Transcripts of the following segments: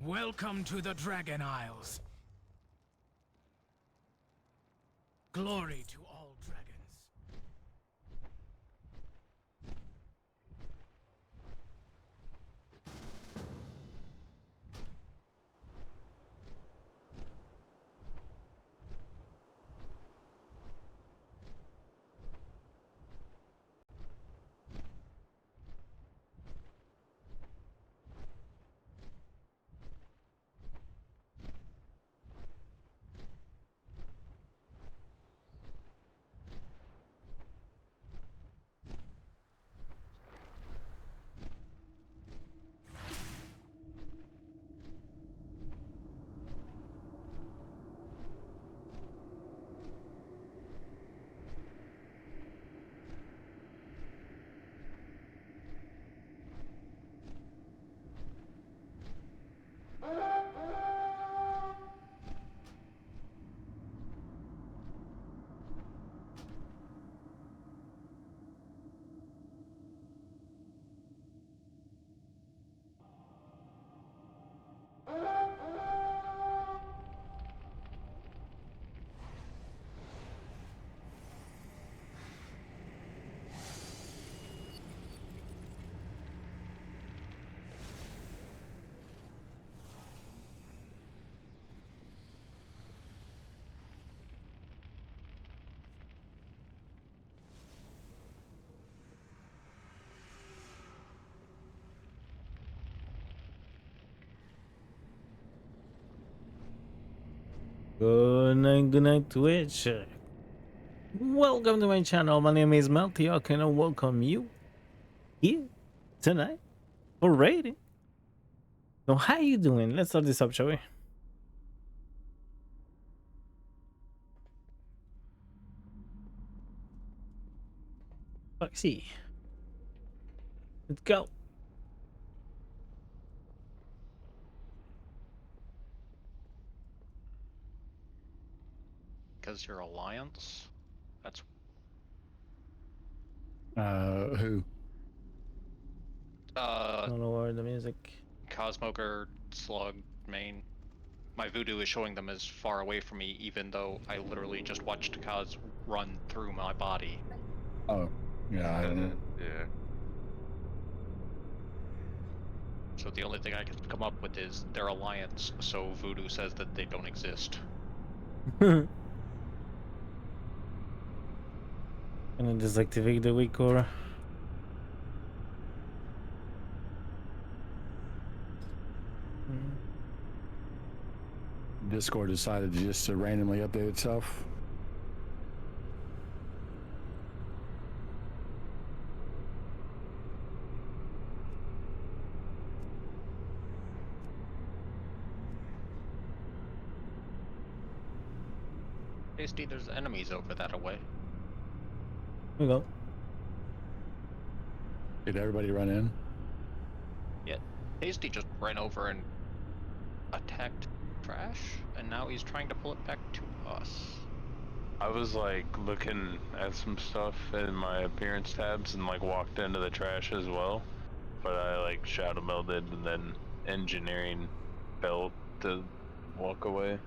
Welcome to the Dragon Isles. Glory to all dragons. Good night, Twitch. Welcome to my channel. My name is Meltiok, and I welcome you here tonight for raiding. So, how you doing? Let's start this up, shall we? Let's see. Let's go. Because your alliance? That's Who? I don't know where the music. Cosmoker, Slug, Main. My voodoo is showing them as far away from me, even though I literally just watched Cos run through my body. Oh, yeah, I don't know. Yeah. So the only thing I can come up with is their alliance, so voodoo says that they don't exist. Can I deactivate the weak aura? Discord decided to just randomly update itself. Tasty, there's enemies over that away. Here we go. Did everybody run in? Yeah, Tasty just ran over and attacked trash, and now he's trying to pull it back to us. I was like looking at some stuff in my appearance tabs and like walked into the trash as well, but I like shadow melded and then engineering failed to walk away.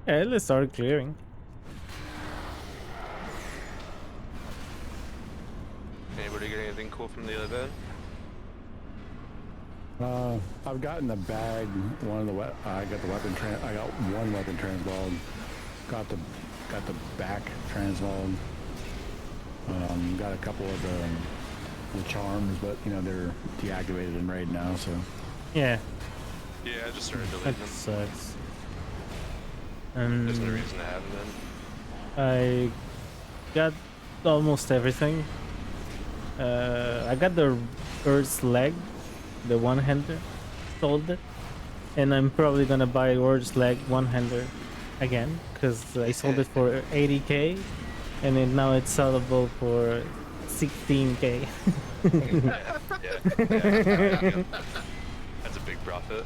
Yeah, let's start clearing. Anybody get anything cool from the event? I've gotten the bag. One of the I got the weapon. I got one weapon translogged. Got the back translogged. Got a couple of the charms, but you know they're deactivated in raid now. So Yeah, Yeah, I just started that deleting them. sucks. There's no reason to have them I got almost everything. I got the Earth's leg, the one-hander, sold it, and I'm probably gonna buy Earth's leg one-hander again because I sold it for 80k, and now it's sellable for 16k. then. Yeah. That's a big profit.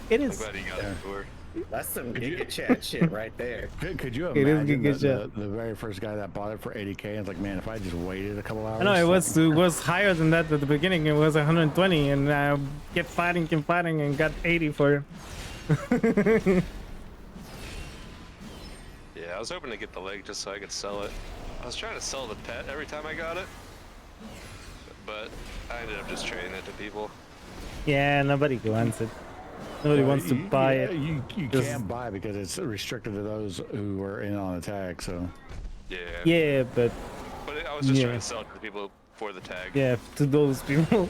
It I'm is. glad you got it for. That's some Giga Chat shit right there. Could you It is imagine good the very first guy that bought it for 80K? It's like, man, if I just waited a couple hours. I know it was higher than that at the beginning. It was 120, and I kept fighting, and got 80 for it. Yeah, I was hoping to get the leg just so I could sell it. I was trying to sell the pet every time I got it, but I ended up just trading it to people. Yeah, nobody wants it. Nobody wants to buy it. You Just- can't buy because it's restricted to those who are in on the tag. So Yeah. Yeah, but But I was just Yeah. trying to sell it to people for the tag. yeah, to those people.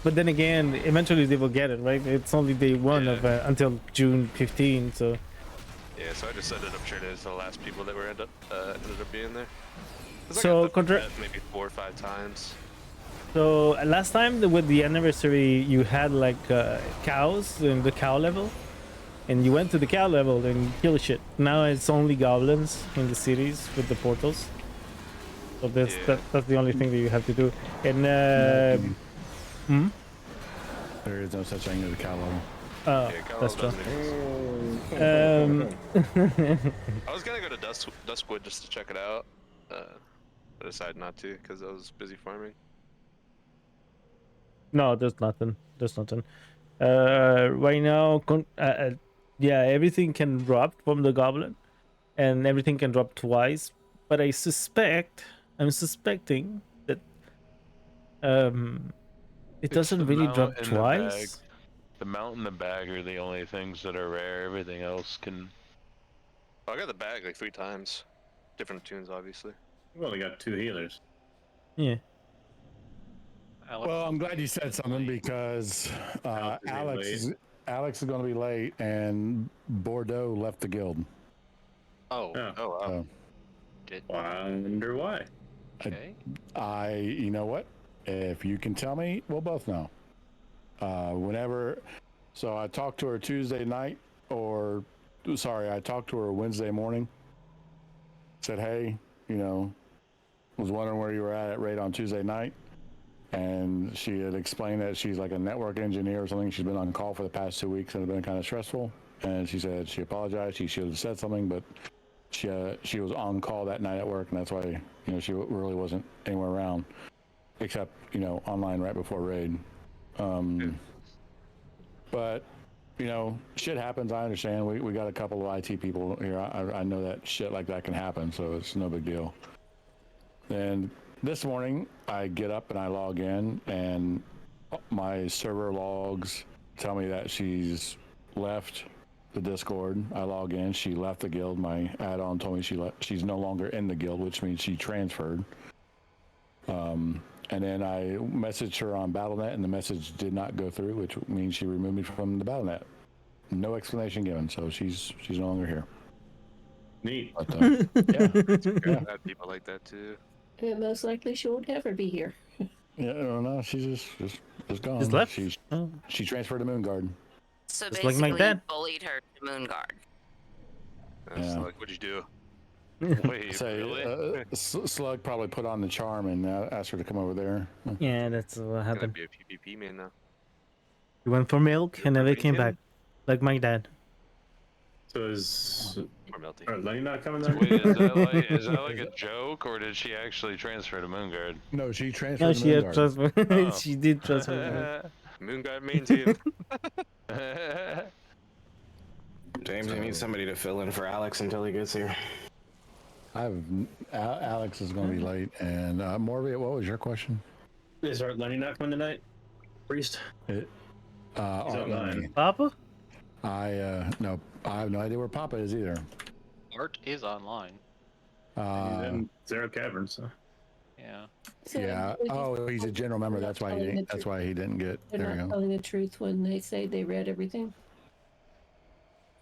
But then again, eventually they will get it, right? It's only day one Yeah. of until June 15, so Yeah, so I just ended up trading it to the last people that were ended up being there. 'Cause I So, got the pet maybe 4 or 5 times. So last time with the anniversary, you had like cows in the cow level, and you went to the cow level and kill shit. Now it's only goblins in the cities with the portals. So that's the only thing that you have to do. And there is no such thing as a cow level. oh, Yeah, Kyle that's true. doesn't exist. I was gonna go to Duskwood just to check it out. I decided not to because I was busy farming. No, there's nothing. There's nothing. Right now, yeah, everything can drop from the goblin, and everything can drop twice. But I'm suspecting that it It's doesn't the really mount drop and the bag. twice. The mount and the bag are the only things that are rare. Everything else can. Oh, I got the bag like 3 times. Different tunes, obviously. We've only got 2 healers. Yeah. Well, I'm glad you said something because Alex is going to be late, and Bordeaux left the guild. Oh, Yeah. oh wow. So Did Wonder why. okay. you know what? If you can tell me, we'll both know. So I talked to her Tuesday night, I talked to her Wednesday morning. Said, hey, was wondering where you were at raid on Tuesday night. And she had explained that she's like a network engineer or something. She's been on call for the past 2 weeks and it's been kind of stressful. And she said she apologized. She should have said something, but she was on call that night at work, and that's why she really wasn't anywhere around, except online right before raid. But shit happens. I understand. We got a couple of IT people here. I know that shit like that can happen, so it's no big deal. And this morning, I get up and I log in, and my server logs tell me that she's left the Discord. I log in, she left the guild. My add-on told me she's no longer in the guild, which means she transferred. And then I messaged her on Battle.net, and the message did not go through, which means she removed me from the Battle.net. No explanation given, so she's no longer here. Neat. But, I've had people like that too. And most likely she won't ever be here. yeah, no, she's just gone. Just left? She transferred to Moonguard. So Just like basically, my dad. bullied her to Moonguard. I was Yeah. like, what'd you do? Wait, Say, really? Slug probably put on the charm and asked her to come over there. Yeah, that's what I'm gonna happened. be a PvP man now. He went for milk and never came back, like my dad. So is Or Melty. Lenny not coming there? Wait, is that like a joke, or did she actually transfer to Moonguard? No, she transferred No, to she had Moonguard. transfer. Oh. She did transfer. Moonguard main team. James, you need somebody to fill in for Alex until he gets here. Alex is going to be late, and Morby, what was your question? Is Lenny not coming tonight? Priest? He's online. Papa? No, I have no idea where Papa is either. Art is online. He's in Zero Cavern, so. Yeah. So Yeah. Oh, he's a general member. That's why he didn't get. They're There not you go. telling the truth when they say they read everything.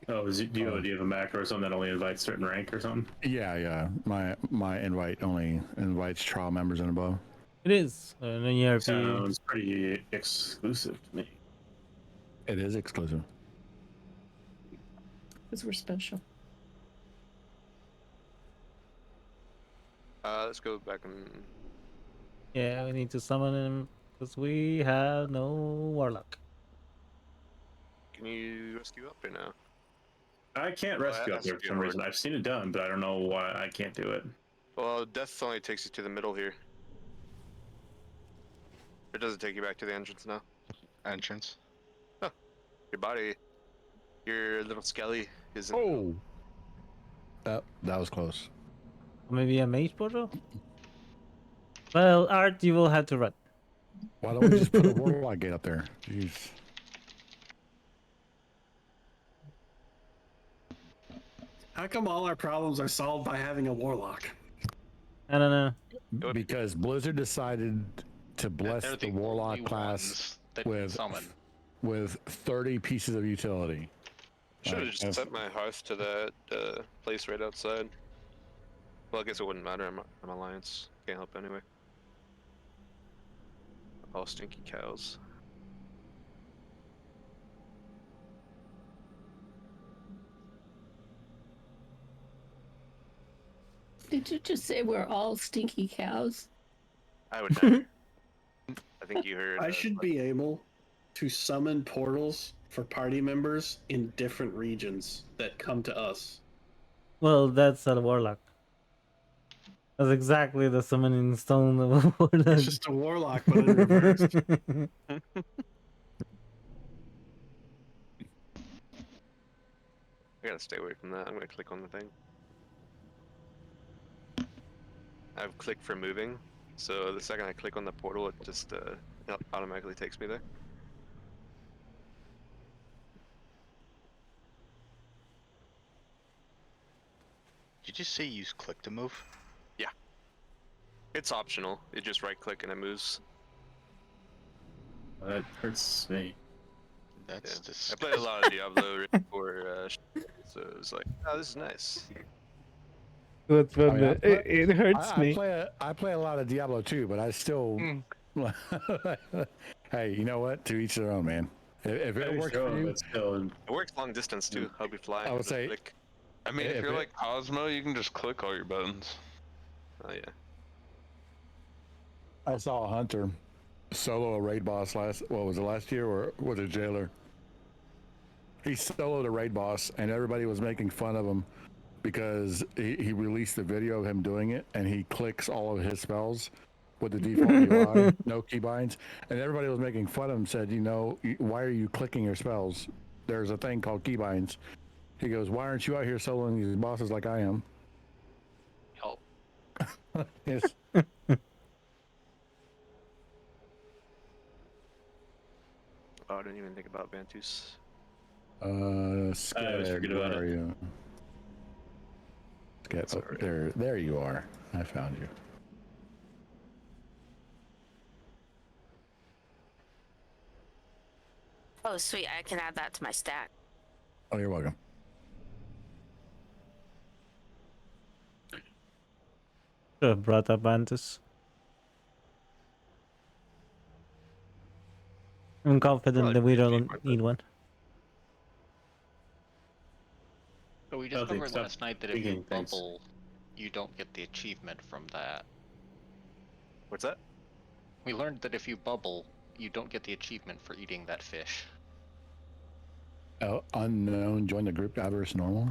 Oh, do you have a macro or something that only invites certain rank or something? Yeah. My invite only invites trial members and above. It is. And then you have to. Sounds pretty exclusive to me. It is exclusive. Because we're special. Let's go back and Yeah, we need to summon him because we have no warlock. can you rescue up here now? I can't Well, rescue up that's there for too some hard. reason. I've seen it done, but I don't know why I can't do it. Well, death only takes you to the middle here. It doesn't take you back to the entrance now. Entrance. Your body, your little skelly is in Oh, that was close. Maybe a mage portal? Well, Art, you will have to run. Why don't we just put a warlock gate up there? Jeez. How come all our problems are solved by having a warlock? I don't know. Because Blizzard decided to bless They're the the warlock only class ones that can with summon. 30 pieces of utility. Should have Like, just set my hearth to that place right outside. Well, I guess it wouldn't matter. I'm Alliance. Can't help anyway. All stinky cows. Did you just say we're all stinky cows? I would never. I think you heard. I should be able to summon portals for party members in different regions that come to us. Well, that's a warlock. That's exactly the summoning stone of a warlock. It's just a warlock, but in reverse. I gotta stay away from that. I'm gonna click on the thing. I've clicked for moving, so the second I click on the portal, it just automatically takes me there. Did you say use click to move? Yeah. It's optional. You just right click and it moves. That hurts me. That's I disgusting. played a lot of Diablo before, so it was like, oh, this is nice. What's I mean, it hurts I me. play a lot of Diablo too, but I still. Hey, you know what? To each their own, man. If it works for you, It works long distance too. I'll be flying. I would just say- click. I mean, If if you're it- like Cosmo, you can just click all your buttons. Oh yeah. I saw a hunter solo a raid boss last year or was it Jailer? He soloed a raid boss and everybody was making fun of him because he released the video of him doing it and he clicks all of his spells with the default UI, no keybinds, and everybody was making fun of him, said, you know, why are you clicking your spells? There's a thing called keybinds. He goes, why aren't you out here soloing these bosses like I am? Oh, Yes. Oh, I didn't even think about Bantus. Skag, forget where about are it. you? Skag, oh, Sorry. there you are. I found you. Oh, sweet. I can add that to my stack. Oh, you're welcome. Should have brought up Antus. I'm confident Probably that we pretty don't cheap, need one. so we I don't think discovered so. last night that if you Thinking things. bubble, you don't get the achievement from that. What's that? We learned that if you bubble, you don't get the achievement for eating that fish. Oh, unknown. Join the group. Avarice normal.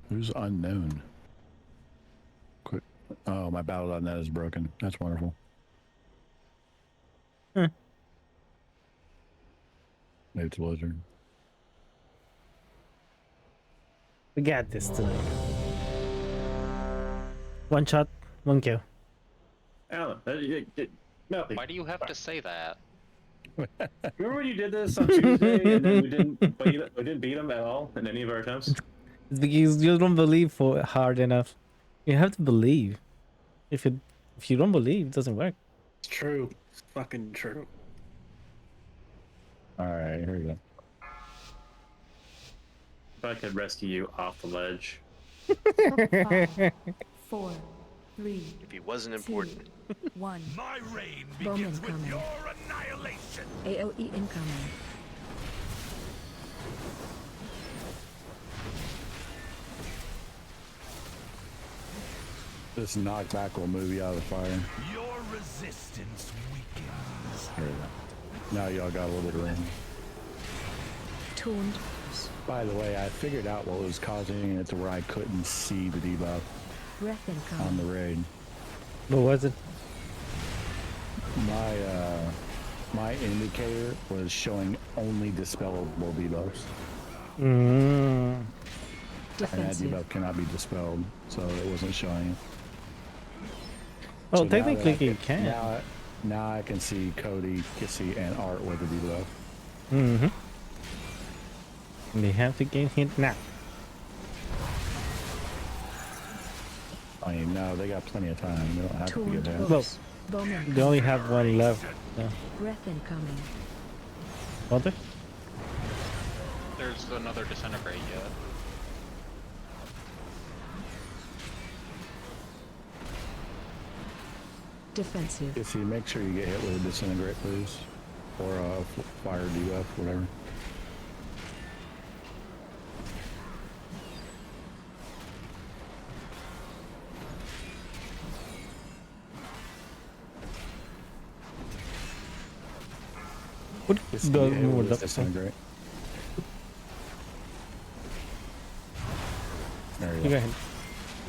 Who's unknown? Quick. Oh, my battle.net is broken. That's wonderful. Hmm. Maybe it's Blizzard. We got this tonight. One shot, one kill. Alan, nothing. Why do you have to say that? Remember when you did this on Tuesday and then we didn't beat him at all in any of our attempts? It's because you don't believe for hard enough. You have to believe. If you don't believe, it doesn't work. It's true. It's fucking true. All right, here we go. If I could rescue you off the ledge. 5, 4, 3, If he wasn't important. 1. My reign Bowman begins with coming. your annihilation. AOE incoming. This knockback will move you out of the fire. Your resistance weakens. Here we go. Now y'all got a little bit of room. Tuned. debuffs. By the way, I figured out what was causing it to where I couldn't see the debuff Breath incoming. on the raid. What was it? My indicator was showing only dispellable debuffs. Mm. And that Defensive. debuff cannot be dispelled, so it wasn't showing it. Well, So now that technically I it can. Now I can see Cody, Kissy, and Art with the debuff. Mm-hmm. They have to get hit now. I mean, no, they got plenty of time. They don't have to Taunt get hit. Well, Bomb they incoming. only have one left. Yeah. Breath incoming. What the? There's another disintegrate yet. Defensive. Kissy, make sure you get hit with a disintegrate, please. Or a fire debuff, whatever. What Kissy, the get hit more with a damage? disintegrate. There you You go. got hit.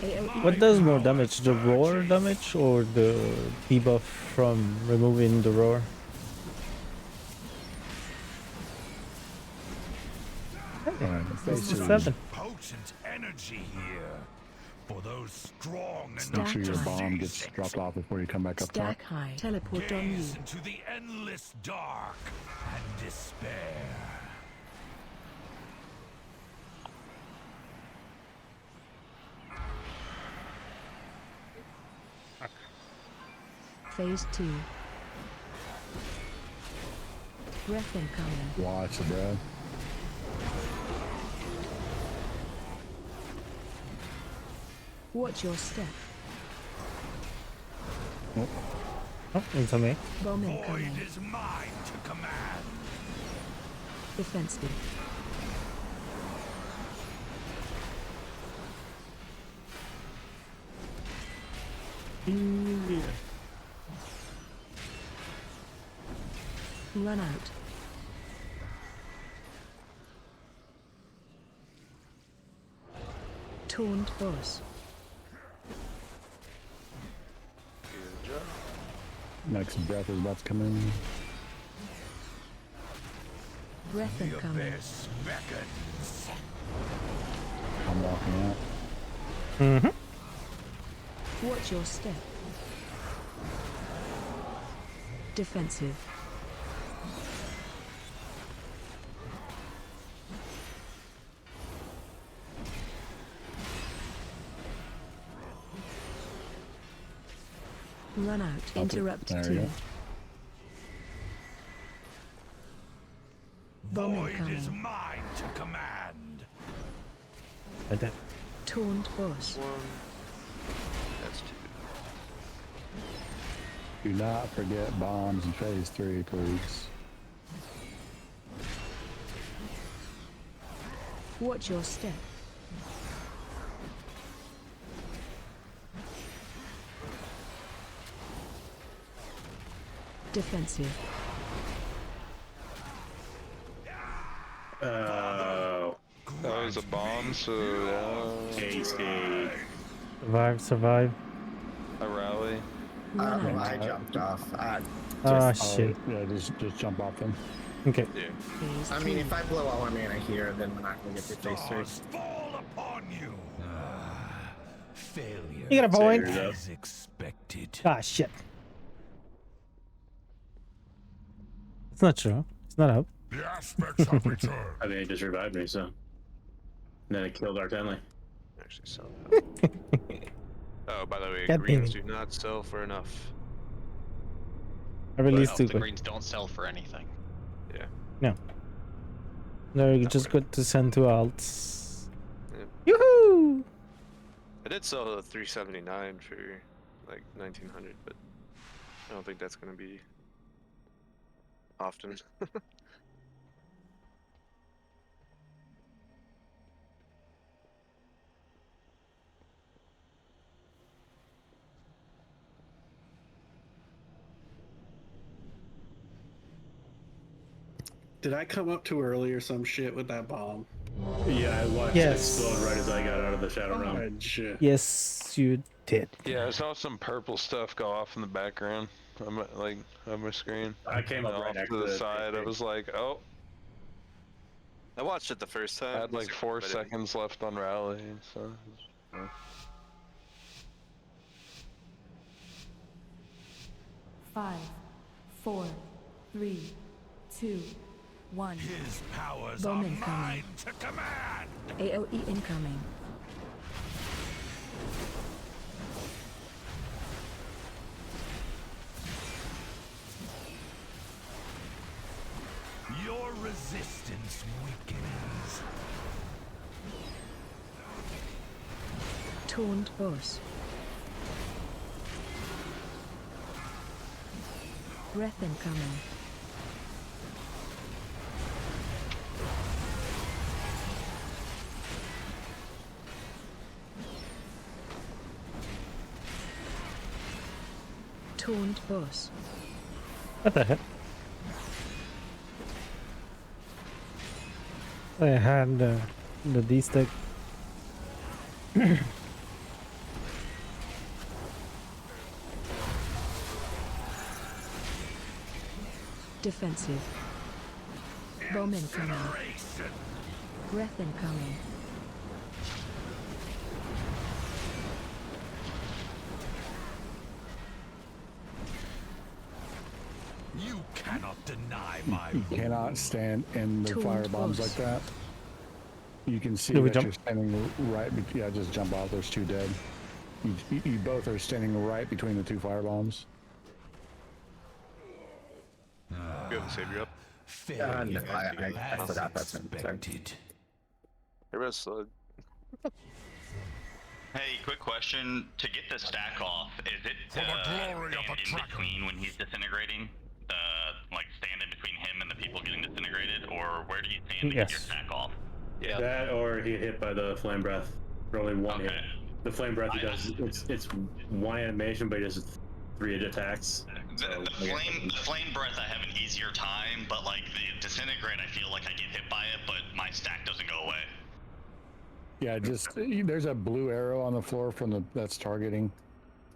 AoE. What does more damage, the roar damage or the debuff from removing the roar? Alright, phase two. 67. Potent energy here. For those strong and Make sure your Stack bomb high. gets dropped off before you come back up top. Stack high. Teleport on you. gaze into the endless dark and despair. Phase 2. Breath incoming. Watch the breath. Watch your step. Oh, it's on me. Bomb Void incoming. is mine to command. Defensive. Run out. Taunt boss. Good job. Next breath is about to come in. Breath The incoming. abyss beckons. I'm walking out. Mm-hmm. Watch your step. Defensive. Run out. Interrupt There you 2. go. Bomb Void is incoming. mine to command. Like that. Taunt boss. One. That's two. Do not forget bombs in phase 3, please. Watch your step. Defensive. Oh, That was a bomb, so tasty. Survive. a rally. Run out. I jumped off. Ah, shit. Yeah, just jump off them. Okay. Yeah. Phase I mean, 2. if I blow all our mana here, then we're not going to get through phase 3. Stars fall upon you. Failure. You got a point. As expected. Ah, shit. It's not true. It's not up. The aspects have returned. I think it just revived me, so. And then it killed Artenley. Actually sell. Oh, by the way, God damn greens it. do not sell for enough. I released No, two. the greens don't sell for anything. Yeah. No. No, you just got to send two alts. Yep. Yoo-hoo! I did sell a 379 for like 1900, but I don't think that's gonna be often. Did I come up too early or some shit with that bomb? Yeah, I watched it explode right as I got out of the Shadow Realm. Yes, you did. Yeah, I saw some purple stuff go off in the background. I'm like on my screen. I came up right off next to the to it. side. I was like, oh. I watched it the first time. I had like 4 but it- seconds left on rally, so. 5, 4, 3, 2, 1. His powers Bomb are incoming. mine to command. AOE incoming. Your resistance weakens. Taunt boss. Breath incoming. Taunt boss. What the heck? I had the D-stick. Defensive. Bomb incoming. Breath incoming. You cannot deny my You cannot stand in the Taunt firebombs boss. like that. You can see Do we that jump? you're standing right. Yeah, just jump off. There's 2 dead. You both are standing right between the 2 firebombs. Go and save you up. failure No, I as forgot that's him. Sorry. expected. Everybody's slowed. Hey, quick question. To get the stack off, is it For the glory of stand a in tracker. between when he's disintegrating? Like stand in between him and the people getting disintegrated? Or where do you stand to get your Yes. stack off? Yeah. That or he hit by the flame breath. For only one hit. Okay. The flame breath he does it's one animation, but he does 3 attacks. The flame breath I have an easier time, but like the disintegrate I feel like I get hit by it, but my stack doesn't go away. Yeah, just there's a blue arrow on the floor from that's targeting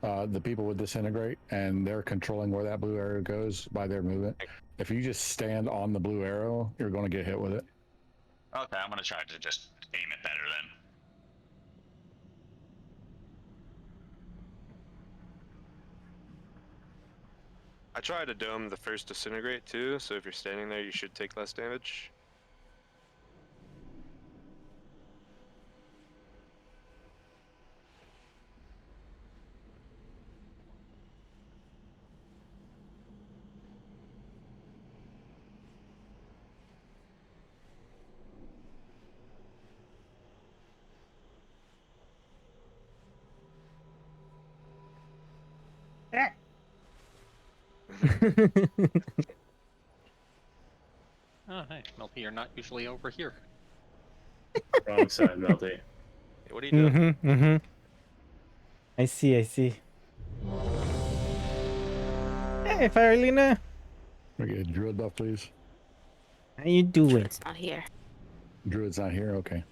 the people with disintegrate, and they're controlling where that blue arrow goes by their movement. If you just stand on the blue arrow, you're going to get hit with it. Okay, I'm gonna try to just aim it better then. I tried to dome the first disintegrate too, so if you're standing there, you should take less damage. Oh, hey, Melty, you're not usually over here. Wrong side, Melty. Hey, what are you doing? I see. Hey, Firelina. Okay, druid buff, please. How you doing? It's not here. Druid's not here. Okay.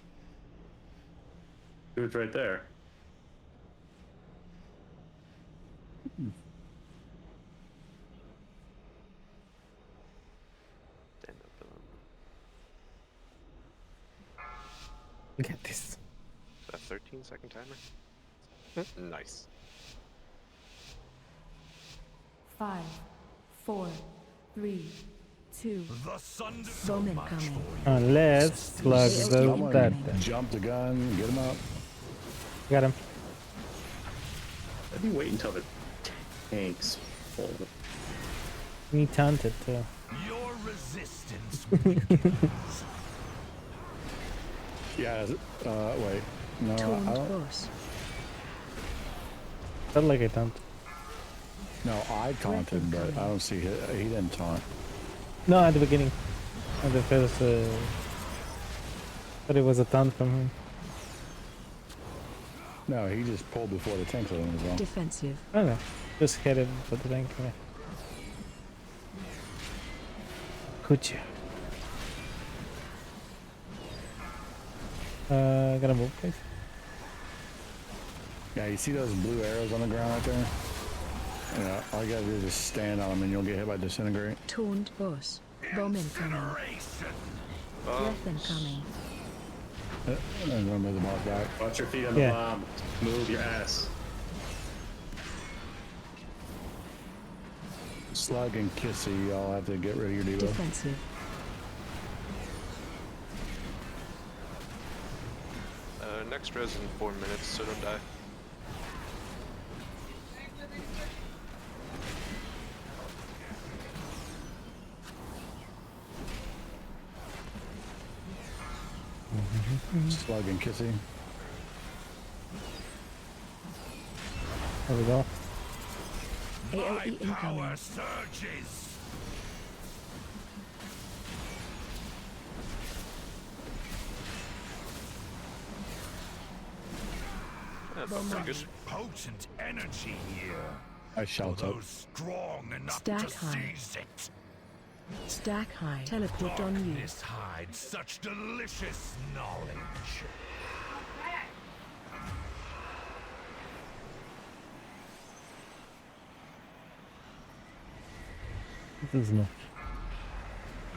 Dude's right there. Stand up, Look at this. Is that 13-second timer? Nice. 5, 4, 3, 2. The sun Bomb incoming. Let's slug Someone that. Jump the gun. Get him up. Got him. Let me wait until the tank's full. Me taunted too. Your resistance weakens. Yeah. Wait. No, I Taunt don't. boss. Felt like I taunted. No, I taunted, but I don't see he didn't taunt. No, at the beginning. At the first. But it was a taunt from him. No, he just pulled before the tank hit him as well. Defensive. Okay. Just hit it, but the tank. Okay. Could you? Gotta move, please. Yeah, you see those blue arrows on the ground right there? Yeah, all you gotta do is just stand on them and you'll get hit by disintegrate. Taunt boss. Bomb incoming. Breath incoming. I'm gonna move the boss back. Watch your feet on the bomb. Move your ass. Slug and Kissy, y'all have to get rid of your debuff. Defensive. Next res in 4 minutes, so don't die. Slug and Kissy. There we go. AOE incoming. Surges. That felt pretty good. Potent energy here. I shout For out. those strong enough Stack to high. seize it. Stack high. Teleport on you. Darkness hides such delicious knowledge. This is no.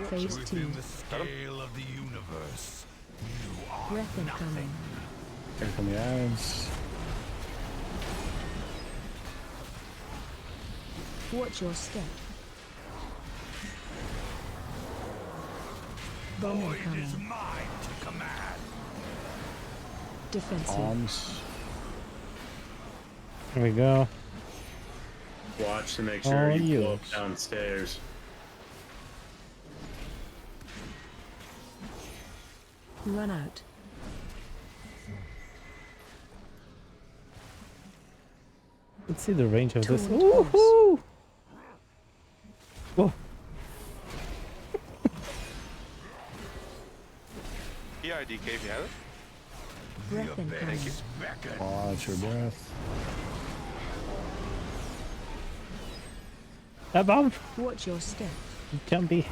Phase 2. Within the scale of the universe, you are Breath incoming. Here come the ads. Watch your step. Bomb Void is incoming. mine to command. Defensive. Bombs. Here we go. Watch to make sure Oh, you go yes. up downstairs. Run out. Let's see the range of this. Taunt Woohoo! Whoa. PIDK if you have it. Breath incoming. Watch your breath. That bomb Watch your step. can't be.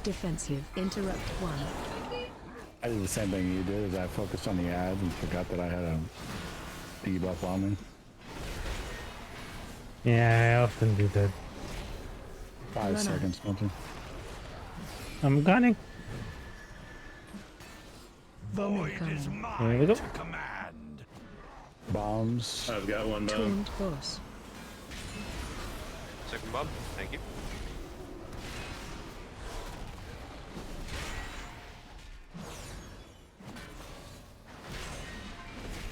Defensive. Interrupt 1. I did the same thing you did, is I focused on the ads and forgot that I had a debuff on me. Yeah, I often do that. 5 Run seconds, something. I'm gunning. Bomb Void is incoming. Here we mine go. to command. Bombs. I've got one bomb. Taunt boss. Second bomb. Thank you.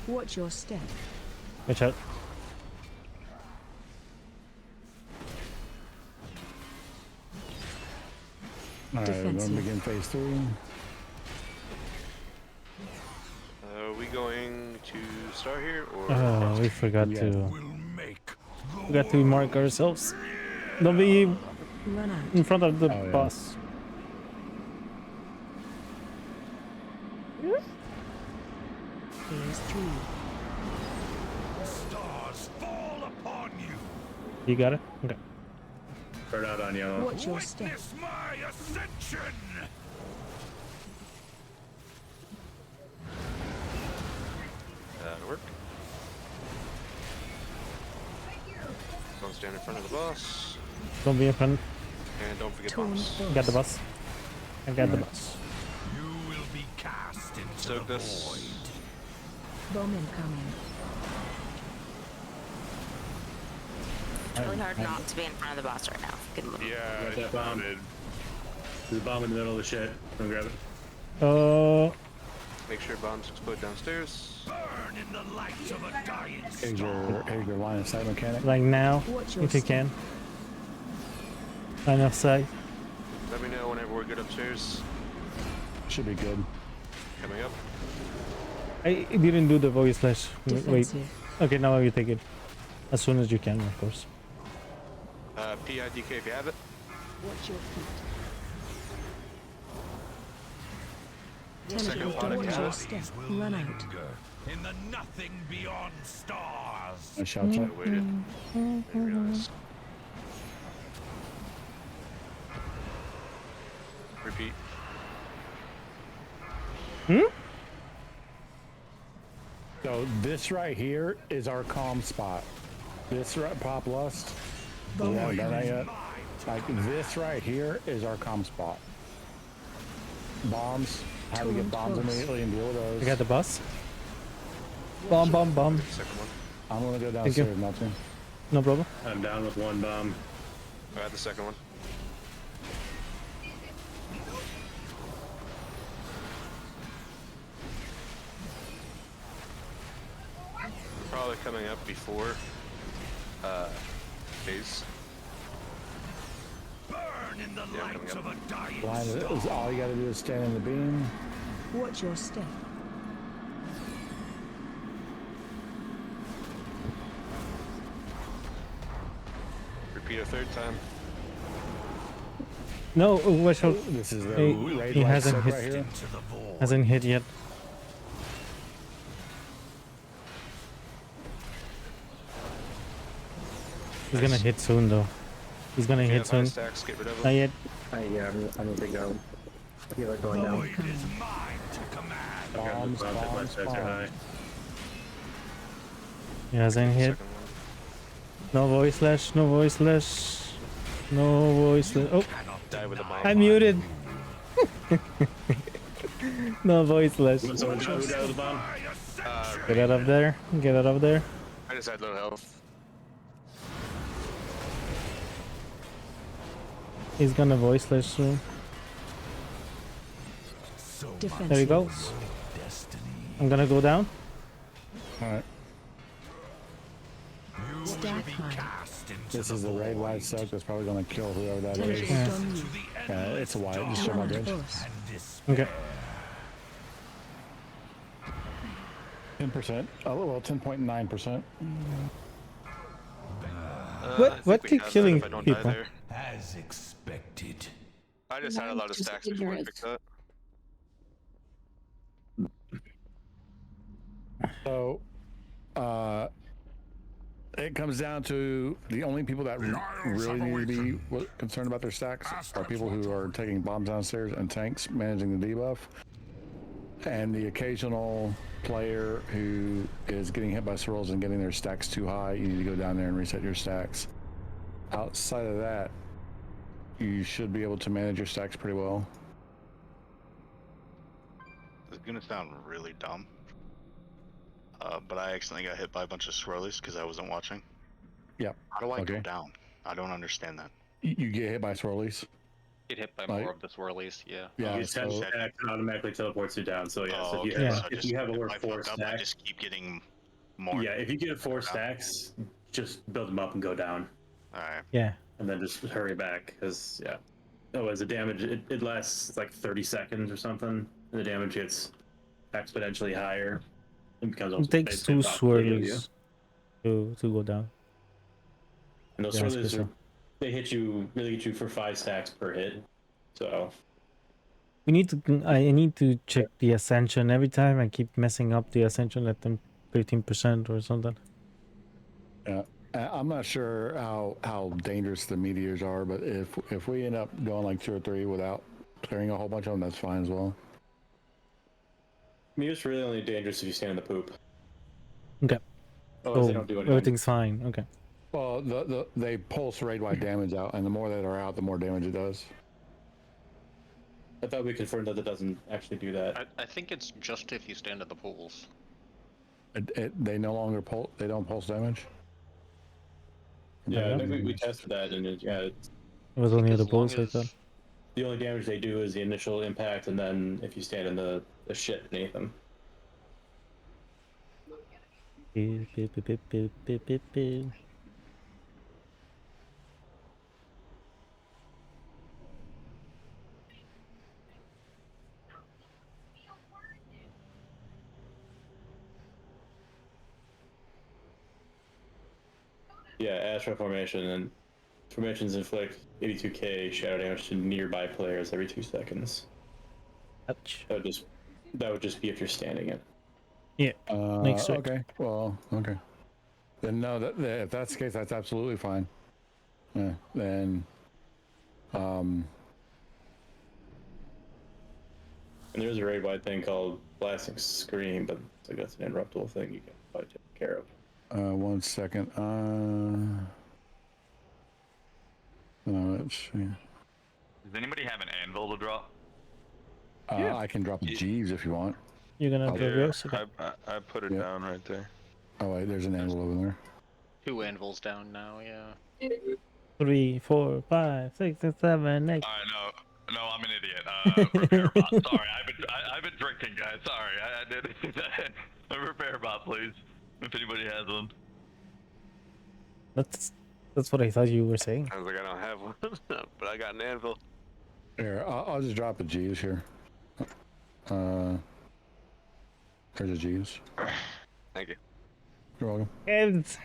Watch your step. Watch out. Alright, we're going to Defensive. begin phase 3. Are we going to start here or? Oh, we forgot Yeah. to. Will make the We got to mark ourselves. Don't be Run out. in front of the Oh, yeah. boss. Phase 3. stars fall upon you. You got it? Okay. Burn out on yellow. Watch your step. Witness my ascension. That'll work. Don't stand in front of the boss. Don't be in front. And don't forget Taunt bombs. boss. Got the boss. I got the boss. You will be cast into Soak the this. void. Bomb incoming. It's really hard not to be in front of the boss right now. Good move. Yeah, Got that bomb. There's a bomb in the middle of the shit. Come grab it. Oh, Make sure bombs explode downstairs. Burn in the light of a dying Here's star. your line of sight mechanic. like now, Watch your if you step. can. Line of sight. Let me know whenever we're good upstairs. Should be good. Coming up. I didn't do the voice slash. Wait. Defensive. Okay, now you take it. As soon as you can, of course. PIDK if you have it. Watch your feet. Second Teleport one, towards yeah. your step. Will Run out. linger in the nothing beyond stars. I shout out. I waited. I realized. Repeat. So this right here is our calm spot. This right, Pop Lust. We haven't done that yet. Like this right here is our calm spot. Bombs. How to get bombs immediately and deal with those. I got the bus. Bomb, bomb, bomb. I'm gonna go downstairs, Melton. No problem. I'm down with one bomb. I got the second one. Probably coming up before base. Burn in the light of a dying Line star. is all you gotta do is stand in the beam. Watch your step. Repeat a third time. No, watch out. This is the Hey, raid he light hasn't set hit. right here. Hasn't hit yet. He's gonna hit soon though. He's gonna hit soon. Stacks, get rid of them. Not yet. Yeah, I need to go. I feel like going down. Void is mine to command. Bombs, bombs, bombs. He hasn't hit. Second one. No voice slash. No voice slash. No voice slash. Oh, Die with a bomb. I'm muted. No voice slash. Someone who died with a bomb? Get out of there. Get out of there. I just had low health. He's gonna voice slash soon. There he goes. I'm gonna go down. Alright. Stack high. This is the raid wide soak that's probably gonna kill whoever that is. Teleport on you. It's a white, just show my Command bridge. boss. Okay. 10%. Oh well, 10.9%. What keep killing people? As expected. I just had a lot of stacks before I picked up. So, it comes down to the only people that really need to be concerned about their stacks are people who are taking bombs downstairs and tanks managing the debuff, and the occasional player who is getting hit by swirls and getting their stacks too high. You need to go down there and reset your stacks. Outside of that, you should be able to manage your stacks pretty well. It's gonna sound really dumb, but I accidentally got hit by a bunch of swirlies because I wasn't watching. Yep. How do I go Okay. down? I don't understand that. You get hit by swirlies. Get hit by Like- more of the swirlies, yeah. Yeah. You tend So, to attack and automatically teleports you down. So yeah, Oh, so if you okay. have, So if just- you have if over I 4 fuck up, I stacks, just keep getting more. yeah, if you get 4 stacks, just build them up and go down, Alright. Yeah. and then just hurry back, because yeah, otherwise the damage it lasts like 30 seconds or something, and the damage gets exponentially higher. It becomes It takes basically two impossible to heal you. swirlies to go down. And those Yeah, swirlies so. they really hit you for 5 stacks per hit. So We need to. I need to check the ascension every time. I keep messing up the ascension at them 15% or something. yeah. I'm not sure how dangerous the meteors are, but if we end up going like 2 or 3 without clearing a whole bunch of them, that's fine as well. I mean, it's really only dangerous if you stand in the poop. Okay. Otherwise, they So don't do anything. everything's fine. Okay. Well, they pulse raid-wide damage out, and the more that are out, the more damage it does. I thought we confirmed that it doesn't actually do that. I think it's just if you stand at the pools. They no longer pulse. They don't pulse damage. Yeah, I think we tested that, and It was only the As long bulls, I as- thought. the only damage they do is the initial impact, and then if you stand in the shit beneath them. Beep, beep, beep, beep, beep, beep, beep, beep. Yeah, Astral Formation, and formations inflict 82k shadow damage to nearby players every 2 seconds. Ouch. That would just be if you're standing it. Yeah. Makes sense. Okay. Well, okay. Then no, if that's the case, that's absolutely fine. Yeah. Then, And there's a raid-wide thing called Blasting Scream, but I guess an interruptible thing you can probably take care of. 1 second. Let's see. Does anybody have an anvil to drop? I can drop a Jeeves if you want. You're gonna I'll do Yeah, yours? Okay. I put it Yep. down right there. Oh wait, there's an anvil over there. 2 anvils down now, yeah. 3, 4, 5, 6, 7, 8. No, I'm an idiot. Repair bot. Sorry, I've been drinking, guys. Sorry, I didn't do that. A repair bot, please. If anybody has one. That's what I thought you were saying. I was like, I don't have one, but I got an anvil. Here, I'll just drop a Jeeves here. There's a Jeeves. Thank you. You're welcome. Evs.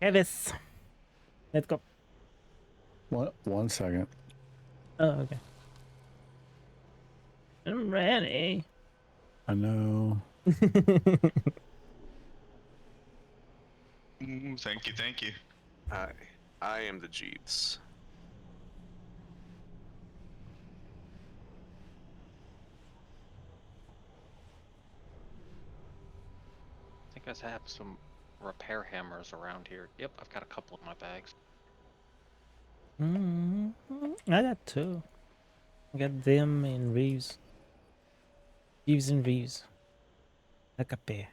Evis. Let's go. 1 second. Oh, okay. I'm ready. I know. Thank you. I am the Jeeves. I think I have some repair hammers around here. Yep, I've got a couple in my bags. I got 2. I got them and Reeves. Reeves and Reeves. Like a pair.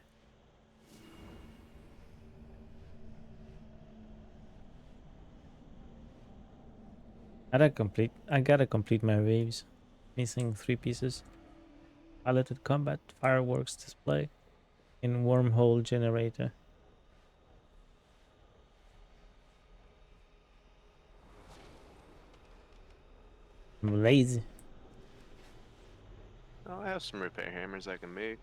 I gotta complete my waves. Missing 3 pieces. Piloted combat, fireworks display, and wormhole generator. I'm lazy. Oh, I have some repair hammers I can make.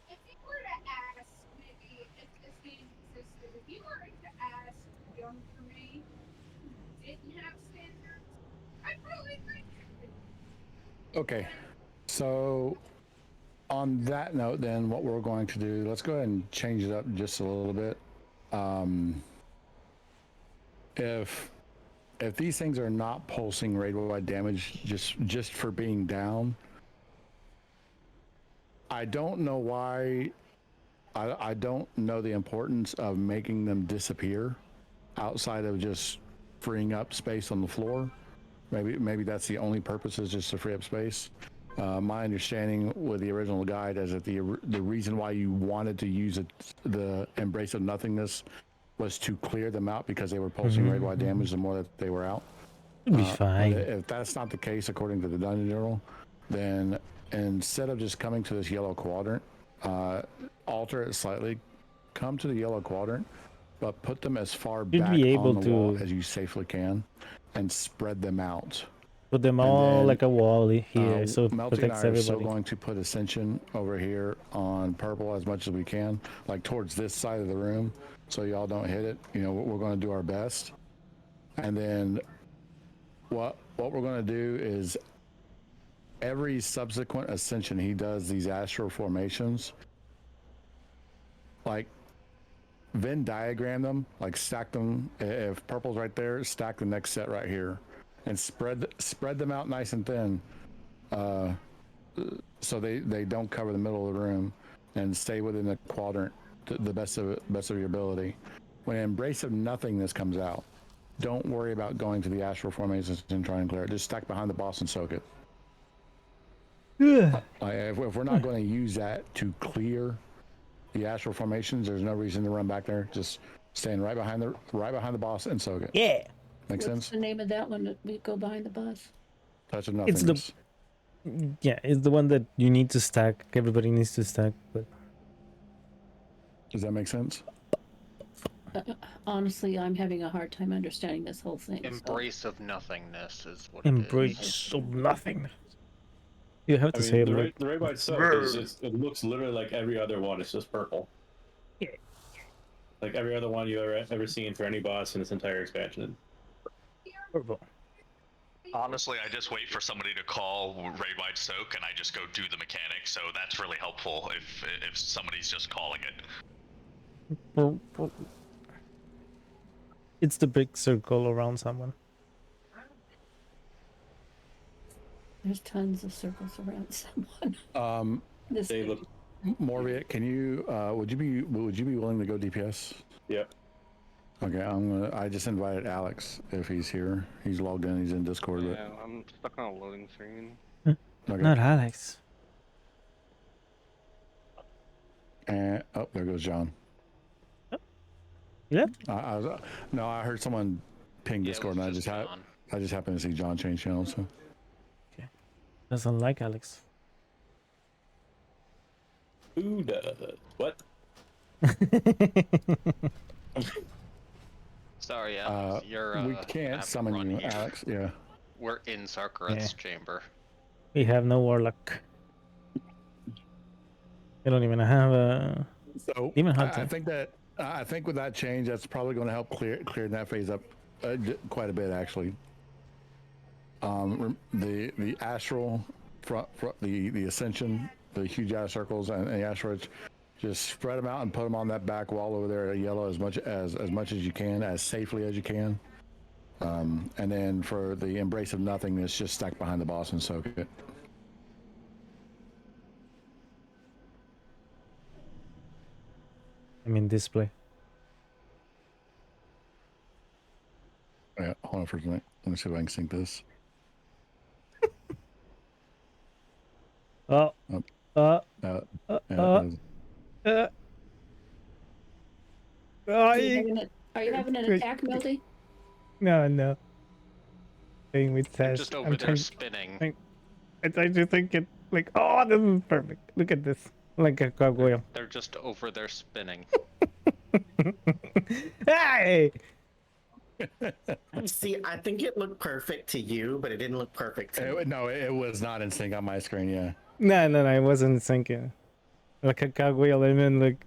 If you were to ask, maybe if this game existed, if you were to ask young for me who didn't have standards, I'd really think. Okay, so on that note, then what we're going to do, let's go ahead and change it up just a little bit. If these things are not pulsing raid-wide damage just for being down, I don't know why. I don't know the importance of making them disappear outside of just freeing up space on the floor. Maybe that's the only purpose, is just to free up space. My understanding with the original guide is that the reason why you wanted to use the Embrace of Nothingness was to clear them out because they were pulsing raid-wide damage the more that they were out. It'll be fine. If that's not the case, according to the Dungeon Journal, then instead of just coming to this yellow quadrant, alter it slightly, come to the yellow quadrant, but put them as far back on the wall as you safely can, and spread them out. Put them all like a wall here, so it Melty and protects I are everybody. still going to put Ascension over here on purple as much as we can, like towards this side of the room, so y'all don't hit it. You know, we're going to do our best. And then what we're going to do is every subsequent Ascension he does these astral formations, like Venn diagram them, like stack them. If purple's right there, stack the next set right here, and spread them out nice and thin, so they don't cover the middle of the room, and stay within the quadrant to the best of your ability. When Embrace of Nothingness comes out, don't worry about going to the astral formations and trying to clear it. Just stack behind the boss and soak it. Yeah. If we're not going to use that to clear the astral formations, there's no reason to run back there. Just stand right behind the boss and soak it. Yeah. Makes What's sense? the name of that one that we go behind the bus? Touch of It's Nothingness. it's the one that you need to stack. Everybody needs to stack. But does that make sense? Honestly, I'm having a hard time understanding this whole thing. Embrace of Nothingness is what Embrace of Nothingness. You have to say it like the raid-wide stuff it looks literally like every other one. It's just purple. Yeah. Like every other one you ever seen for any boss in this entire expansion. purple. Honestly, I just wait for somebody to call raid-wide soak, and I just go do the mechanics. So that's really helpful if somebody's just calling it. It's the big circle around someone. There's tons of circles around someone. This They thing. look. Morviet, can you would you be willing to go DPS? Yep. Okay, I just invited Alex if he's here. He's logged in. He's in Discord. Yeah, I'm stuck on a loading screen. But okay. Not Alex. And oh, there goes John. Yeah. No, I heard someone ping Yeah, it Discord, was and just I just happened to see John change channels. So. Doesn't like Alex. Who does? What? Sorry, Alex. You're. We gonna can't have to summon run you, here. Alex. Yeah. We're in Sarkareth's chamber. We have no warlock. We don't even have a demon hunter. I think with that change, that's probably going to help clear that phase up quite a bit, actually. The astral, the ascension, the huge ass circles and the asteroids, just spread them out and put them on that back wall over there at yellow as much as you can, as safely as you can. And then for the embrace of nothingness, just stack behind the boss and soak it. I mean display. Yeah, hold on for a minute. Let me see if I can sync this. Oh. Are you having an attack, Melty? No. Thing with They're says just over there spinning. I just think it like, oh, this is perfect. Look at this, like a gargoyle. They're just over there spinning. Hey. See, I think it looked perfect to you, but it didn't look perfect to me. No, it was not in sync on my screen. Yeah. No, I wasn't thinking. Like a gargoyle, and then like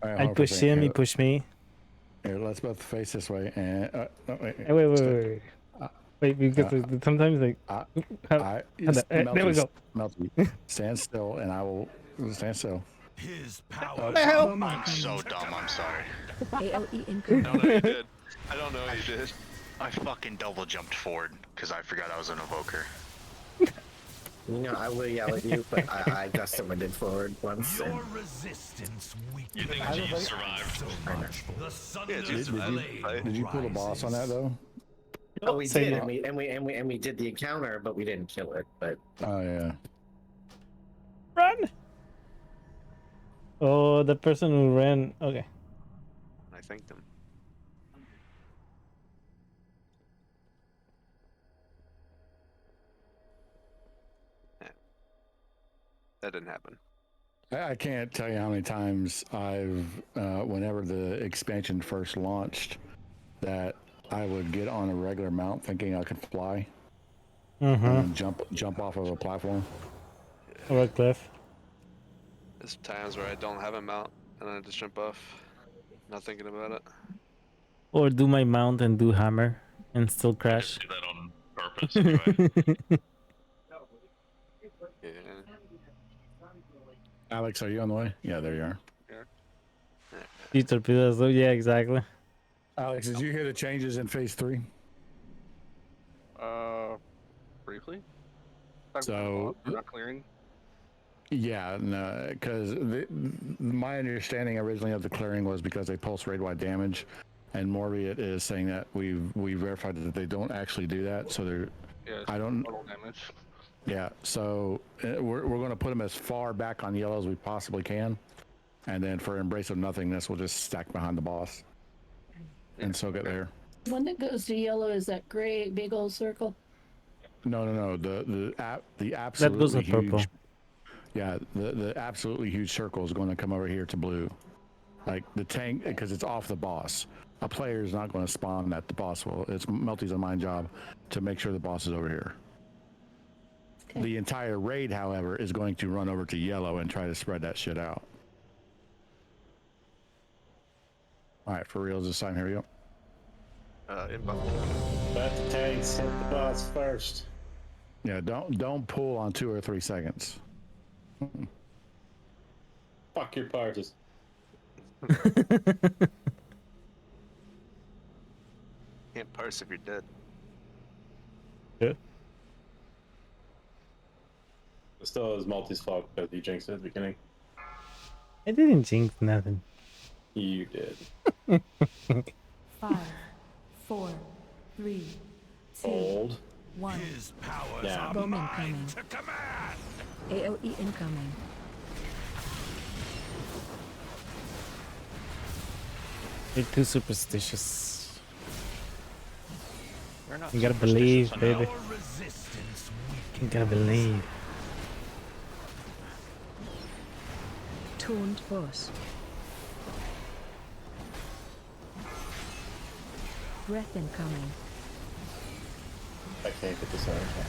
I push him, he pushed me. Here, let's both face this way. And wait. Wait, because sometimes like there we go. Melty, stand still, and I will stand still. His power. I'm so dumb. I'm sorry. AOE I incoming. don't know you did. I don't know you did. I fucking double jumped forward because I forgot I was an evoker. You know, I will yell at you, but I custom did forward once. Your resistance weakens. You think you survived? The sun Did you pull the boss on that though? Oh, we did, and we did the encounter, but we didn't kill it. But oh yeah. Run! Oh, the person who ran. Okay. I thanked him. Yeah. That didn't happen. I can't tell you how many times I've, whenever the expansion first launched, that I would get on a regular mount thinking I could fly, and jump off of a platform. Or a cliff. There's times where I don't have a mount and I just jump off, not thinking about it. Or do my mount and do hammer and still crash. Do that on purpose anyway. Yeah. Alex, are you on the way? Yeah, there you are. You torpedoes, though? Yeah, exactly. Alex, did you hear the changes in phase 3? Briefly. So Not clearing. yeah, no, because my understanding originally of the clearing was because they pulse raid-wide damage, and Morviet is saying that we verified that they don't actually do that. So they're Total damage. Yeah, so we're going to put them as far back on yellow as we possibly can, and then for Embrace of Nothingness, we'll just stack behind the boss, and so get there. One that goes to yellow is that gray big old circle. No. The absolutely that goes to purple. huge. Yeah, the absolutely huge circle is going to come over here to blue, like the tank, because it's off the boss. A player is not going to spawn at the boss will. It's Melty's and my job to make sure the boss is over here. Okay. The entire raid, however, is going to run over to yellow and try to spread that shit out. All right, for reals this time. Here we go. Inbound. Let the tanks hit the boss first. Yeah, don't pull on 2 or 3 seconds. Fuck your parties. Can't parse if you're dead. Yeah. It still is Malty's fault because he jinxed it at the beginning. I didn't jinx nothing. You did. 5, 4, 3, 2, Hold. 1. His powers Yeah. are Bomb mine incoming. to command. AOE incoming. You're too superstitious. You're not You gotta superstitious believe, baby. enough. Our resistance You gotta believe. Taunt boss. Breath incoming. I can't get this out.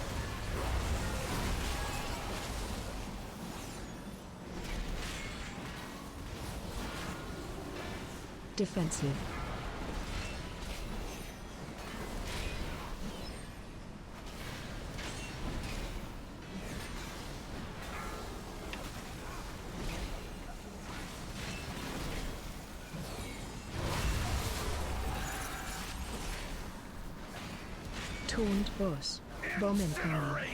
Defensive. Taunt boss. Bomb incoming.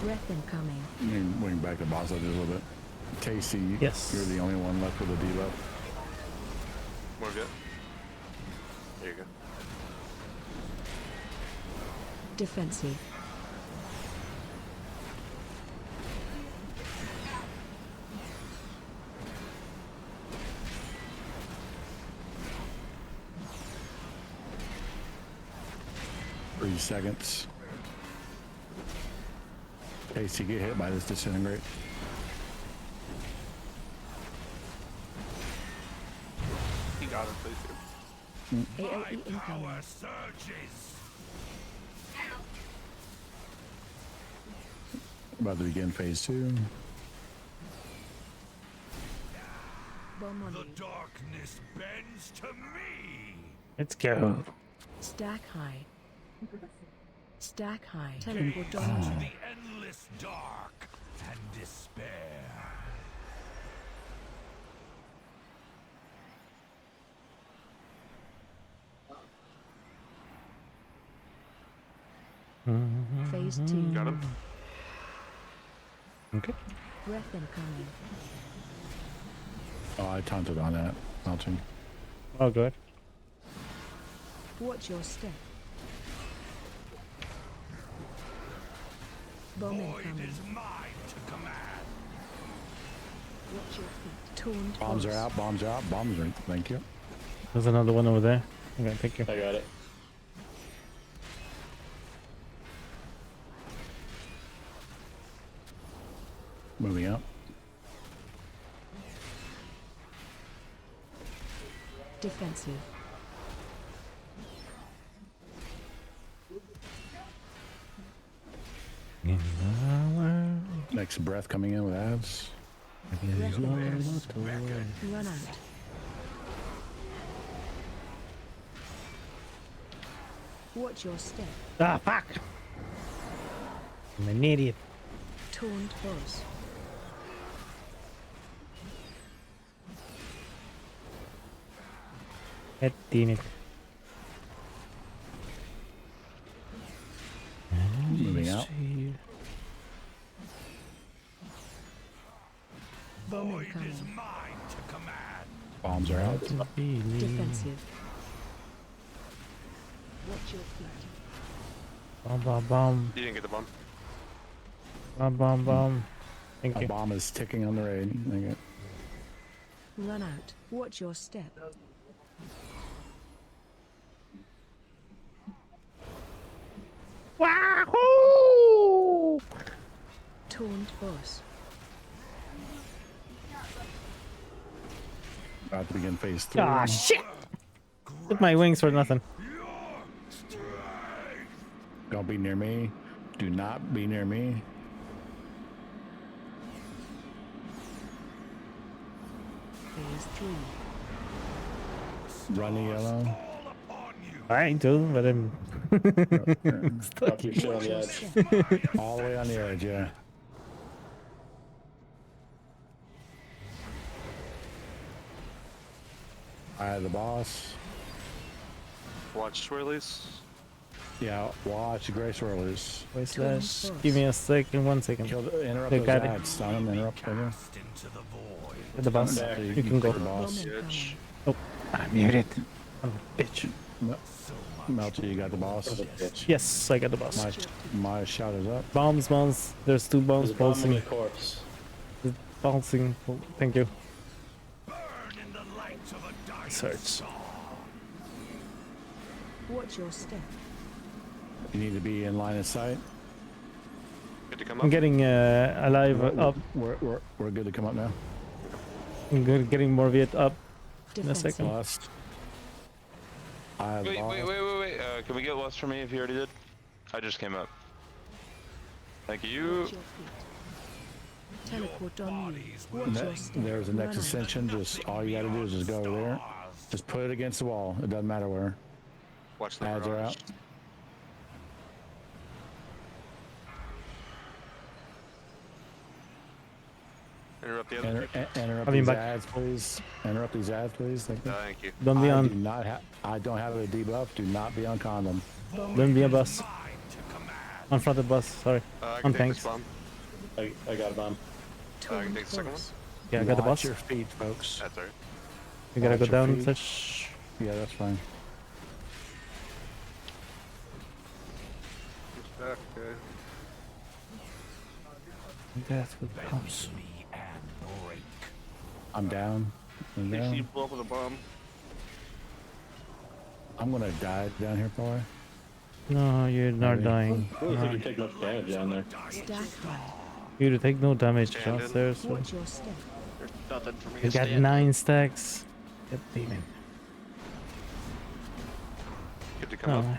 Breath incoming. Let me bring back the boss up just a little bit. Tasty, Yes. you're the only one left with a debuff. We're good. There you go. Defensive. Three seconds. Tasty, get hit by this disintegrate. He got it, please. AOE incoming. Power surges. About to begin phase 2. Bomb on The you. darkness bends to me. Let's go. Stack high. Stack high. Teleport on To you. the endless dark and despair. Phase 2. Got him. Okay. Breath incoming. Oh, I taunted on that. Melting. Oh, good. Watch your step. Bomb Void incoming. is mine to command. Watch your feet. Taunt Bombs are boss. out, bombs are out, bombs are. Thank you. There's another one over there. Okay, thank you. I got it. Moving up. Defensive. Next breath coming in with ads. Run out. Watch your step. Ah, fuck! I'm an idiot. Taunt boss. God damn it. Moving out. Bomb Void is incoming. mine to command. Bombs are out. Defensive. Watch your feet. Bomb, bomb, bomb. You didn't get the bomb. Bomb, bomb, bomb. Thank A you. bomb is ticking on the raid. Thank you. Run out. Watch your step. Wahoo! Taunt boss. About to begin phase 3. Ah, shit! Took my wings for nothing. Don't be near me. Do not be near me. Phase 3. Run the yellow. I do, but I'm stuck. Drop your shit on the edge. All the way on the edge, yeah. I had the boss. Watch swirlies. Yeah, watch the Gray Swirl loose. Wait, slash. Give me a second, 1 second. Interrupt They those got it. ads. Stun them, interrupt them. At the boss. You can go. The boss. Oh, I'm muted. I'm a bitch. Melty, you got the boss? Yes, I got the boss. My shot is up. Bombs. There's 2 bombs There's a bomb on pulsing. the corpse. It's bouncing. Thank you. Search. Watch your step. You need to be in line of sight. Good to come up. I'm getting alive up. We're good to come up now. I'm good, getting more Viet up in a second. Lost. Wait. Can we get lost for me if you already did? I just came up. Thank you. Watch your feet. Teleport on you. Watch your step. There's a next ascension. Just all you gotta do is just go over there. Just put it against the wall. It doesn't matter where. Watch the Ads are barrage. out. Interrupt the other. Interrupt I'll be these back. ads, please. Interrupt these ads, please. Thank you. Thank you. Don't be I on. do not have. I don't have a debuff. Do not be on condom. Don't be a bus. On front of the bus. Sorry. I On can take this tanks. bomb. I got a bomb. I can take the second one. Yeah, I got the Watch boss. your feet, folks. That's alright. You gotta go Watch your down. feet. Such. Yeah, that's fine. Just back, guys. Death with bombs. I'm down. I'm They see you down. blow up with a bomb. I'm gonna die down here, probably. No, you're not Maybe. dying. I don't think you take much damage down there. Stack high. You take no damage Stand in. downstairs. So. Watch your step. There's nothing for me You to got stand. 9 stacks. God damn it. Good to come up. Oh.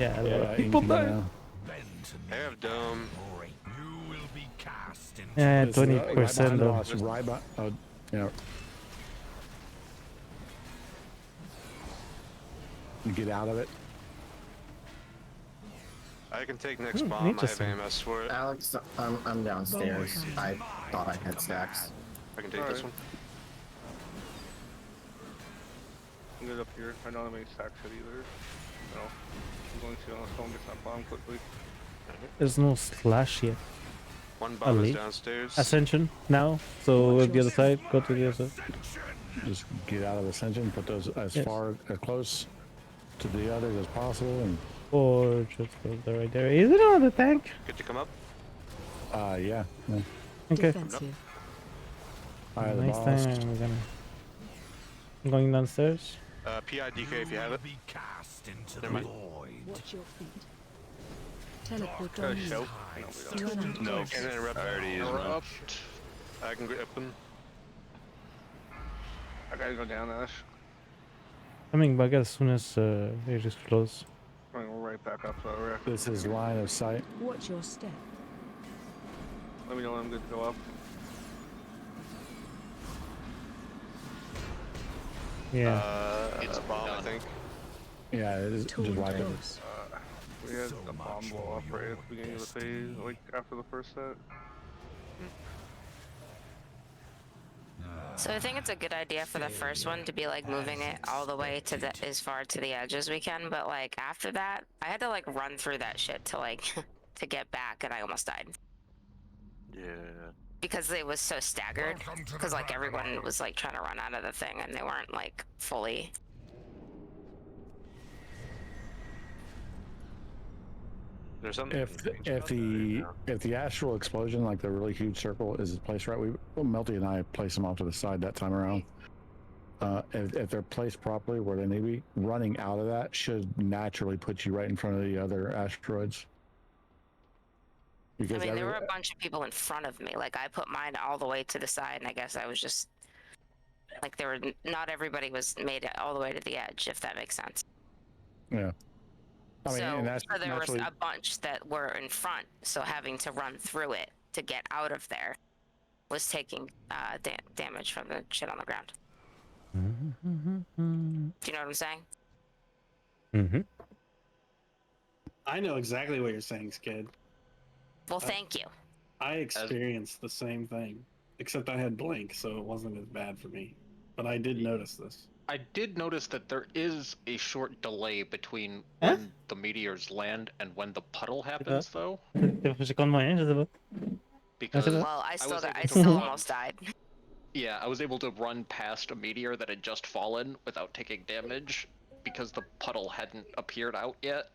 Yeah, a lot Yeah, of you people can go die. now. I have dome. Yeah, This is right 20% behind the though. boss, right by, yeah. You get out of it. I can take next Hmm, bomb. I have interesting. AMS for it. Alex, I'm downstairs. I thought I had stacks. I can take this one. I'm good up here. I don't have any stacks yet either. No. I'm going to unless someone gets that bomb quickly. There's no slash yet. One bomb is Ali. downstairs. Ascension now. So at the other side, go to the other side. Just get out of Ascension, put those as Yes. far as close to the others as possible, and Or just go there right there. Is it on the tank? Good to come up. yeah. Okay. Defensive. Fire the Nice boss. time. I'm going downstairs. PIDK if you have it. Never mind. Watch your feet. Teleport Got a on you. shout? No, we don't. Run out. No, can interrupt. I already used mine. Interrupt. I can grip them. I gotta go down, Ash. Coming back as soon as it is close. I'm going right back up to our This is line of sight. Watch your step. Let me know when I'm good to go up. Yeah. It's bomb, I think. Yeah, it is just Tauren right over. Tank. We had a bomb blow up right at the beginning of the phase, like after the first set. So I think it's a good idea for the first one to be like moving it all the way to the as far to the edge as we can, but like after that, I had to like run through that shit to like to get back, and I almost died Yeah. because it was so staggered. Because like everyone was like trying to run out of the thing, and they weren't like fully. There's something. If the astral explosion, like the really huge circle, is placed right, Melty and I placed them off to the side that time around. If they're placed properly where they need to be, running out of that should naturally put you right in front of the other asteroids. I Because mean, there were a bunch of people in front of me. Like I put mine all the way to the side, and I guess I was just like there were not everybody was made it all the way to the edge, if that makes sense. yeah. I mean, So, and that's so there was naturally, a bunch that were in front, so having to run through it to get out of there was taking damage from the shit on the ground. Do you know what I'm saying? Mm-hmm. I know exactly what you're saying, Skid. Well, thank you. I experienced the same thing, except I had blink, so it wasn't as bad for me. But I did notice this. I did notice that there is a short delay between Hein? when the meteors land and when the puddle happens, though. J'ai compte moyen, je sais pas. Because Well, I was able to still run- almost died. Yeah, I was able to run past a meteor that had just fallen without taking damage because the puddle hadn't appeared out yet.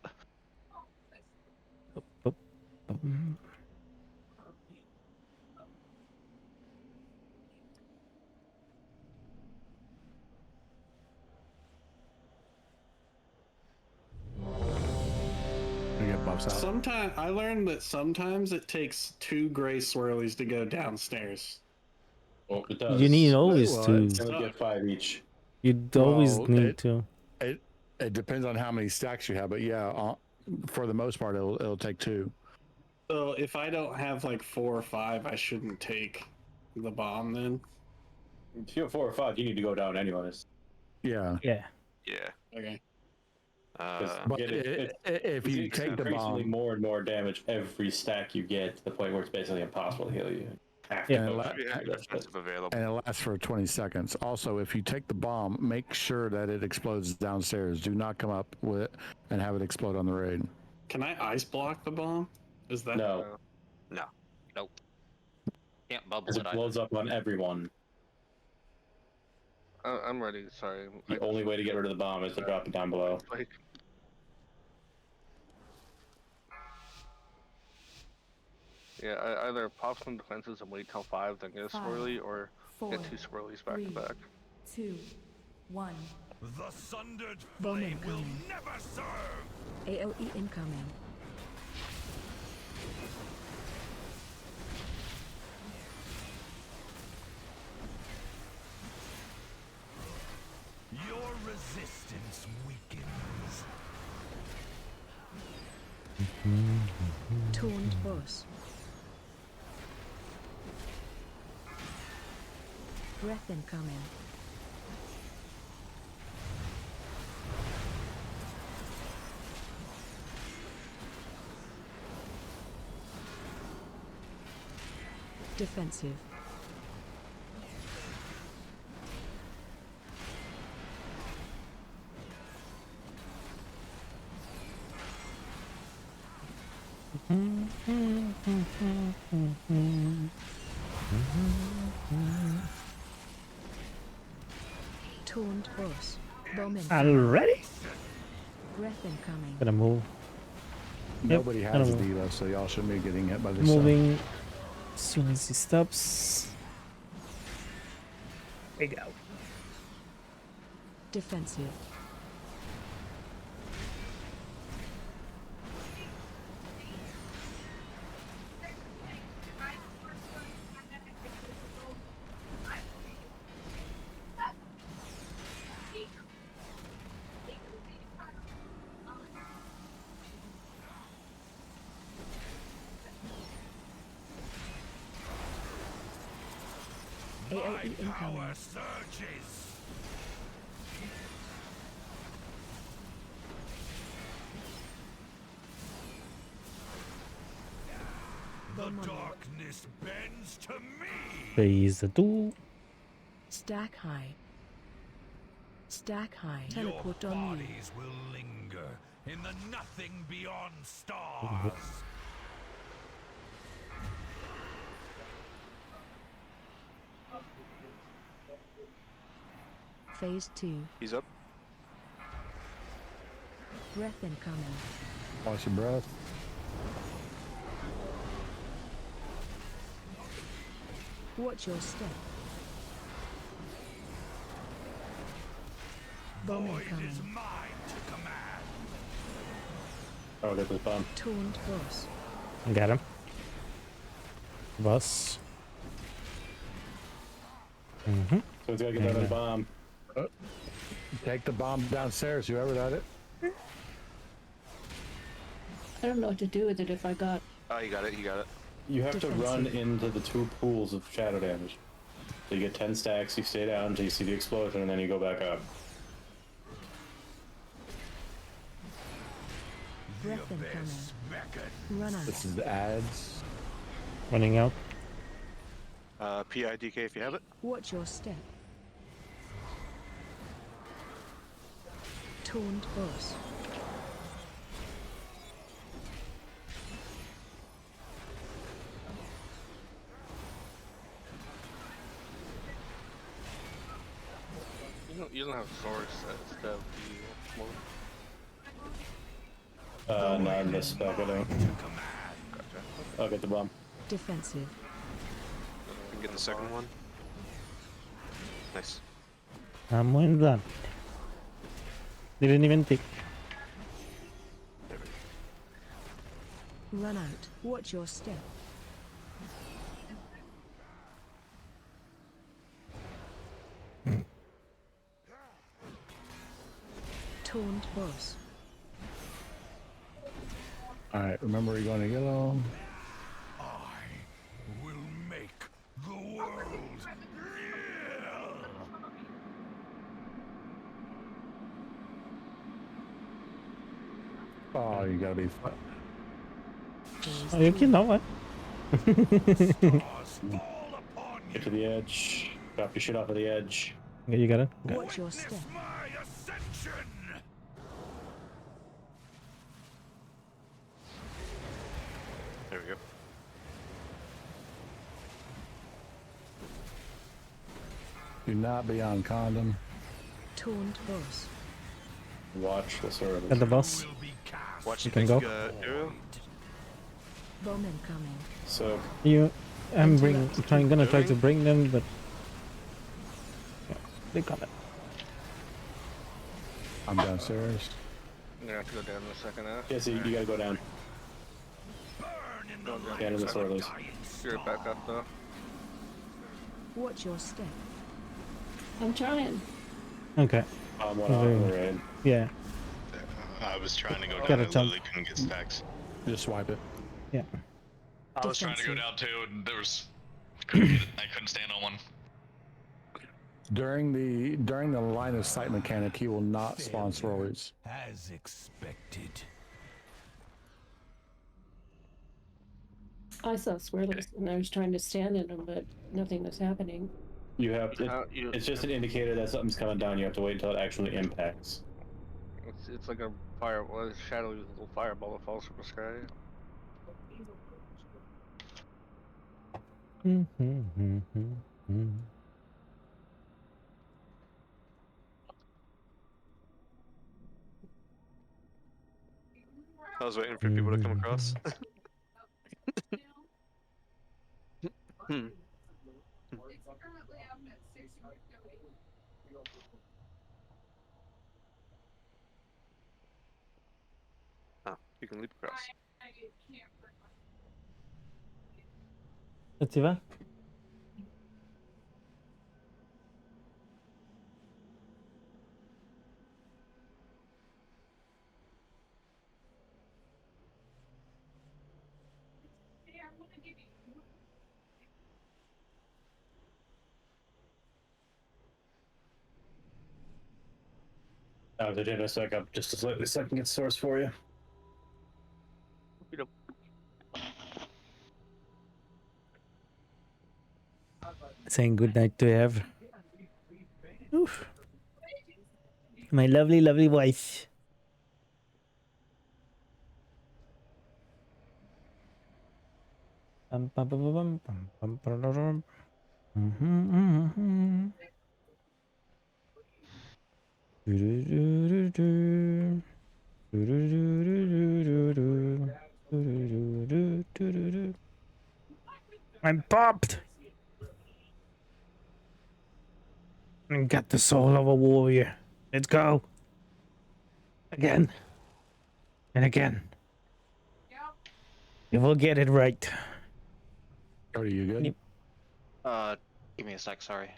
Get buffs out. Sometimes I learned that sometimes it takes 2 gray swirlies to go downstairs. Well, it does. You need always Well, to. it's- And we get 5 each. You always Well, need to. It depends on how many stacks you have, but yeah, for the most part, it'll take 2. So if I don't have like 4 or 5, I shouldn't take the bomb then. If you have 4 or 5, you need to go down anyways. Yeah. Yeah. Yeah. Okay. But if you take the increasingly bomb, more and more damage every stack you get, to the point where it's basically impossible to heal you. Have to Yeah, go and through that shit. Available. and it lasts for 20 seconds. Also, if you take the bomb, make sure that it explodes downstairs. Do not come up with it and have it explode on the raid. Can I ice block the bomb? Is that No, No. Nope. Can't bubble because it it either. blows up on everyone. I'm ready. Sorry. The only way to get rid of the bomb is to drop it down below. Like, yeah, I either pop some defenses and wait till 5, then get a 5, swirly, or 4, get 2 swirlies back 3, to back. 2, 1. The sundered Bomb flame will incoming. never serve. AOE incoming. Your resistance weakens. Taunt boss. Breath incoming. Defensive. Taunt boss. Bomb incoming. Already? Breath incoming. Gonna move. Nobody Yep, has a gonna move. debuff, so y'all shouldn't be getting hit by this. Moving as soon as he stops. There you go. Defensive. AOE incoming. Power surges. The darkness bends to me. Phase 2. Stack high. Stack high. Your Teleport on you. bodies will linger in the nothing beyond stars. Phase 2. He's up. Breath incoming. Watch your breath. Watch your step. Bomb Void incoming. is mine to command. Oh, get this bomb. Taunt boss. Got him. Boss. Mm-hmm. So it's gotta get rid of the bomb. Take the bomb downstairs, whoever that is. I don't know what to do with it if I got. Oh, you got it. You got it. You have to run into the 2 pools of shadow damage. So you get 10 stacks, you stay down until you see the explosion, and then you go back up. Breath incoming. Run out. This is the ads. Running out. PIDK if you have it. Watch your step. Taunt boss. You don't have swords that stab you. No, this back I don't. I'll get the bomb. Defensive. I'm getting the second one. Nice. I'm in blood. Didn't even think. Run out. Watch your step. Taunt boss. Alright, remember you're going to yellow. Will make the world. Oh, you gotta be. Oh, you can know what? Get to the edge. Drop your shit off of the edge. Yeah, you got it. Watch your step. There we go. Do not be on condom. Taunt boss. Watch the sword of Got the boss. Watch You the can go. arrow. Bomb incoming. So I'm gonna try to bring them, but yeah, they got it. I'm downstairs. I'm gonna have to go down in a second now. yeah, so you gotta go down. Go down. Down to the sword is. You're back up though. Watch your step. I'm trying. Okay. One off in the raid. Yeah. I was trying to go Gotta down and jump. literally couldn't get stacks. Just swipe it. Yeah. I was trying to go Defensive. down too, and there was I couldn't stand on one. During the line of sight mechanic, he will not spawn swords. As expected. I saw swirlies and I was trying to stand in them, but nothing was happening. You have it's just an indicator that something's coming down. You have to wait until it actually impacts. It's like a fireball, a shadowy little fireball that falls from the sky. I was waiting for people to come across. Oh, you can leap across. Tu vas? I was doing a sec up just a slightly second get source for you. Saying good night to Ev. Oof. My lovely, lovely wife. Bum, bum, bum, bum, bum, bum, bum, bum, bum. Do-do-do-do-do. Do-do-do-do-do-do. Do-do-do-do-do-do. I'm popped. And got the soul of a warrior. Let's go. Again. And again. You will get it right. Are you good? Give me a sec, sorry.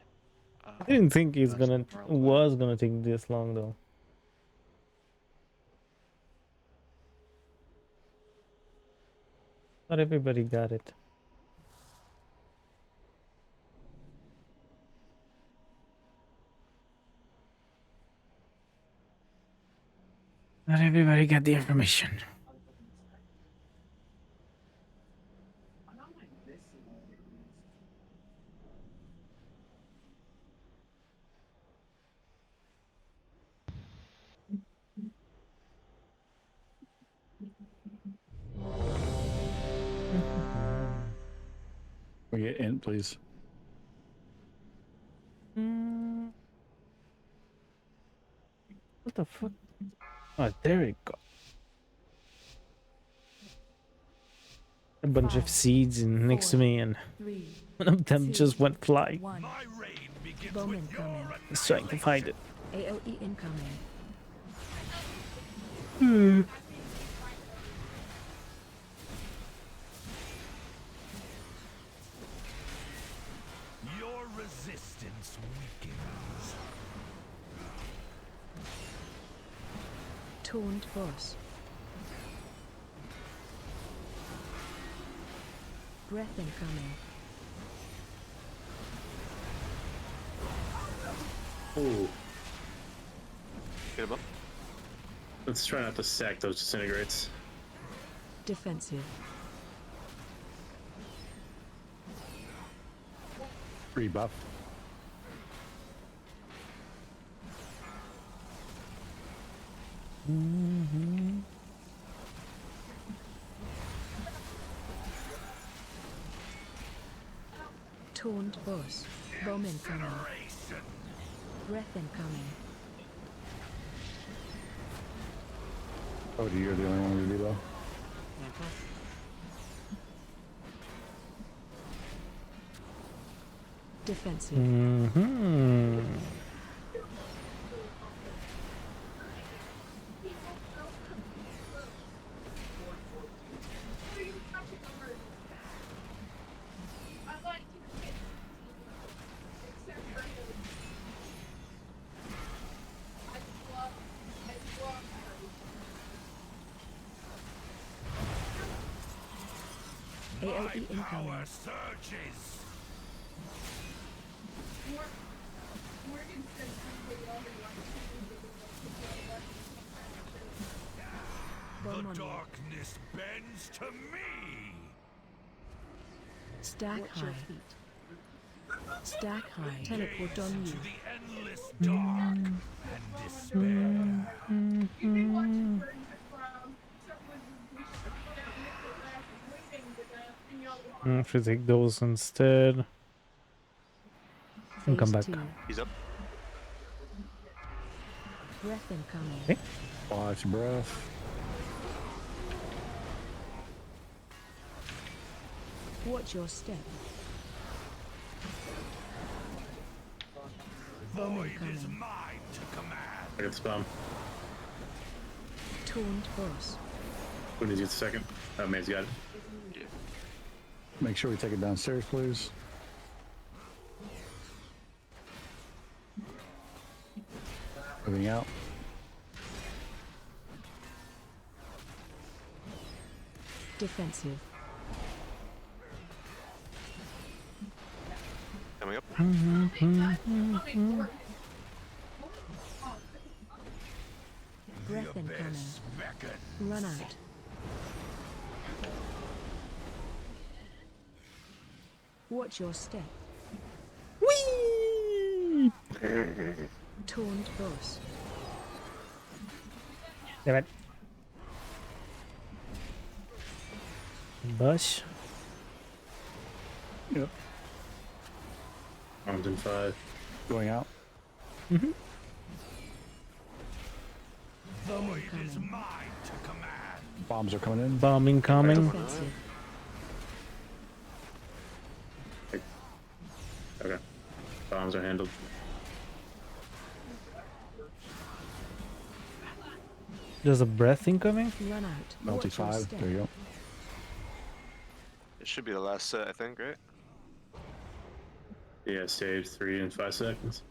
I didn't think was gonna take this long though. Not everybody got it. Not everybody got the information. We get in, please. What the fuck? Oh, there we go. A bunch of seeds next to me, and one of them just went flying. Bowman coming. He's trying to find it. AOE incoming. Your resistance weakens. Taunt boss. Breath incoming. Ooh. Get him up. Let's try not to sack those disintegrates. Defensive. Rebuff. Taunt boss. Bowman coming. Breath incoming. Oh, you're the only one with reload. Defensive. AOE incoming. Surges. The darkness bends to me. Stack high. Stack high. Teleport on you. To the endless dark and despair. If we take those instead, and come back. He's up. Breath incoming. Okay. Watch breath. Watch your step. Bowman coming. Mine to command. I got spam. Taunt boss. Who needs to get the second? Oh, May's got it. Make sure we take it downstairs, please. Moving out. Defensive. Coming up. Breath incoming. Run out. Watch your step. Whee! Taunt boss. Damn it. Bush. Yep. Armed in 5. Going out. Bowman Void is coming. mine to command. Bombs are coming in. Bomb incoming. Defensive. Okay. Bombs are handled. There's a breath incoming. Run out. Multi Watch your 5. step. There you go. It should be the last set, I think, right? Yeah, stage 3 in 5 seconds.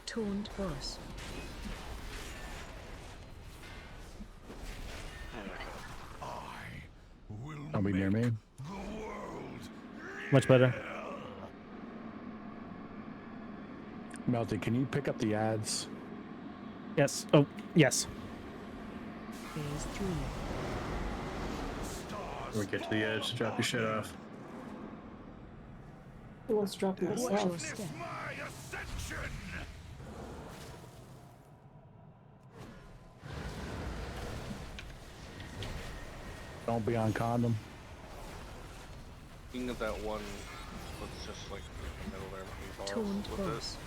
Taunt boss. Don't be near me. Much better. Melty, can you pick up the ads? Yes. Oh, yes. Phase 3. We get to the edge, drop your shit off. Who wants to drop Watch your myself? step. My ascension. Don't be on condom. You can get that one. Let's just like in the middle there. Taunt With it. boss.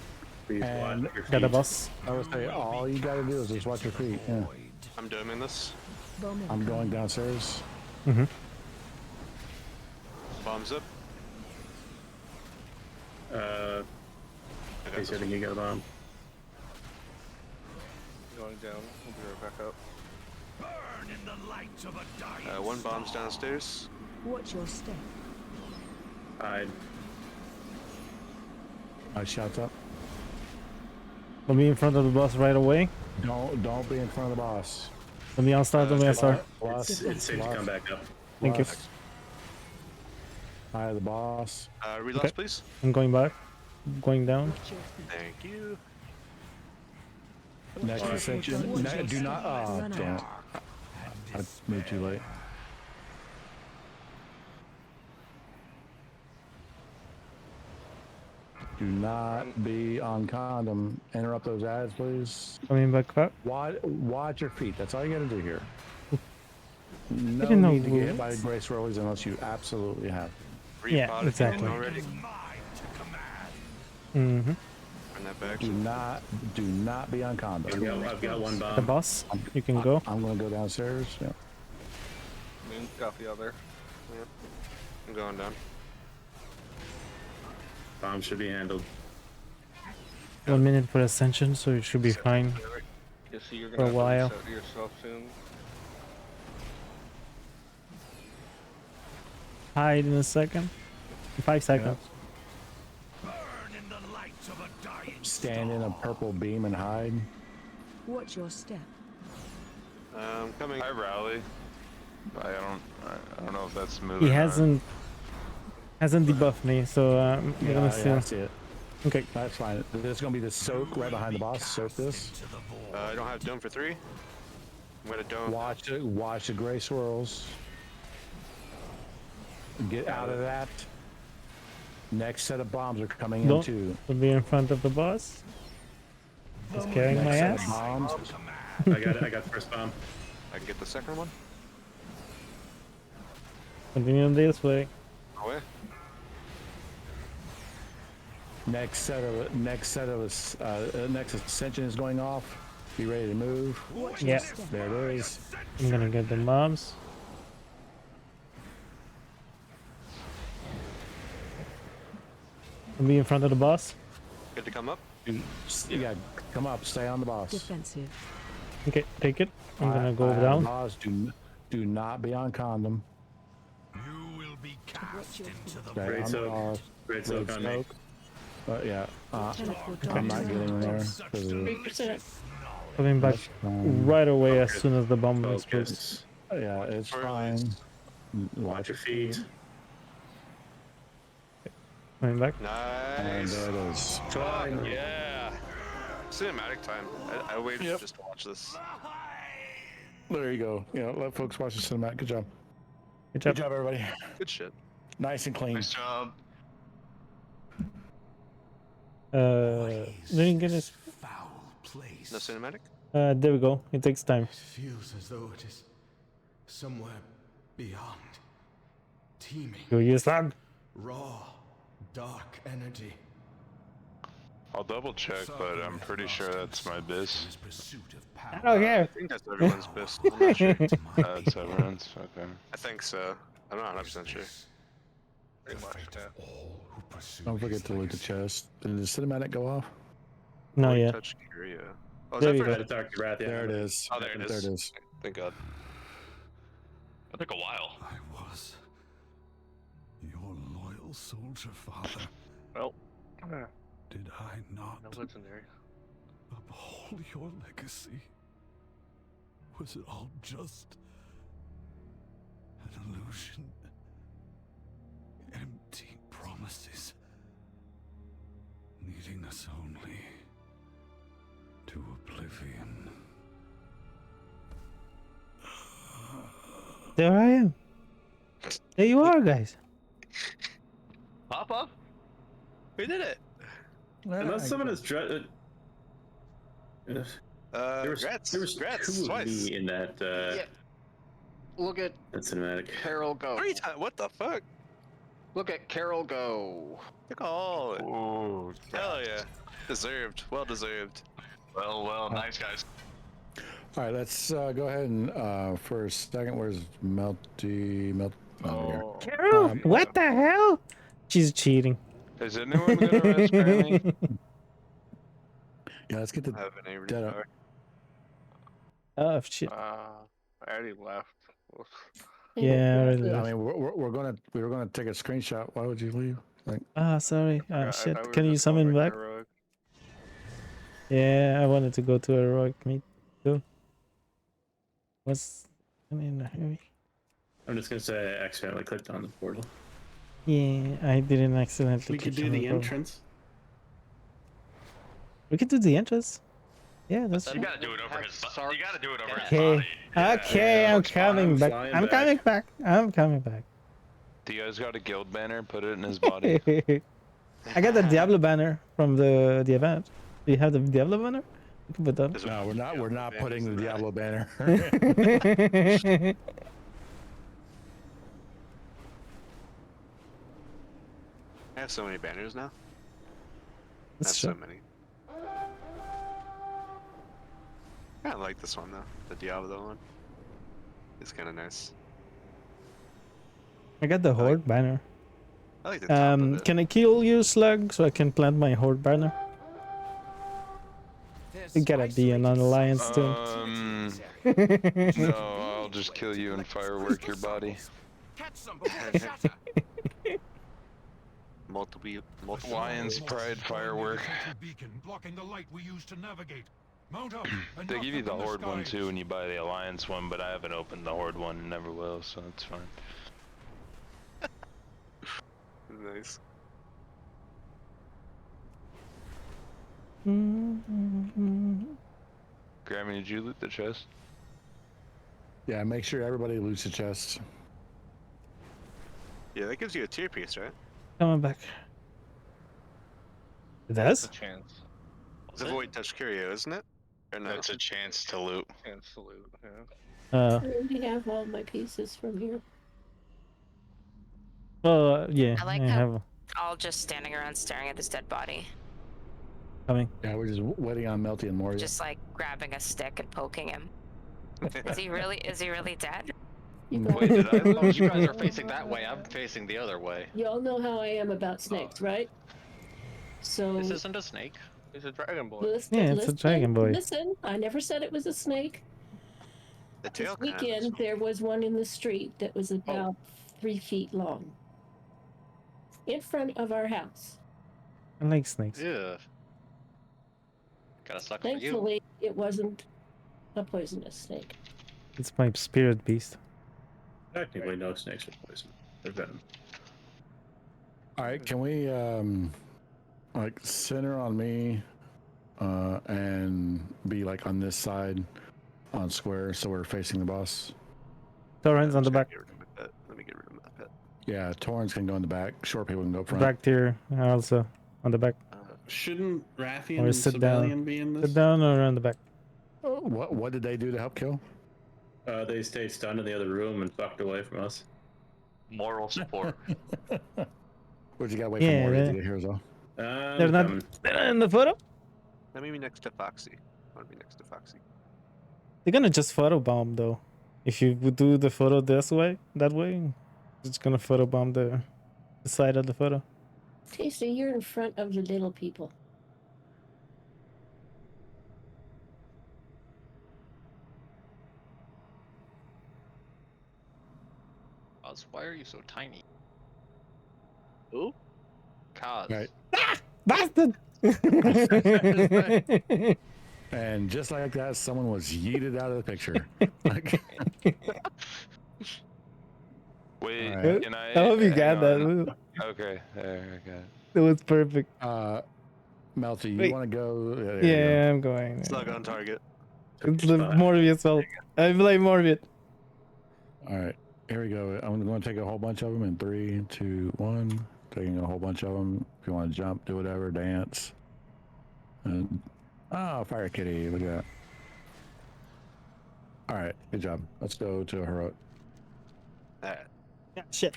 Please And watch your Got a feet. boss. I would say all you gotta do is just watch your feet. Yeah. I'm doming this. Bomb I'm going downstairs. Mm-hmm. Bombs up. He's hitting you, got a bomb. Going down. We'll be right back up. Burn in the light of a dying One bomb's downstairs. Watch your step. Hide. I shout up. Let me in front of the boss right away. Don't be in front of the boss. Let me start. Let me start. It's safe to come back up. Thank you. Hi, the boss. Reload, Okay. please. I'm going back. Going down. Thank you. Next section. Do not. Oh, damn it. I moved too late. Do not be on condom. Interrupt those ads, please. Coming back up. Watch your feet. That's all you gotta do here. No didn't know need to get hit rules. by Grace Rollies unless you absolutely have. Yeah, exactly. Already. Mm-hmm. Bring that back. Do not be on condom. I've got one bomb. The boss. You can go. I'm gonna go downstairs. Yeah. Moon's got the other. Yep. I'm going down. Bomb should be handled. 1 minute for ascension, so you should be fine. You see, you're For gonna a have while. to reset yourself soon. Hide in a second. 5 seconds. burn in the light of a dying Stand in a purple beam and hide. Watch your step. Coming. I rally. I don't know if that's moving. He or- hasn't debuffed me, so we're gonna Yeah, I see. see it. Okay. That's fine. There's gonna be the soak right behind the boss. Soak this. I don't have dome for 3. I'm gonna dome. Watch it. Watch the gray swirls. Get out of that. Next set of bombs are coming in Don't too. be in front of the boss. He's carrying my Next set of ass. bombs. I got the first bomb. I can get the second one. Continue this way. Away. Next ascension is going off. Be ready to move. Yeah. There it is. I'm gonna get the mobs. I'll be in front of the boss. Good to come up. Yeah, come up. Stay on the boss. Defensive. Okay, take it. I'm gonna go Eye on the down. Boss. Do not be on condom. You will be cast into the Stay Great on the soak. boss. Great soak on me. Yeah. Teleport I'm down. not getting there. 'Cause of- 3%. Coming back right away as soon as the bomb is closed. Focus. Yeah, it's fine. Watch your feet. Coming back. And Nice. there it is. Fuck yeah. Cinematic time. I waited just to watch this. There you go. Yeah, let folks watch the cinematic. Good job. Good Good job. job, everybody. Good shit. Nice and clean. Nice job. Didn't get it. foul place. No cinematic? There we go. It takes time. It feels as though it is somewhere beyond. Teeming, You use that. raw, dark energy. I'll double check, but I'm pretty sure that's my bis. His pursuit of power. I don't care. I think that's everyone's best. I'm not sure. That's everyone's. Okay. I think so. I'm not 100% sure. Pretty much, yeah. All who pursue Don't forget his to loot the chest. Did the cinematic go off? Not yet. Touch Curia. Oh, is There that you for go. Try to talk to Wrath. Yeah. There it is. Oh, there it is. There it is. Thank God. That took a while. I was your loyal soldier, father. Well, Did I not no legendary. uphold your legacy? Was it all just an illusion? Empty promises, leading us only to oblivion. There I am. There you are, guys. Pop up? We did it. Unless someone is there was Grats. two of Twice. me in that Look at that cinematic. Harold go. 3 times. What the fuck? Look at Carol go. Look at all. Ooh, Hell yeah. Deserved. Well deserved. Well, nice guys. All right, let's go ahead and for a second, where's Melty? Oh. Carol, what the hell? She's cheating. Is anyone gonna arrest Granny? Yeah, let's get the I have an dead up. Oh shit. I already left. Oof. Yeah, I already I left. mean, we were gonna take a screenshot. Why would you leave? Like, Ah, sorry. I Ah, thought shit. we were Can you just going summon back? to heroic. Yeah, I wanted to go to heroic meet too. What's I'm in a hurry? I'm just gonna say I accidentally clicked on the portal. Yeah, I didn't accidentally. We could click do on the portal. entrance. We could do the entrance. Yeah, that's You fine. gotta do it over his. You gotta do it over his Okay. body. Okay, I'm coming back. flying I'm back. coming back. I'm coming back. Do you guys got a guild banner? Put it in his body. I got the Diablo banner from the event. Do you have the Diablo banner? You can put that. no, we're not. We're not putting the Diablo banner. I have so many banners now. That's That's true. so many. I like this one though, the Diablo one. It's kind of nice. I got the Horde banner. I like the top of it. Can I kill you, Slug, so I can plant my Horde banner? You gotta be an alliance too. No, I'll just kill you and firework your body. Multiple Lion's Pride firework. Beacon blocking the light we use to navigate. Mount up. and They knock give you them the in Horde one skies. too when you buy the Alliance one, but I haven't opened the Horde one and never will, so it's fine. Nice. Grammy, did you loot the chest? Yeah, make sure everybody loots the chest. Yeah, that gives you a tier piece, right? Coming back. It does? A chance. It's a void touch curio, isn't it? Or no? That's a chance to loot. Chance to loot, yeah. I already have all my pieces from here. Well, yeah, I like I how have all just standing around staring at this dead body. coming. Yeah, we're just waiting on Melty and Moria. Just like grabbing a stick and poking him. Is he really dead? Wait, did I lose? You guys are facing that way. I'm facing the other way. You all know how I am about snakes, right? So This isn't a snake. He's a dragon boy. listen, Yeah, it's a dragon boy. Listen, I never said it was a snake. The This tail kind of weekend there was one in the street that was about 3 feet long, in front of our house. I like snakes. Yeah. Gotta suck for you. Thankfully, it wasn't a poisonous snake. It's my spirit beast. Technically, no snakes are poison. They're venom. All right, can we like center on me and be like on this side on square so we're facing the boss? Tauren's on the back. Let me get rid of my pet. Yeah, Torrens can go in the back. Short people can go up front. Back tier also on the back. Shouldn't Rathian Or and sit Civilian down. be in this? Sit down or on the back. What did they do to help kill? They stayed stunned in the other room and fucked away from us. Moral support. Would you gotta wait Yeah, for Moria to they- get here as well? They're not in the photo. Let me be next to Foxy. I want to be next to Foxy. They're gonna just photobomb though. If you would do the photo this way, that way, it's gonna photobomb the side of the photo. Tasty, you're in front of the little people. Kaz, why are you so tiny? Who? Kaz. Right. Bastard! And just like that, someone was yeeted out of the picture. Like, Wait, Alright. can I? I hope you hang got that. on. Okay, there I got it. That was perfect. Melty, you Wait. want to go? There you Yeah, I'm going. Slug on target. It's the Morbius fault. I blame Morbius. go. All right, here we go. I'm going to take a whole bunch of them in 3, 2, 1. Taking a whole bunch of them. If you want to jump, do whatever, dance. And fire kitty, look at that. All right, good job. Let's go to a heroic. Alright. Yeah, shit.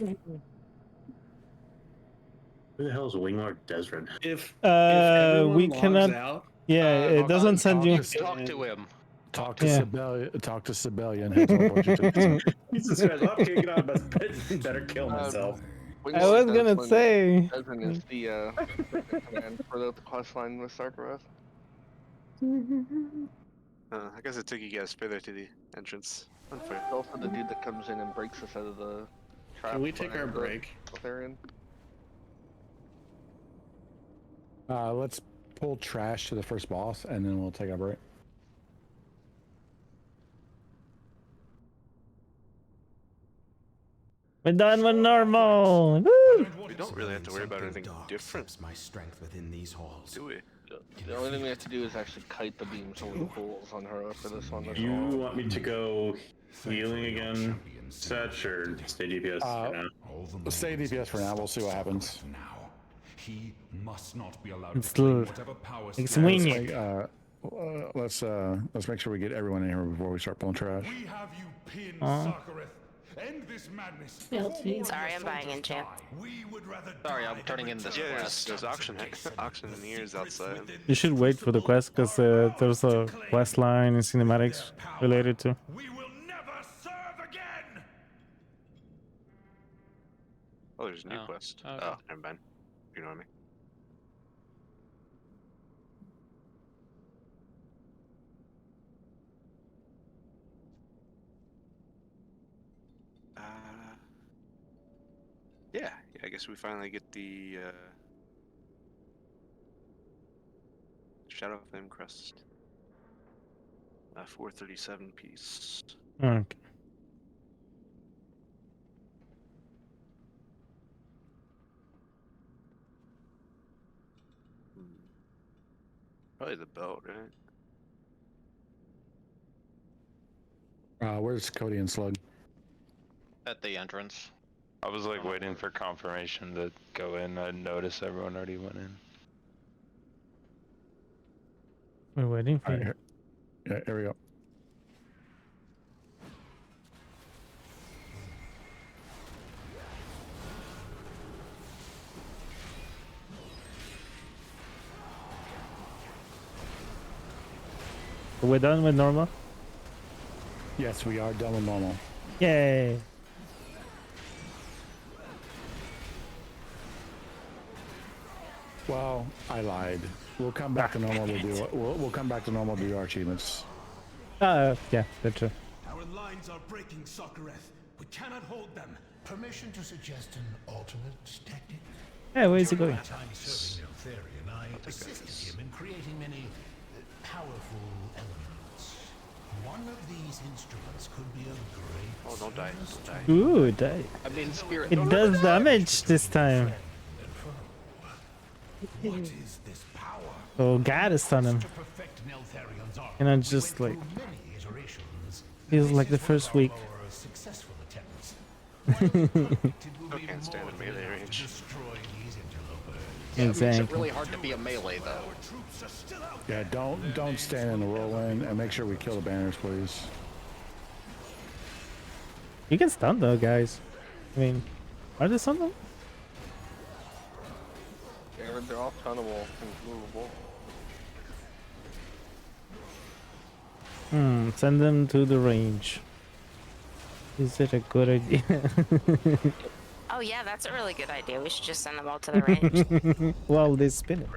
Who the hell is Winglord Desrin? If we everyone cannot. logs out, Yeah, it doesn't send you. Talk to him. Talk to Yeah. Sibelian. Talk to Sibelian. He'll teleport you to the Jesus Christ, I'm kicking out, but better kill myself. I was gonna say. Desrin is the command for the quest line with Sarkareth. I guess it took you guys further to the entrance. Unfair. It's also the dude that comes in and breaks us out of the trap. can we take our break? Let's pull trash to the first boss, and then we'll take our break. We're done with normal. Woo! We don't really have to worry about anything different. My strength within these halls. Do we? The only thing we have to do is actually kite the beams over the pools on her for this one. You want me to go healing again, Setch, or stay DPS for now? Stay DPS for now. We'll see what happens. He must not be allowed It's to claim the- whatever powers it's he has. winging. Let's make sure we get everyone in here before we start pulling trash. We have you pinned, Uh-huh. Sarkareth. End this madness. Sorry, I'm buying in, champ. Sorry, I'm turning in this Yeah, quest. there's auctioneers outside. You should wait for the quest because there's a quest line and cinematics related to. Oh, there's a new Oh, quest. okay. Oh, never mind. You know what I mean? Yeah, I guess we finally get the Shadow Flame Crest. 437 piece. Okay. Probably the belt, right? Where's Cody and Slug? At the entrance. I was like waiting for confirmation to go in. I noticed everyone already went in. We're waiting for All you. right, yeah, here we go. We're done with normal. Yes, we are done with normal. Yay! Well, I lied. We'll come back to normal. We'll come back to normal. Do our achievements. Yeah, that's true. Our lines are breaking, Sarkareth. We cannot hold them. Permission to suggest an alternate tactic? Hey, where is he going? Time serving Eltharion, I assisted him in creating many powerful elements. One of these instruments could be a great. Oh, don't die! Don't die! Ooh, it died. I mean, spirit. It does damage this time. What is this power? So God is on him. To perfect Neltharion's arm. And I just like Many iterations. feels like the first week. Our successful attempts. I can't stand in melee range. Destroy these interlopers. Yeah, it makes Exactly. it really hard to be a melee though. Yeah, don't stand in the whirlwind, and make sure we kill the banners, please. You can stun though, guys. I mean, are they stun them? Yeah, they're all tunnable and movable. Send them to the range. Is it a good idea? Oh yeah, that's a really good idea. We should just send them all to the range. Well, they spin it.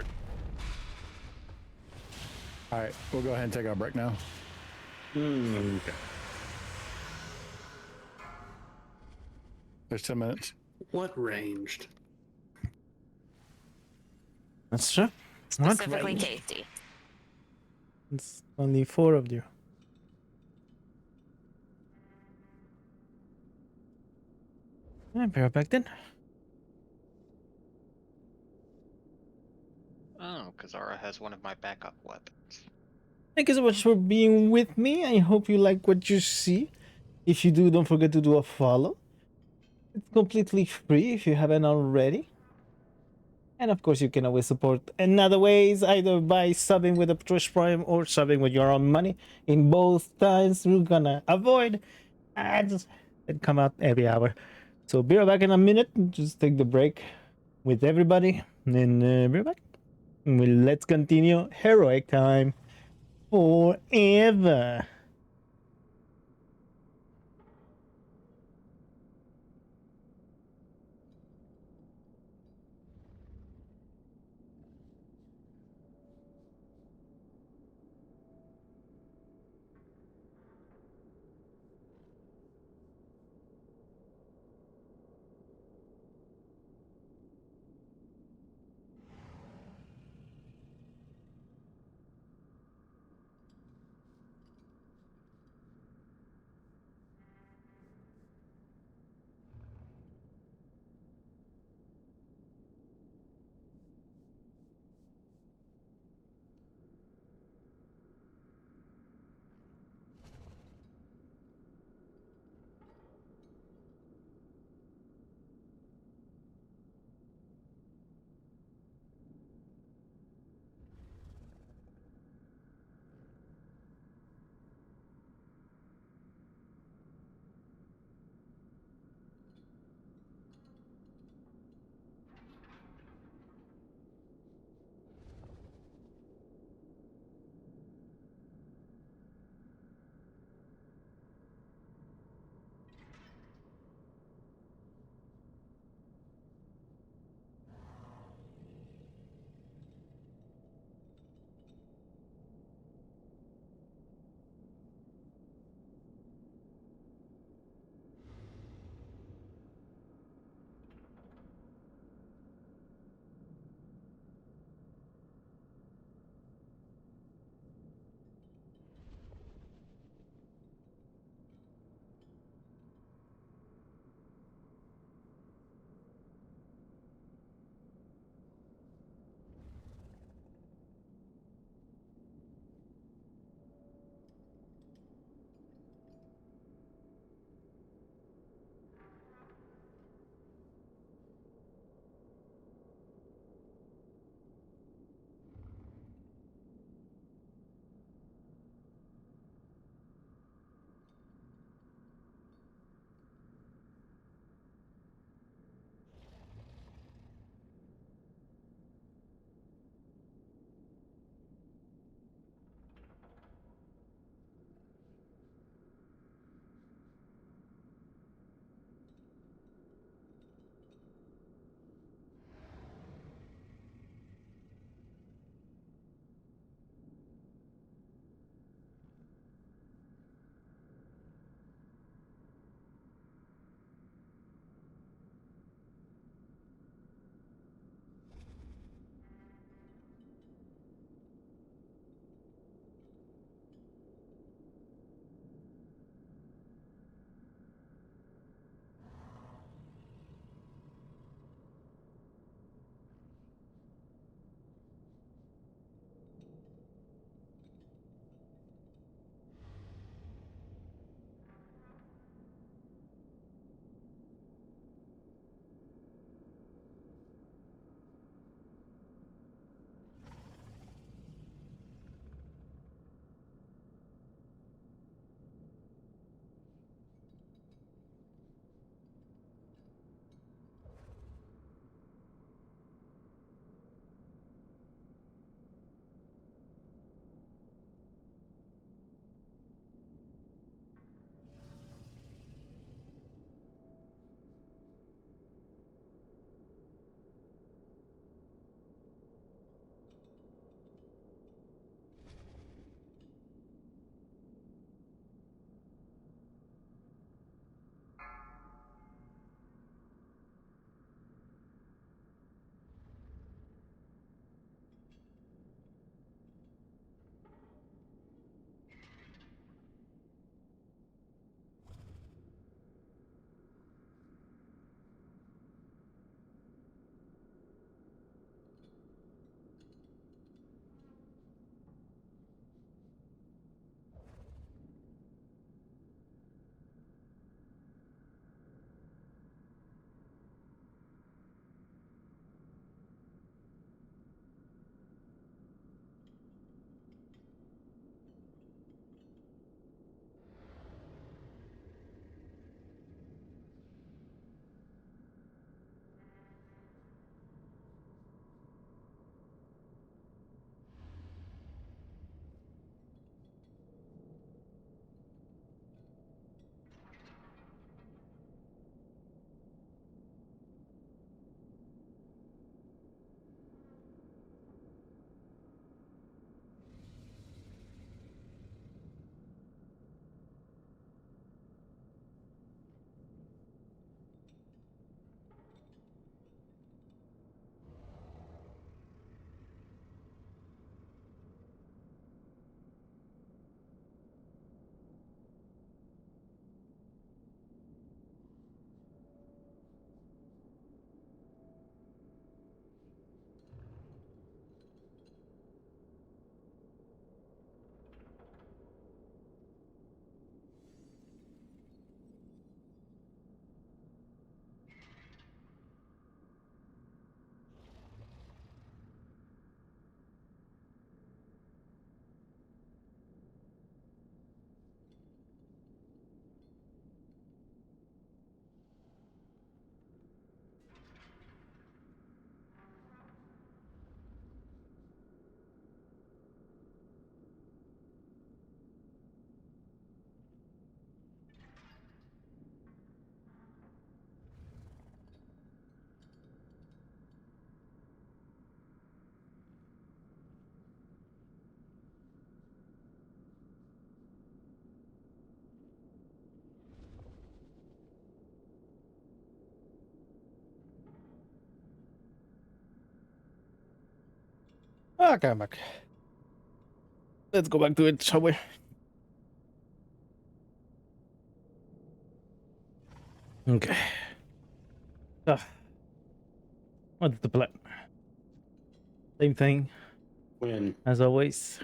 All right, we'll go ahead and take our break now. Okay. There's 10 minutes. What ranged? That's true. It's not Specifically range. tasty. It's only 4 of you. Yeah, be right back then. Oh, Kazara has one of my backup weapons. Thank you so much for being with me. I hope you like what you see. If you do, don't forget to do a follow. It's completely free if you haven't already. And of course, you can always support in other ways, either by subbing with a Twitch Prime or subbing with your own money. In both times, we're gonna avoid ads that come out every hour. So be right back in a minute. Just take the break. with everybody. And everybody, let's continue heroic time forever. Okay, I'm back. Let's go back to it, shall we? Okay. What's the plan? Same thing. Win. As always.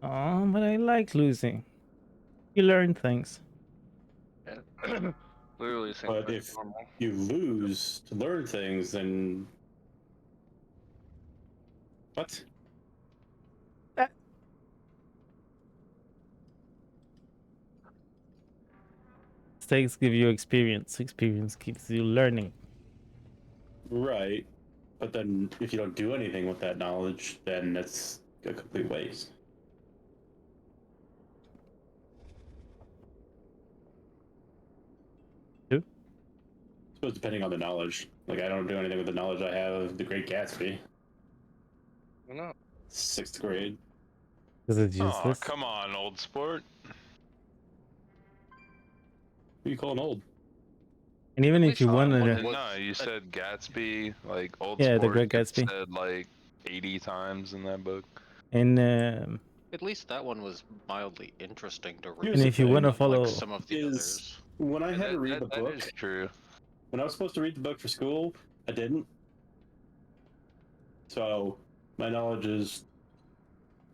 Oh, but I like losing. You learn things. Yeah. Literally same But thing, if normal. you lose to learn things, then what? Mistakes give you experience. Experience keeps you learning. Right. But then if you don't do anything with that knowledge, then it's a complete waste. Who? I suppose depending on the knowledge. Like, I don't do anything with the knowledge I have of the Great Gatsby. Why not? 6th grade. Because it's Oh, useless. come on, old sport. Who you calling old? And even if you want to, No, you said Gatsby, like old Yeah, the sport. Great gets Gatsby. said like 80 times in that book. and At least that one was mildly interesting to read. Here's And the if you want to thing, follow, Like some of the others. when I had to read the That book, is true. when I was supposed to read the book for school, I didn't. So my knowledge is,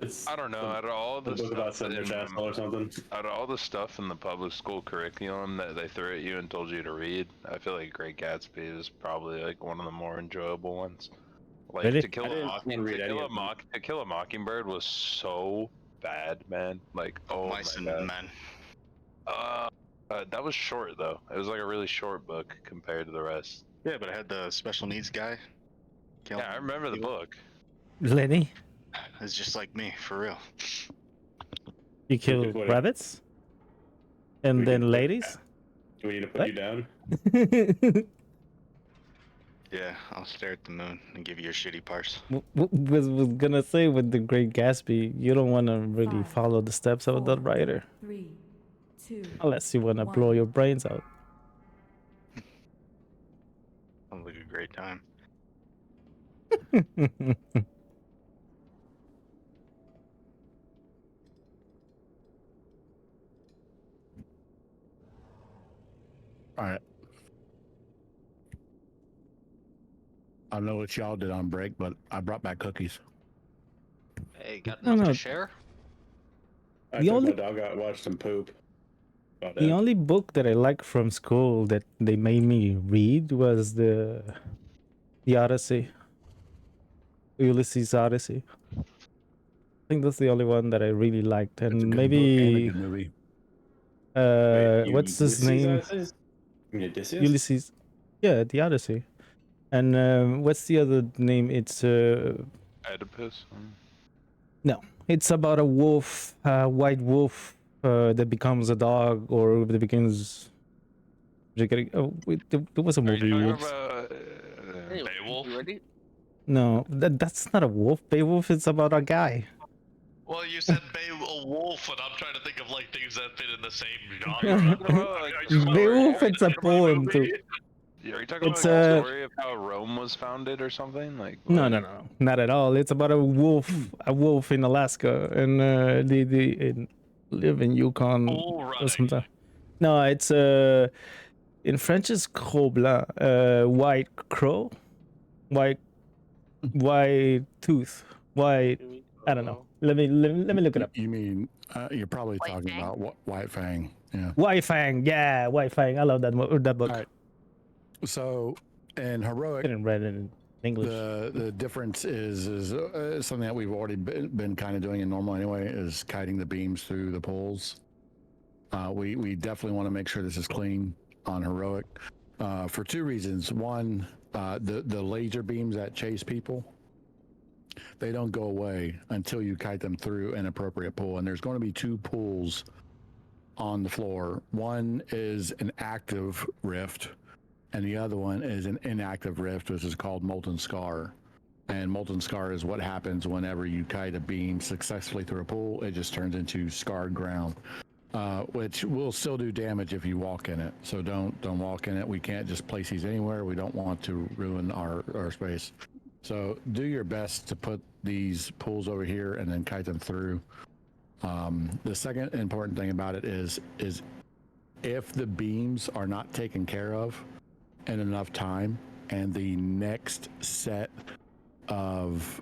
it's I don't know. Out of all the book about stuff some rich in, asshole or something. out of all the stuff in the public school curriculum that they threw at you and told you to read, I feel like Great Gatsby is probably like one of the more enjoyable ones. Like Really? To Kill I a didn't want to read any of them. To Kill a Mockingbird was so bad, man. Like, oh Mice my and god. Men. That was short though. It was like a really short book compared to the rest. Yeah, but it had the special needs guy. Yeah, I remember the book. Lenny, It's just like me, for real. you kill What- rabbits, and we then can put- ladies. Do we need to put What? you down? Yeah, I'll stare at the moon and give you your shitty parse. Was gonna say with the Great Gatsby, you don't want to really follow the steps of the writer, 3, 2, unless you want to blow your brains out. Sounds like a great time. All right. I don't know what y'all did on break, but I brought back cookies. Hey, got No, enough no. to share? I The took only- my dog out and watched him poop. About The it. only book that I liked from school that they made me read was the Odyssey, Ulysses Odyssey. I think that's the only one that I really liked, It's a and good book and a maybe good movie. Wait, what's his Ulysses, name? Odysseus? You mean Odysseus? Ulysses. Yeah, the Odyssey. And what's the other name? It's Oedipus. no, it's about a wolf, white wolf that becomes a dog or that becomes. Oh, wait, there was a movie. Beowulf? You ready? No, that's not a wolf. Beowulf is about a guy. Well, you said Beowulf, and I'm trying to think of like things that fit in the same genre. Beowulf, it's a poem too. Are you talking It's about the story of how Rome was founded or something? Like No, not at all. It's about a wolf in Alaska, and they live in Yukon or something. No, it's in French it's Gros Blanc, white crow, white tooth, white. I don't know. Let me look it up. You mean you're probably talking about White Fang? Yeah. White Fang, yeah, White Fang. I love that book. All right. So in heroic, I didn't read it in English. the difference is something that we've already been kind of doing in normal anyway, is kiting the beams through the poles. We definitely want to make sure this is clean on heroic for two reasons. One, the laser beams that chase people, they don't go away until you kite them through an appropriate pool. And there's going to be two pools on the floor. One is an active rift, and the other one is an inactive rift, which is called Molten Scar. And Molten Scar is what happens whenever you kite a beam successfully through a pool. It just turns into scarred ground, which will still do damage if you walk in it. So don't walk in it. We can't just place these anywhere. We don't want to ruin our space. So do your best to put these pools over here and then kite them through. The second important thing about it is if the beams are not taken care of in enough time, and the next set of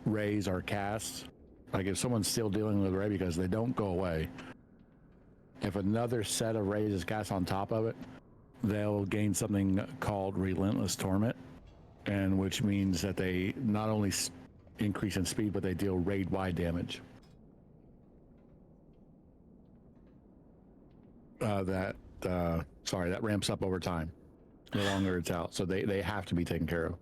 rays are cast, like if someone's still dealing with a ray because they don't go away, if another set of rays is cast on top of it, they'll gain something called Relentless Torment, and which means that they not only increase in speed, but they deal raid-wide damage. That ramps up over time the longer it's out, so they have to be taken care of.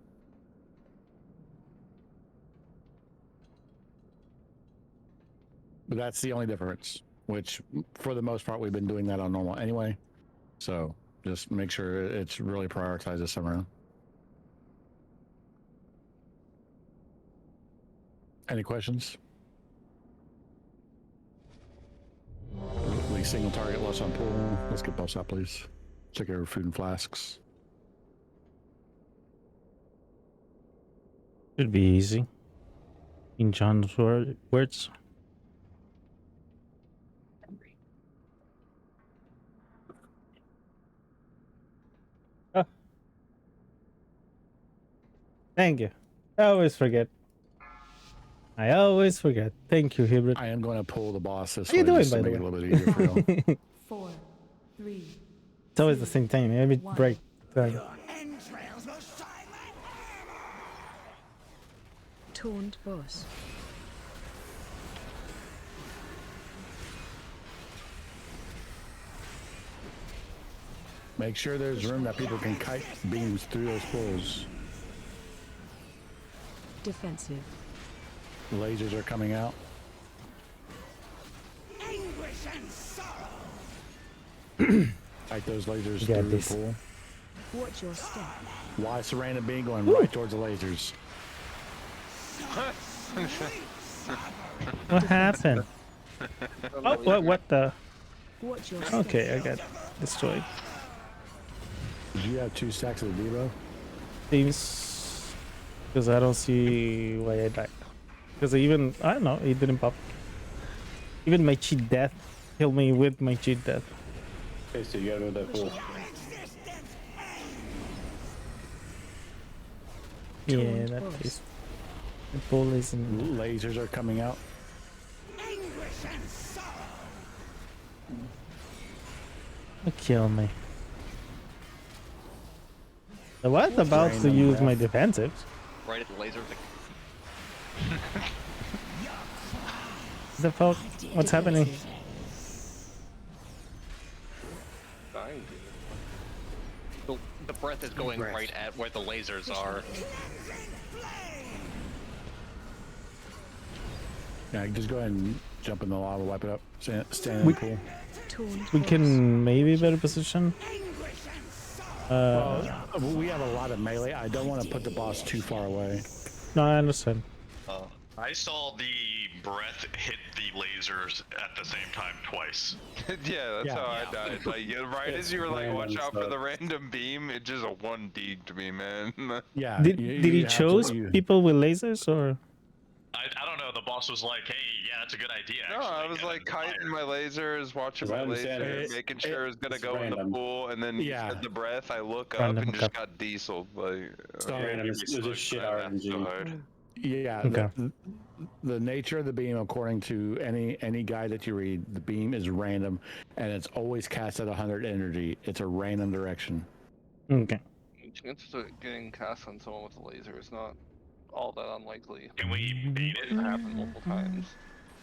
But that's the only difference, which for the most part we've been doing that on normal anyway, so just make sure it's really prioritized this time around. Any questions? The single target loss on pool. Let's get buffs out, please. Check your food and flasks. Should be easy. In John's words. Oh. Thank you. I always forget. Thank you, Hubert. I am going to pull the boss this How you way doing, just to by the make it way? a little bit easier for you. 4, 3. It's always the same time. Every break time. Taunt boss. Make sure there's room that people can kite beams through those pools. Defensive. Lasers are coming out. Anguish and sorrow. Kite those lasers Yeah, through this. the pool. Watch your step. Why is Serena being going right towards the lasers? What happened? Oh, what the? Watch your step. Okay, I got destroyed. Did you have 2 stacks of the Devo? Seems because I don't see why I died. Because I don't know, it didn't pop. Even my cheat death killed me with my cheat death. Okay, so you gotta go to that pool. Yeah, that is. The pool isn't. Lasers are coming out. Kill me. I was about to use my defensives. Right at the laser. The fuck? What's happening? The breath is going right at where the lasers are. Yeah, just go ahead and jump in the lava, wipe it up, stand in the pool. We can maybe better position. Well, we have a lot of melee. I don't want to put the boss too far away. No, I understand. I saw the breath hit the lasers at the same time twice. Yeah, that's how I died. Like, right as you were like, watch out for the random beam, it just a 1D to me, man. Yeah. Did he chose people with lasers or? I don't know. The boss was like, "Hey, yeah, that's a good idea." No, I was like kiting my lasers, watching my laser, making sure it's gonna go in the pool, and then said the breath. I look up and just got dieseled. Like, It's just shit RNG. Yeah. Okay. The nature of the beam, according to any guide that you read, the beam is random, and it's always cast at 100 energy. It's a random direction. Okay. Chances of it getting cast on someone with a laser is not all that unlikely. Can we bait it? It happened multiple times.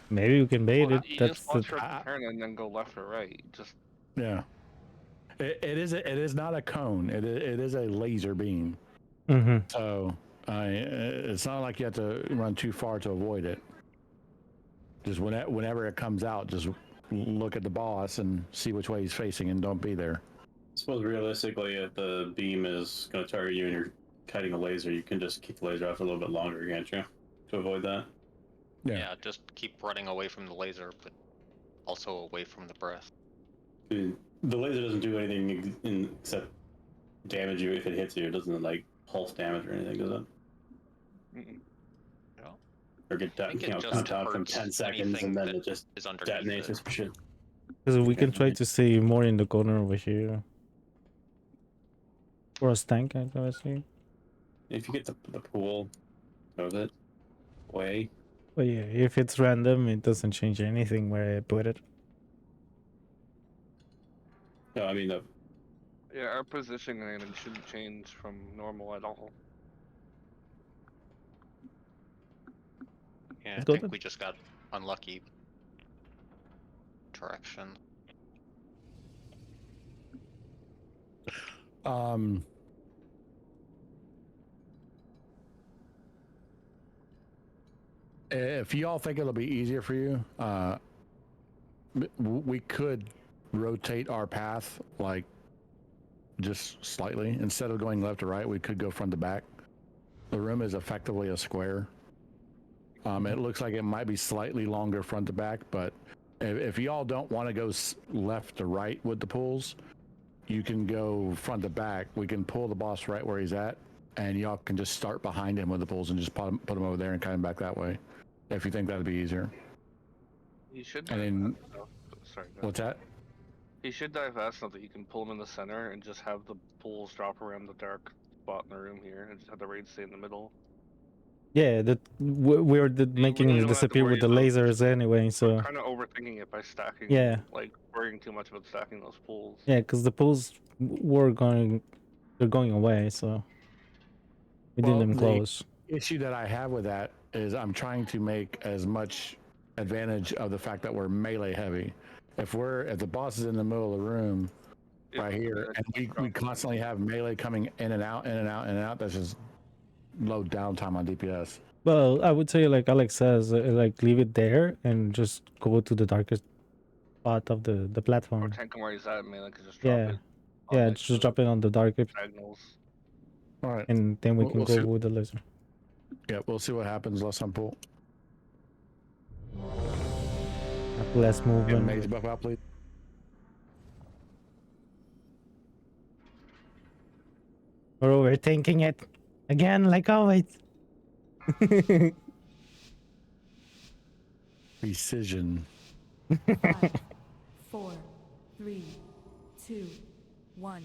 Maybe we can bait it. You That's just watch the. her turn and then go left or right. Just Yeah. It is not a cone. It is a laser beam. Mm-hmm. So it's not like you have to run too far to avoid it. Just whenever it comes out, just look at the boss and see which way he's facing, and don't be there. I suppose realistically, if the beam is going to target you and you're kiting a laser, you can just keep the laser off for a little bit longer, can't you? To avoid that. Yeah, just keep running away from the laser, but also away from the breath. The laser doesn't do anything except damage you if it hits you. It doesn't like pulse damage or anything, does it? No. Or get I think it just count from hurts 10 seconds anything and then that it just is underneath detonates it. or some shit. Because we can try Okay. to stay more in the corner over here. For a tank, I gotta see. If you get the pool of it away. But yeah, if it's random, it doesn't change anything where I put it. No, I mean the. Yeah, our positioning shouldn't change from normal at all. Yeah, I Let's go think then. we just got unlucky. Direction. If y'all think it'll be easier for you, we could rotate our path like just slightly. Instead of going left to right, we could go front to back. The room is effectively a square. It looks like it might be slightly longer front to back, but if y'all don't want to go left to right with the pulls, you can go front to back. We can pull the boss right where he's at, and y'all can just start behind him with the pulls and just put him over there and kind of back that way, if you think that'd be easier. You should. And then, sorry. what's that? He should die fast enough that you can pull him in the center and just have the pulls drop around the dark spot in the room here, and just have the raid stay in the middle. Yeah, that we're making really him don't have to disappear with the worry about lasers anyway, so kind of overthinking it by stacking. Yeah. Like worrying too much about stacking those pulls. yeah, because the pulls they're going away, so we did them close. The issue that I have with that is I'm trying to make as much advantage of the fact that we're melee heavy. If the boss is in the middle of the room right here, and we constantly have melee coming in and out, in and out, in and out, that's just low downtime on DPS. Well, I would say, like Alex says, like leave it there and just go to the darkest spot of the Or platform. tank him where he's at, man. Like just drop Yeah, it. yeah, just drop it on the darkest, Diagonals. All right, and then we can we'll go see. with the laser. Yeah, we'll see what happens last time pull. Less And movement. maze buff out, please. We're overthinking it again, like always. Precision. 5, 4, 3, 2, 1.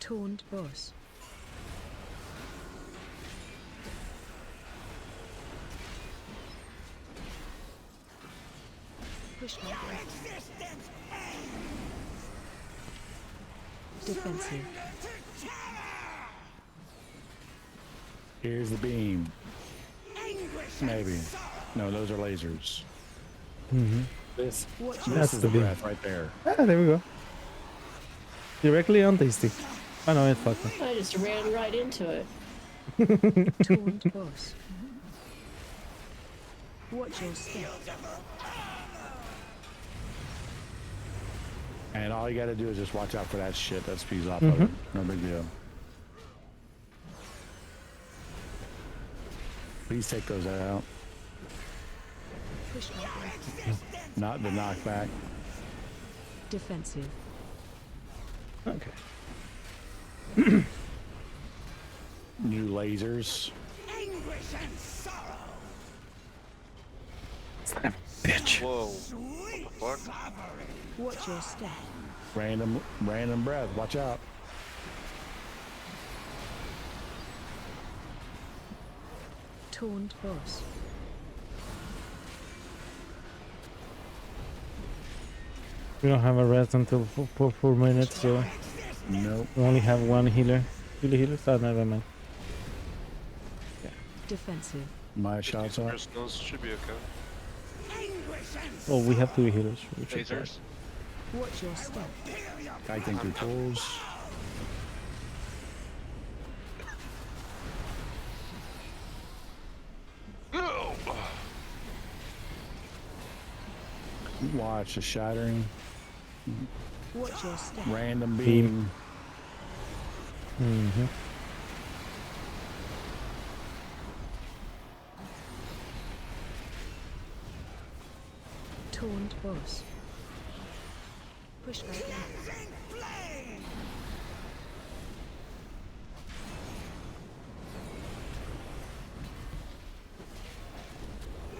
Taunt boss. Push my defensive. Here's the beam. Maybe. No, those are lasers. Mm-hmm. This That's is the the beam. breath right there. Ah, there we go. Directly on tasty. I know it fucking. I just ran right into it. Taunt boss. Watch your step. And all you gotta do is just watch out for that shit that spews off Mm-hmm. of it. No big deal. Please take those out. Push my Not the knockback. defensive. Okay. New lasers. Bitch. Whoa. What the fuck? Watch your step. Random breath. Watch out. Taunt boss. We don't have a rest until 4 minutes, so Nope. we only have one healer. Two healers? Oh, never mind. Defensive. My shots up. Crystals should be okay. Oh, we have 2 healers. We should Lasers. Watch your step. I think through tools. No. Watch the shattering. Watch your step. Random beam. Mm-hmm. Taunt boss. Push back.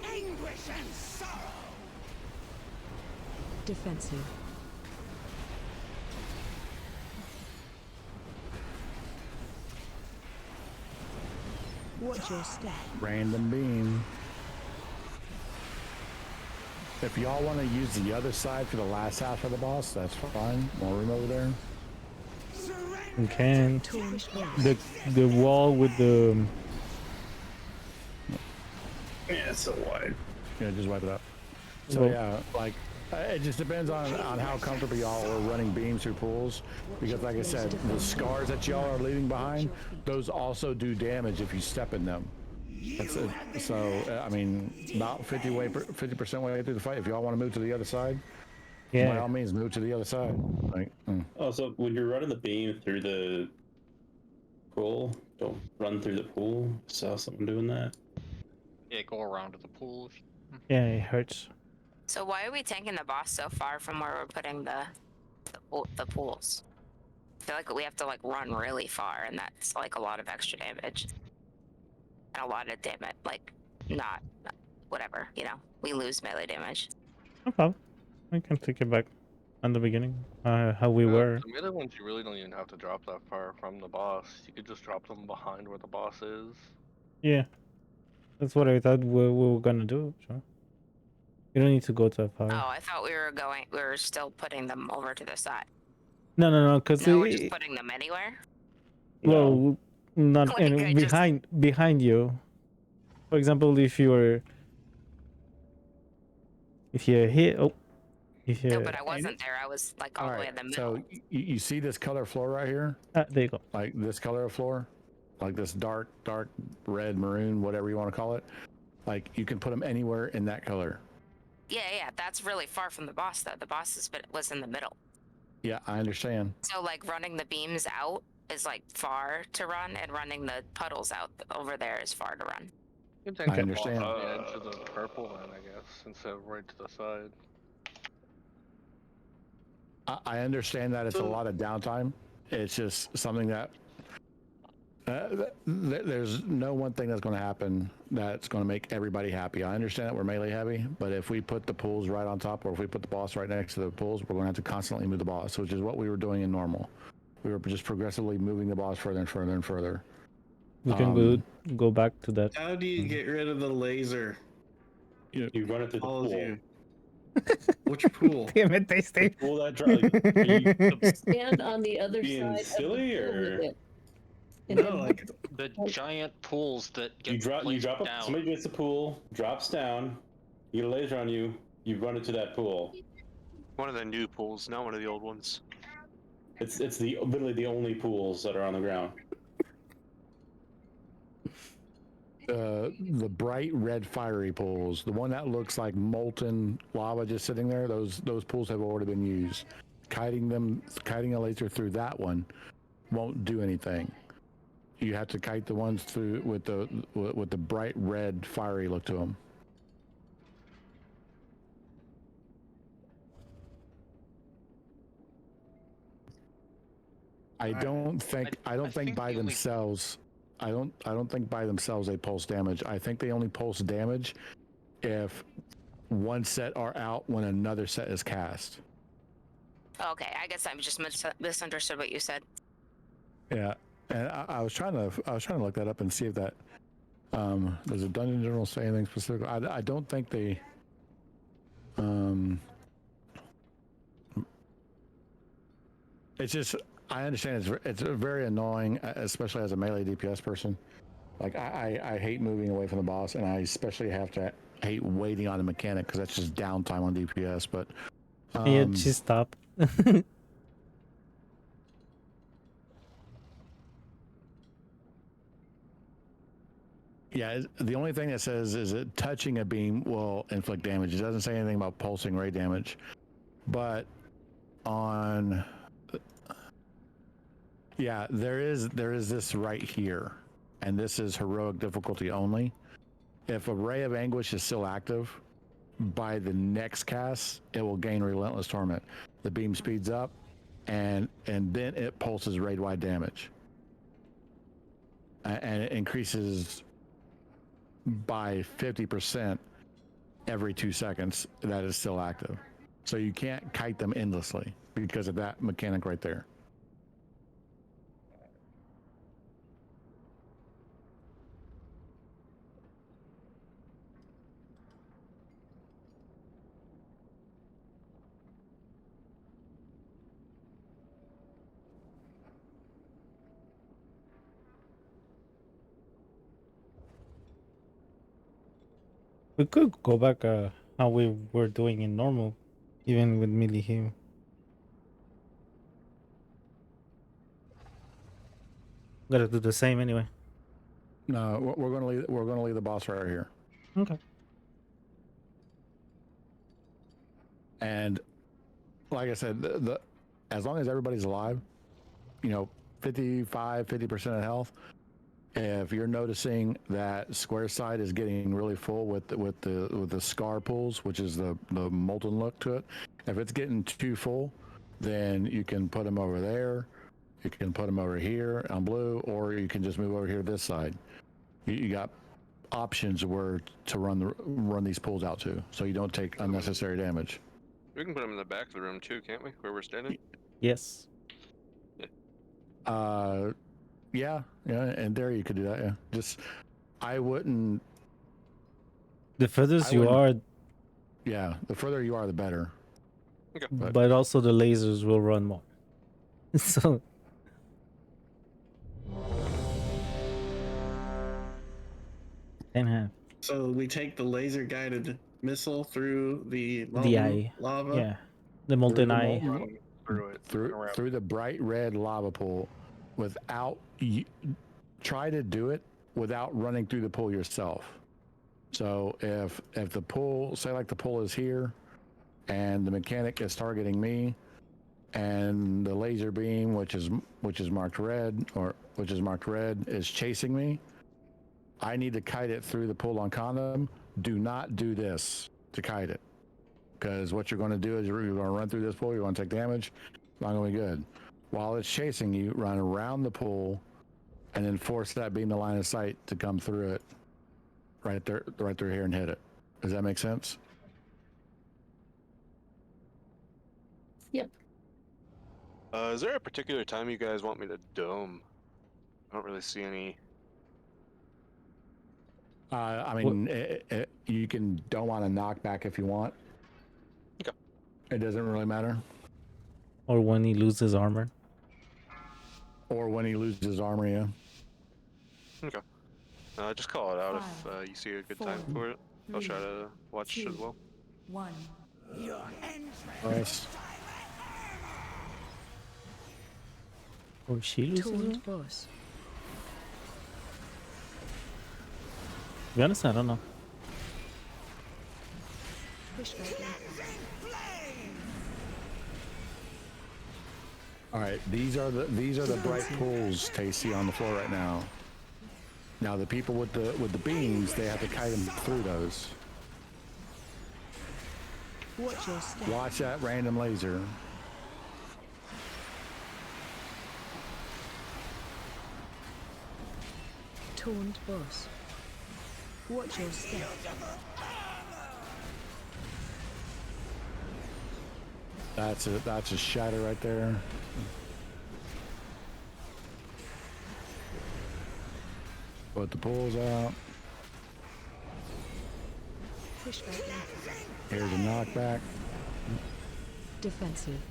Anguish and sorrow. Defensive. Watch your step. Random beam. If y'all want to use the other side for the last half of the boss, that's fine. More room over there. You can. The wall with the. Yeah, it's so wide. Yeah, just wipe it up. So Well- yeah, like it just depends on how comfortable y'all are running beams through pools. Because like I said, the scars that y'all are leaving behind, those also do damage if you step in them. So I mean, about 50% way through the fight. If y'all want to move to the other side, by Yeah. all means, move to the other side. Like, Also, when you're running the beam through the pool, don't run through the pool. Saw someone doing that. Yeah, go around to the pool. If you... Yeah, it hurts. So why are we tanking the boss so far from where we're putting the pools? I feel like we have to like run really far, and that's like a lot of extra damage. And a lot of damage, like not whatever, you know. We lose melee damage. No problem. I can take it back on the beginning. How we were. The melee ones, you really don't even have to drop that far from the boss. You could just drop them behind where the boss is. Yeah. That's what I thought we were gonna do. So. You don't need to go that far. Oh, I thought we were still putting them over to the side. No, because No, we're just putting them anywhere. well, not Like, and I just- behind you. For example, if you hit if you No, but I wasn't there. I was like all the way in the middle. so you see this color floor right here? there you go. Like this color of floor, like this dark red, maroon, whatever you want to call it. Like you can put them anywhere in that color. Yeah, that's really far from the boss though. The boss was in the middle. Yeah, I understand. So like running the beams out is like far to run, and running the puddles out over there is far to run. You can take I the understand. boss on the edge of the purple then, I guess, instead of right to the side. I understand that it's a lot of downtime. It's just something that there's no one thing that's going to happen that's going to make everybody happy. I understand that we're melee heavy, but if we put the pools right on top, or if we put the boss right next to the pools, we're going to have to constantly move the boss, which is what we were doing in normal. We were just progressively moving the boss further and further and further. We can go back to that. How do you get rid of the laser? You run it through the All of pool. you. Which pool? Damn it, they stay. Pool that dry. Stand on the other Being side silly, of the pool or- with it. And No, then like The giant pools that get You drop placed it. down. Somebody gets the pool, drops down. You get a laser on you. You run it to that pool. One of the new pools, not one of the old ones. It's literally the only pools that are on the ground. The bright red fiery pools, the one that looks like molten lava just sitting there, those pools have already been used. Kiting a laser through that one won't do anything. You have to kite the ones through with the bright red fiery look to them. I don't think by themselves. I don't think by themselves they pulse damage. I think they only pulse damage if one set are out when another set is cast. Okay, I guess I just misunderstood what you said. Yeah, and I was trying to look that up and see if that does the Dungeon Journal say anything specific. I don't think they. It's just I understand it's very annoying, especially as a melee DPS person. Like I hate moving away from the boss, and I especially hate waiting on the mechanic because that's just downtime on DPS. But Yeah, just stop. Yeah, the only thing that says is that touching a beam will inflict damage. It doesn't say anything about pulsing ray damage. But on... Yeah, there is this right here. And this is heroic difficulty only. If a Ray of Anguish is still active, by the next cast, it will gain Relentless Torment. The beam speeds up, and then it pulses raid-wide damage. And it increases by 50% every 2 seconds. That is still active. So you can't kite them endlessly because of that mechanic right there. We could go back how we were doing in normal, even with melee heal. Gotta do the same anyway. No, we're gonna leave the boss right here. Okay. And like I said, as long as everybody's alive, 50% of health. If you're noticing that square side is getting really full with the scar pools, which is the molten look to it, if it's getting too full, then you can put them over there. You can put them over here on blue, or you can just move over here to this side. You got options where to run these pools out to, so you don't take unnecessary damage. We can put them in the back of the room too, can't we? Where we're standing. Yes. Yeah, and there you could do that. Yeah, just I wouldn't. The furthest you are, yeah, the further you are, the better. Okay. But also the lasers will run more. So. 10.5. So we take the laser guided missile through the eye. lava. Yeah, the molten eye. Through the bright red lava pool, try to do it without running through the pool yourself. So if the pool, say like the pool is here, and the mechanic is targeting me, and the laser beam, which is marked red, is chasing me, I need to kite it through the pool on condom. Do not do this to kite it, because what you're going to do is you're going to run through this pool. You're going to take damage. It's not going to be good. While it's chasing you, run around the pool, and then force that beam to line of sight to come through it, right through here, and hit it. Does that make sense? Yep. Is there a particular time you guys want me to dome? I don't really see any. I mean, you can dome on a knockback if you want. Okay. It doesn't really matter. Or when he loses armor. Yeah. Okay. Just call it out if you see a good time for it. I'll try to watch it as well. 1. Nice. Or she loses Taunt boss. To be honest, I don't know. Push back. All right, these are the bright pools Tasty on the floor right now. Now the people with the beams, they have to kite them through those. Watch your step. Watch that random laser. Taunt boss. Watch your step. That's a shatter right there. Put the pulls out. Push back. Here's a knockback. Defensive.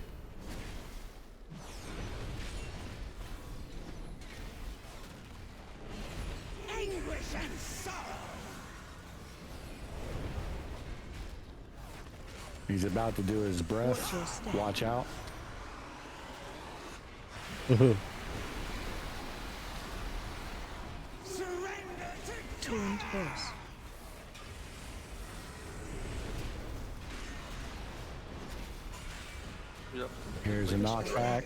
Anguish and sorrow. He's about to do his breath. Watch out. Taunt boss. Yep. Here's a knockback.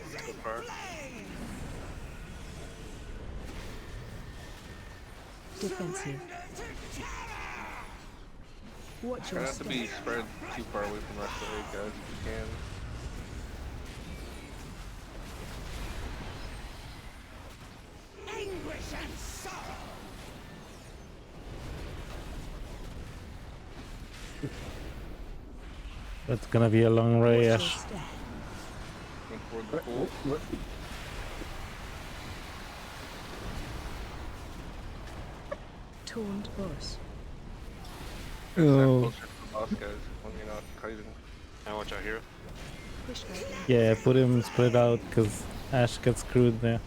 Defensive. Watch Try your not to be spread too far away from the rest of the raid, guys, if you That's gonna be a long way, Watch your Ash. step. Going toward the pool. Taunt boss. Stand Oh. closer to the boss, guys, when you're not kiting. I watch out here. Push back. Yeah, put him spread out because Ash gets screwed there.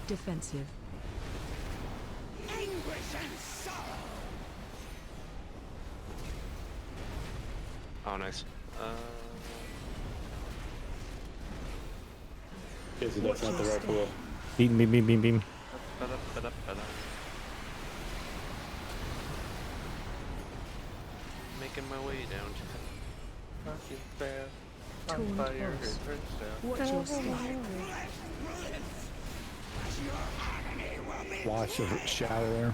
Defensive. Oh, nice. Okay, so that's not the right pool. Beam, beam, beam, beam, beam. Making my way down to Fucking fast. Taunt Fire, boss. it turns down. Watch your step. Watch the shadow there.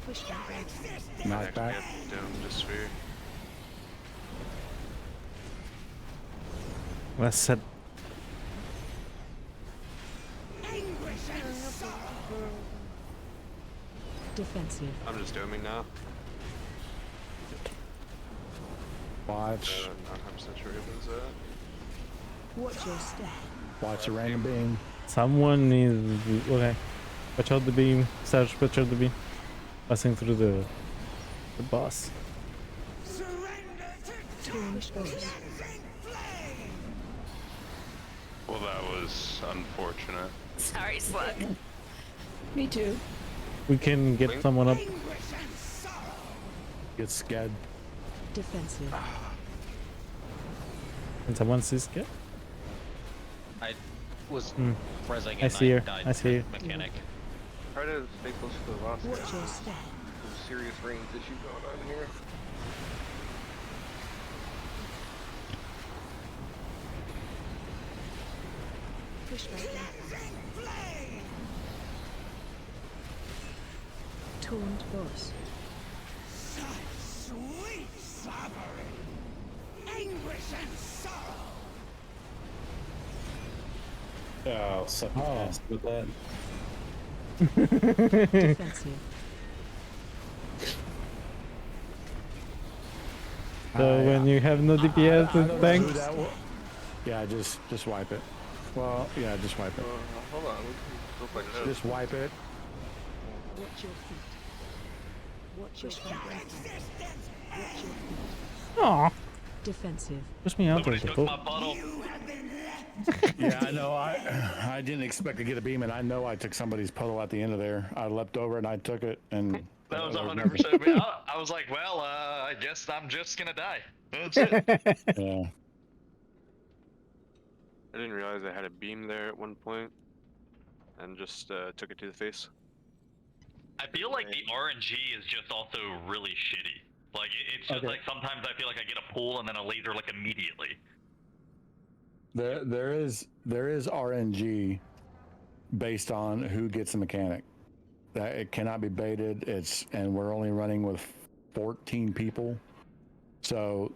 Push back. Knock back. down the sphere. Let's set. Defensive. I'm just dooming now. Watch. Not 100% sure who was that. Watch your step. Watch the random beam. Someone needs. Okay. Watch out the beam. Sarge, watch out the beam. Passing through the boss. Taunt boss. Well, that was unfortunate. Sorry, Slug. Me too. We can get someone up. Get scared. Defensive. Can someone see skip? I was Hmm. rezzing I and see her. died I see her. mechanic. Try to stay close to the boss. Watch guys. your step. There's a serious range issue going on here. Push back. Taunt boss. Sweet suffering, anguish and sorrow. Oh, suck ass with that. Defensive. So when you have no DPS, I don't know thanks. who that wa- Yeah, just wipe it. Well, yeah, just wipe it. Hold on, we can go like this. Just wipe it. Watch your feet. Watch your feet. Watch your feet. Aw. Defensive. Push me out Somebody of the took pool. my puddle. Yeah, I know. I didn't expect to get a beam, and I know I took somebody's puddle at the end of there. I leapt over and I took it, and That was there 100% me. I was like, well, I guess I'm just gonna die. That's it. Yeah. I didn't realize I had a beam there at one point, and just took it to the face. I feel like the RNG is just also really shitty. Like, it's just Okay. like sometimes I feel like I get a pull and then a laser like immediately. There is RNG based on who gets the mechanic. That it cannot be baited. And we're only running with 14 people, so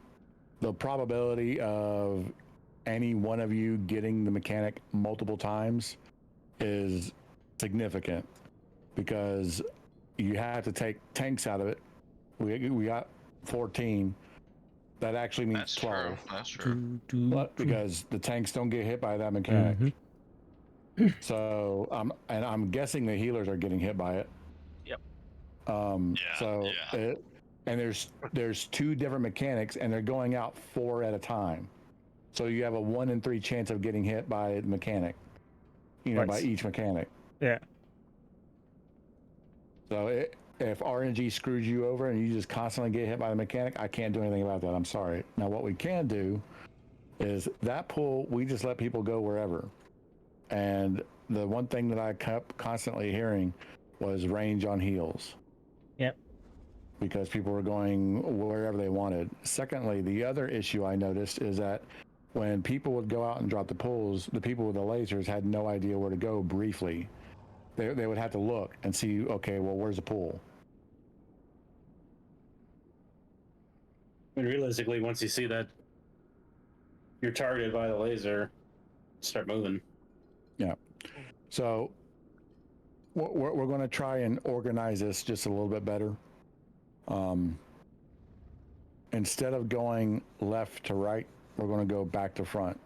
the probability of any one of you getting the mechanic multiple times is significant, because you have to take tanks out of it. We got 14. That actually means That's 12. true. That's true. But because the tanks don't get hit by that mechanic. So I'm guessing the healers are getting hit by it. Yep. So and there's 2 different mechanics, and they're going out 4 at a time. So you have a 1 in 3 chance of getting hit by the mechanic. By Right. each mechanic. Yeah. So if RNG screws you over and you just constantly get hit by the mechanic, I can't do anything about that. I'm sorry. Now, what we can do is that pool, we just let people go wherever. And the one thing that I kept constantly hearing was range on heals. Yep. Because people were going wherever they wanted. Secondly, the other issue I noticed is that when people would go out and drop the pools, the people with the lasers had no idea where to go briefly. They would have to look and see, okay, well, where's the pool? I mean, realistically, once you see that you're targeted by the laser, start moving. Yeah. So we're going to try and organize this just a little bit better. Instead of going left to right, we're going to go back to front.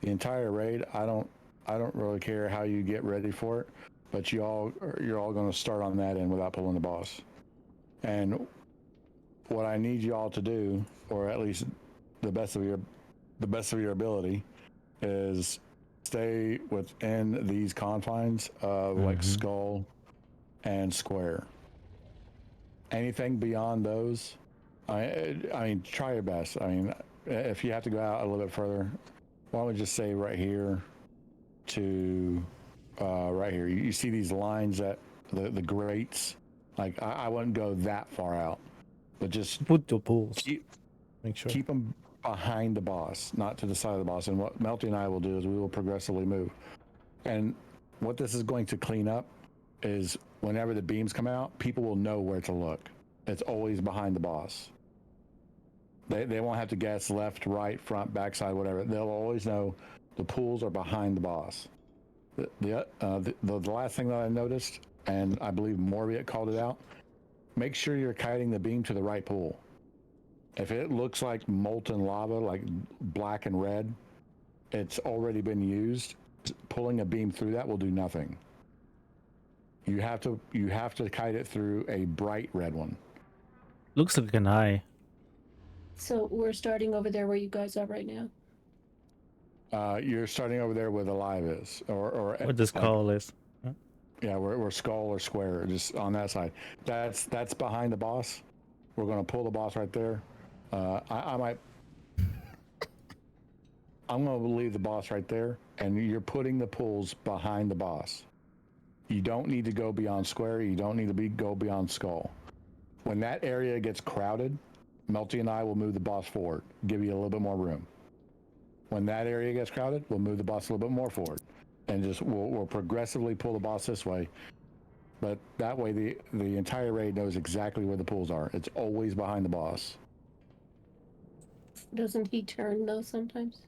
The entire raid, I don't really care how you get ready for it, but you're all going to start on that end without pulling the boss. And what I need you all to do, or at least the best of your ability, is stay within these confines of like skull and square. Anything beyond those, I mean, try your best. I mean, if you have to go out a little bit further, why don't we just say right here to right here? You see these lines that the grates? Like I wouldn't go that far out, but just put your pools. Make sure. Keep them behind the boss, not to the side of the boss. And what Melty and I will do is we will progressively move. And what this is going to clean up is whenever the beams come out, people will know where to look. It's always behind the boss. They won't have to guess left, right, front, backside, whatever. They'll always know the pools are behind the boss. The last thing that I noticed, and I believe Morbiot called it out, make sure you're kiting the beam to the right pool. If it looks like molten lava, like black and red, it's already been used. Pulling a beam through that will do nothing. You have to kite it through a bright red one. Looks like an eye. So we're starting over there where you guys are right now. You're starting over there where the live is, or Where the skull is. Huh? Yeah, where skull or square, just on that side. That's behind the boss. We're gonna pull the boss right there. I'm gonna leave the boss right there, and you're putting the pulls behind the boss. You don't need to go beyond square. You don't need to go beyond skull. When that area gets crowded, Melty and I will move the boss forward, give you a little bit more room. When that area gets crowded, we'll move the boss a little bit more forward, and just we'll progressively pull the boss this way. But that way, the entire raid knows exactly where the pulls are. It's always behind the boss. Doesn't he turn though sometimes?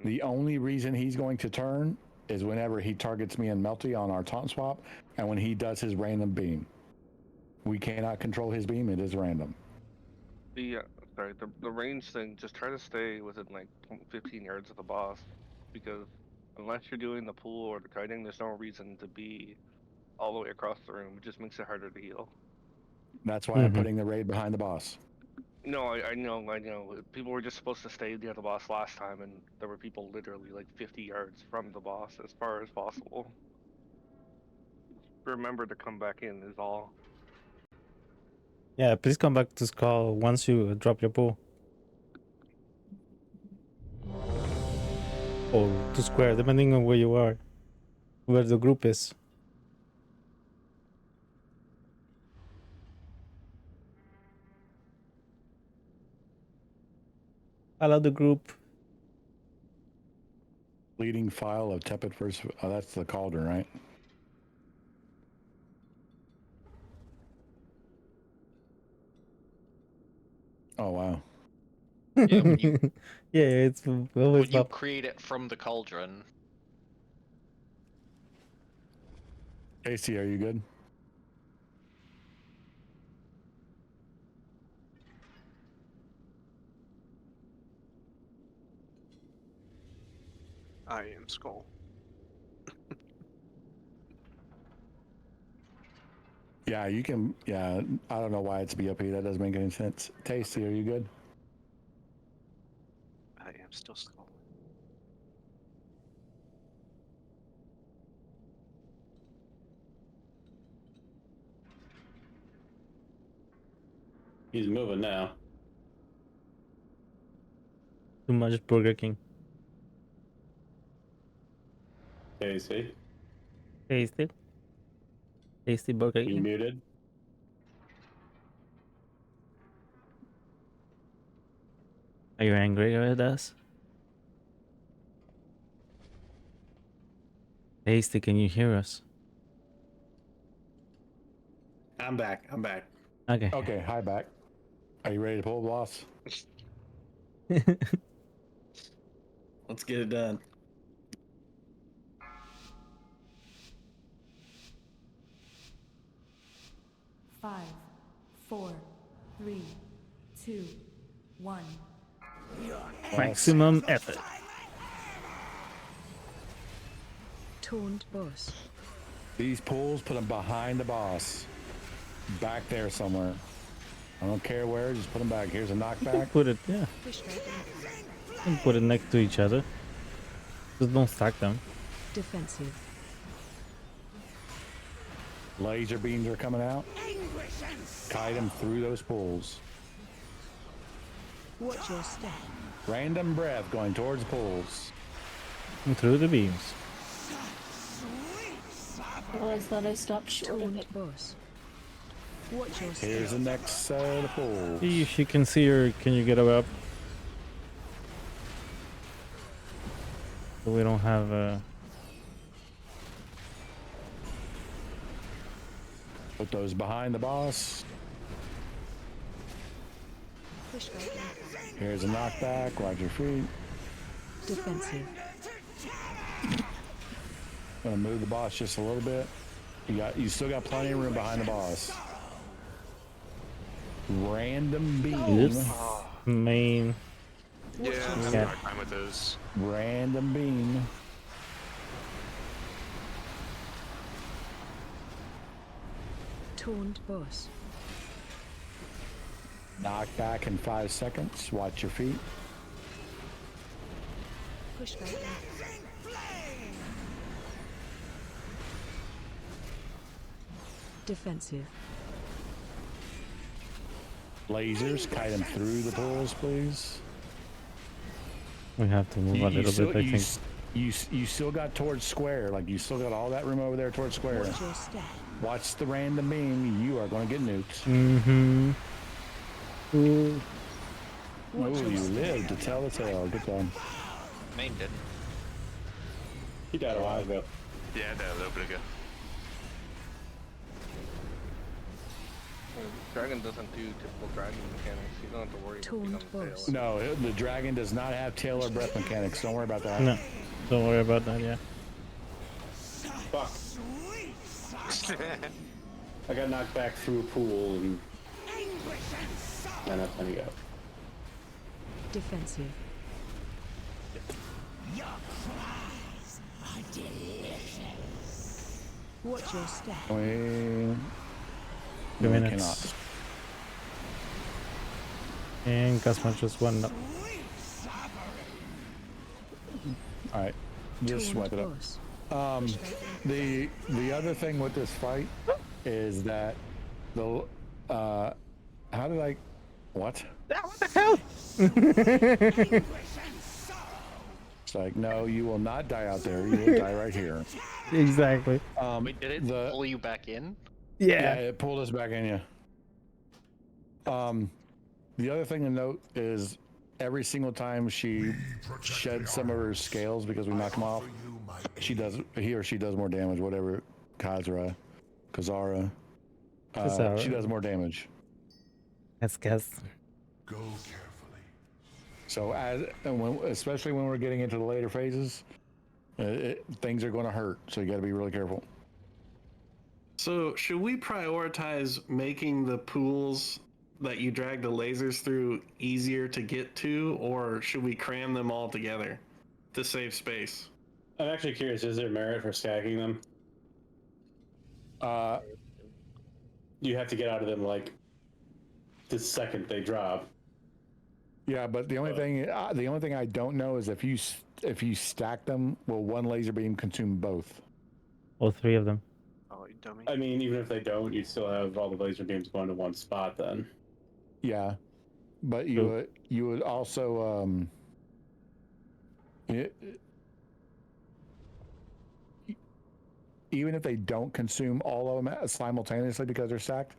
The only reason he's going to turn is whenever he targets me and Melty on our taunt swap, and when he does his random beam. We cannot control his beam; it is random. The range thing. Just try to stay within like 15 yards of the boss, because unless you're doing the pool or the kiting, there's no reason to be all the way across the room. It just makes it harder to heal. That's why I'm putting the raid behind the boss. No, I know. People were just supposed to stay near the boss last time, and there were people literally like 50 yards from the boss as far as possible. Remember to come back in is all. Yeah, please come back to skull once you drop your pool. Or to square, depending on where you are. Where the group is. Allow the group. Leading file of tepid first. Oh, that's the cauldron, right? Oh wow. Yeah, when you, yeah, it's always when you create it from the cauldron. Casey, are you good? I am Skull. Yeah, you can. Yeah, I don't know why it's BOP. That doesn't make any sense. Tasty, are you good? I am still Skull. He's moving now. Too much Burger King. Tasty. Tasty. Tasty Burger King. You muted? Are you angry with us? Tasty, can you hear us? I'm back. Okay. Okay, hi back. Are you ready to pull the boss? Let's get it done. 5, 4, 3, 2, 1. Maximum effort. Taunt boss. These pools, put them behind the boss. Back there somewhere. I don't care where, just put them back. Here's a knockback. Put it, yeah. And put it next to each other. Just don't stack them. Defensive. Laser beams are coming out. Kite them through those pools. Watch your step. Random breath going towards pools. And through the beams. Oh, I thought I stopped short of it. Boss. Watch your step. Here's the next set of pools. See if you can see her. Can you get her up? So we don't have Put those behind the boss. Push back in. Here's a knockback. Watch your feet. Defensive. Gonna move the boss just a little bit. You still got plenty of room behind the boss. Random beam. Oops. Main. Yeah, I'm having a hard time with those. Random beam. Taunt boss. Knockback in 5 seconds. Watch your feet. Push back in. Defensive. Lasers, kite them through the pools, please. We have to move a little bit, I think. You still got towards square. Like, you still got all that room over there towards square. Watch your step. Watch the random beam. You are going to get nuked. Mm-hmm. Ooh. Oh, you lived to tell the tale. Good job. Main didn't. He died a while ago. Yeah, I died a little bit ago. Dragon doesn't do typical dragon mechanics. You don't have to worry about being on the tail. No, the dragon does not have tail or breath mechanics. Don't worry about that. No, don't worry about that, yeah. Fuck. I got knocked back through a pool and that's when you go. Defensive. Your cries are delicious. Watch your step. We 2 minutes. cannot. And Cosmo just went up. Alright, just swipe it up. The other thing with this fight is that the how did I what? What the hell? It's like, no, you will not die out there. You will die right here. Exactly. Wait, did it pull you back in? Yeah, it pulled us back in, yeah. The other thing to note is every single time she sheds some of her scales because we knock them off, he or she does more damage, whatever. Kazara. She does more damage. Let's guess. Go carefully. So especially when we're getting into the later phases, things are going to hurt. So you got to be really careful. So should we prioritize making the pools that you drag the lasers through easier to get to, or should we cram them all together to save space? I'm actually curious, is there merit for stacking them? You have to get out of them like the second they drop. Yeah, but the only thing I don't know is if you stack them, will one laser beam consume both? All 3 of them. Oh, you dummy. I mean, even if they don't, you still have all the laser beams going to one spot then. Yeah, but you would also even if they don't consume all of them simultaneously because they're stacked,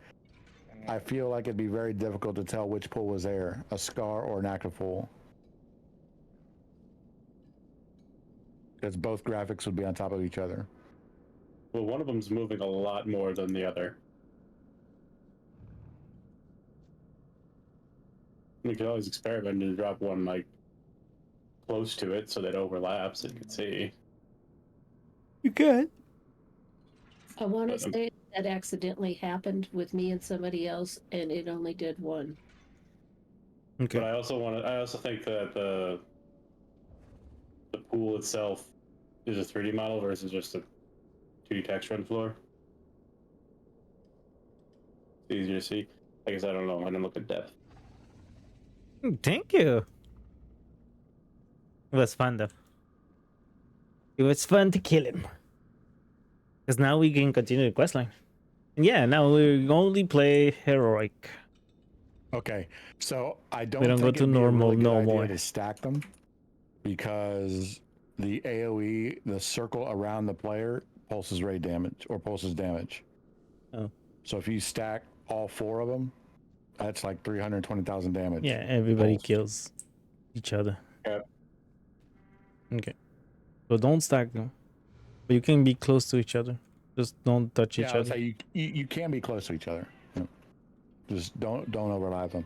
I feel like it'd be very difficult to tell which pool was there, a scar or an active pool. Because both graphics would be on top of each other. Well, one of them's moving a lot more than the other. We could always experiment and drop one like close to it so that it overlaps and you can see. You could. I want to say That accidentally happened with me and somebody else, and it only did one. Okay. But I also think that the pool itself is a 3D model versus just a 2D texture on the floor. It's easier to see. I guess I don't know. I didn't look at depth. Thank you. It was fun though. It was fun to kill him. Because now we can continue the questline. And yeah, now we only play heroic. Okay, so I don't. We don't go think to it'd be a normal really good no idea more. to stack them because the AOE, the circle around the player, pulses ray damage or pulses damage. Oh. So if you stack all 4 of them, that's like 320,000 damage. Yeah, everybody kills each other. Yep. Okay. So don't stack them. But you can be close to each other. Just don't touch each Yeah, I would other. say you can be close to each other. Yeah. Just don't overlap them.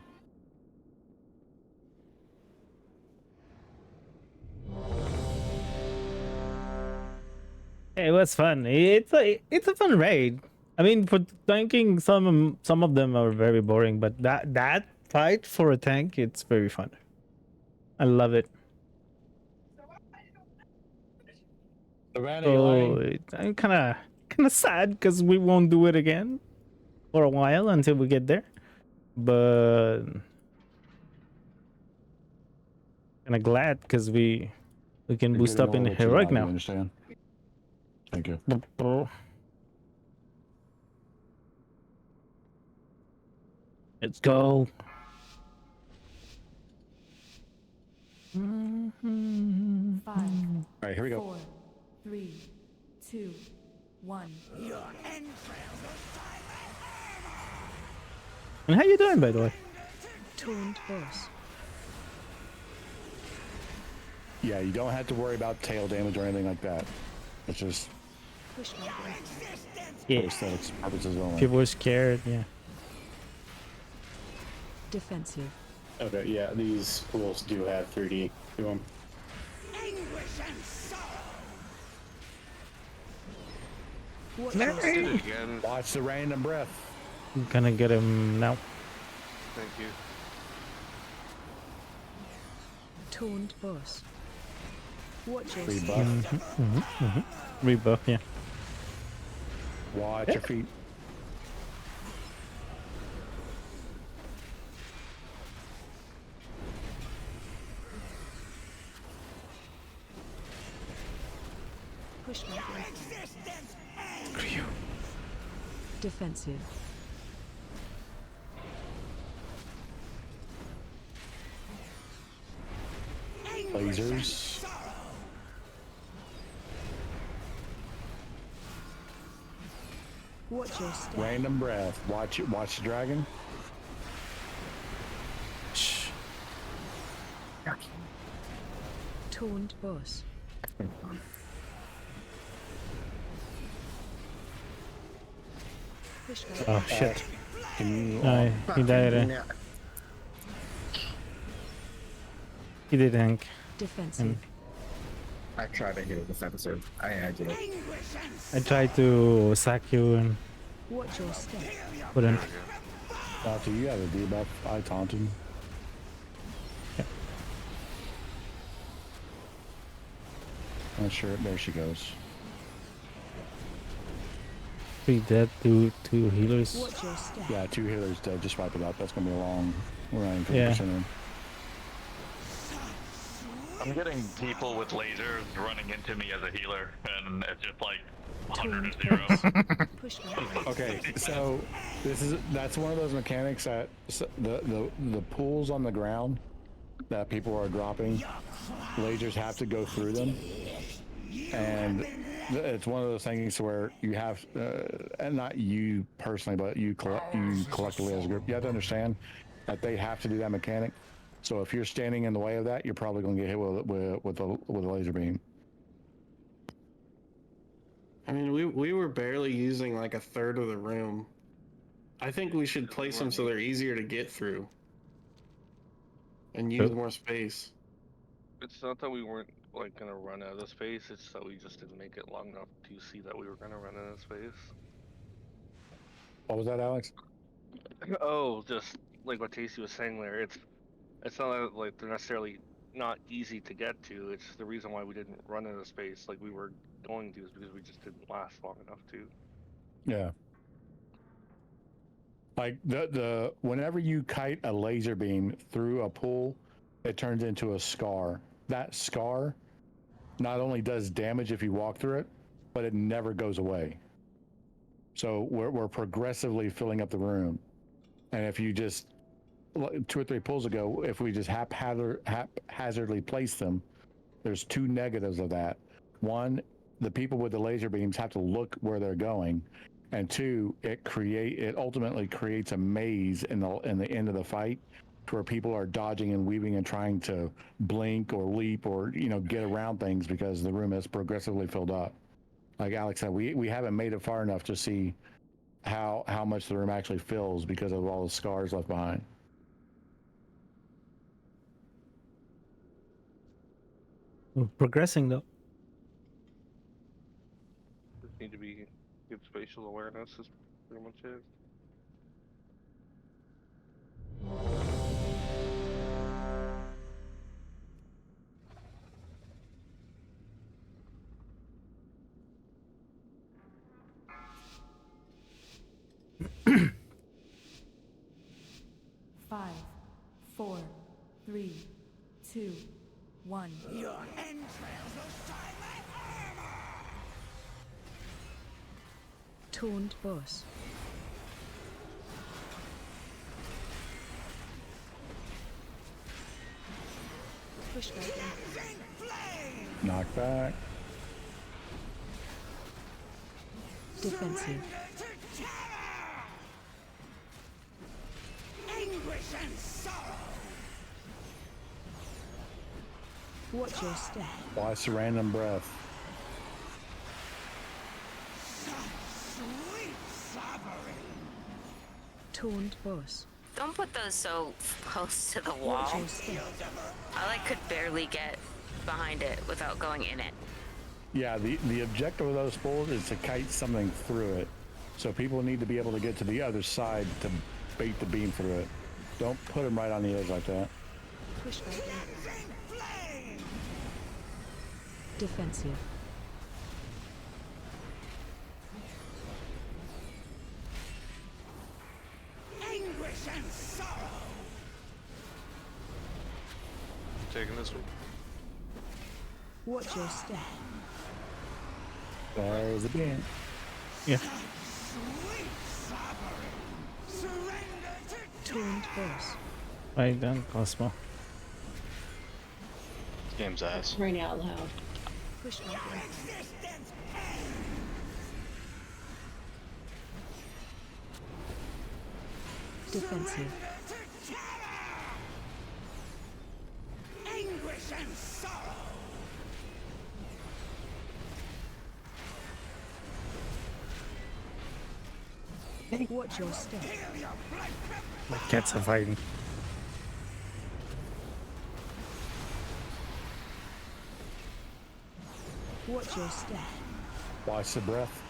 It was fun. It's a fun raid. I mean, for tanking, some of them are very boring, but that fight for a tank, it's very fun. I love it. So I'm kind of sad because we won't do it again for a while until we get there, but kind of glad because we can You're boost getting up a in little too heroic loud, you now. understand? Thank you. Let's go. Five. All right, here we go. 4, 3, 2, 1. Your And how you doing, by the way? Taunt boss. Yeah, you don't have to worry about tail damage or anything like that. It's just Push my way. Yeah. for aesthetics purposes only. People are scared. Yeah. Defensive. Okay, yeah, these pools do have 3D to them. Watch the rain and breath. I'm gonna get him now. Thank you. Taunt boss. Watch your Rebuff. Rebuff, yeah. Watch your feet. Push my way. Defensive. Lasers. Watch your step. Random breath. Watch it. Watch the dragon. Taunt boss. Push my Oh way. shit. Can you? He died. He did Hank. Defensive. I tried to hit it defensive. I did it. I tried to sack you and Watch your step. couldn't. Doctor, you have a debuff. I taunted. Not sure. There she goes. 3 dead, 2 healers. Watch your step. Yeah, 2 healers dead. Just wipe it up. That's gonna be a long. We're running 50% Yeah. in. I'm getting people with lasers running into me as a healer, and it's just like 100 to 0. Push my way. Okay, so that's one of those mechanics that the pools on the ground that people are dropping, lasers have to go through them, and it's one of those things where you have, and not you personally, but you collectively as a group, you have to understand that they have to do that mechanic. So if you're standing in the way of that, you're probably going to get hit with a laser beam. I mean, we were barely using like a third of the room. I think we should place them so they're easier to get through and use more space. It's not that we weren't like gonna run out of space. It's that we just didn't make it long enough to see that we were gonna run out of space. What was that, Alex? Oh, just like what Tasty was saying there. It's not that, like they're necessarily not easy to get to. It's the reason why we didn't run into space like we were going to is because we just didn't last long enough to. Yeah. Like the whenever you kite a laser beam through a pool, it turns into a scar. That scar not only does damage if you walk through it, but it never goes away. So we're progressively filling up the room. And if you just 2 or 3 pulls ago, if we just haphazardly place them, there's 2 negatives of that. One, the people with the laser beams have to look where they're going, and 2, it ultimately creates a maze in the end of the fight, to where people are dodging and weaving and trying to blink or leap or get around things because the room is progressively filled up. Like Alex said, we haven't made it far enough to see how much the room actually fills because of all the scars left behind. We're progressing though. Just need to be good spatial awareness is pretty much it. Five, 4, 3, 2, 1. Your entrails will shine like armor! Taunt boss. Push back. Knock back. Defensive. Anguish and sorrow! Watch your step. Watch the random breath. Sweet suffering! Taunt boss. Don't put those so close to the wall. Watch your step. I could barely get behind it without going in it. Yeah, the objective of those pools is to kite something through it. So people need to be able to get to the other side to bait the beam through it. Don't put them right on the edge like that. Push back. Defensive. Anguish and sorrow! Taking this one. Watch your step. There's the beam. Yeah. Sweet suffering! Surrender to Taunt boss. Right then, Cosmo. This game's ass. Right out loud. Push back. existence! Defensive. Anguish and sorrow! Watch your step. The cats are fighting. Watch your step. Watch the breath.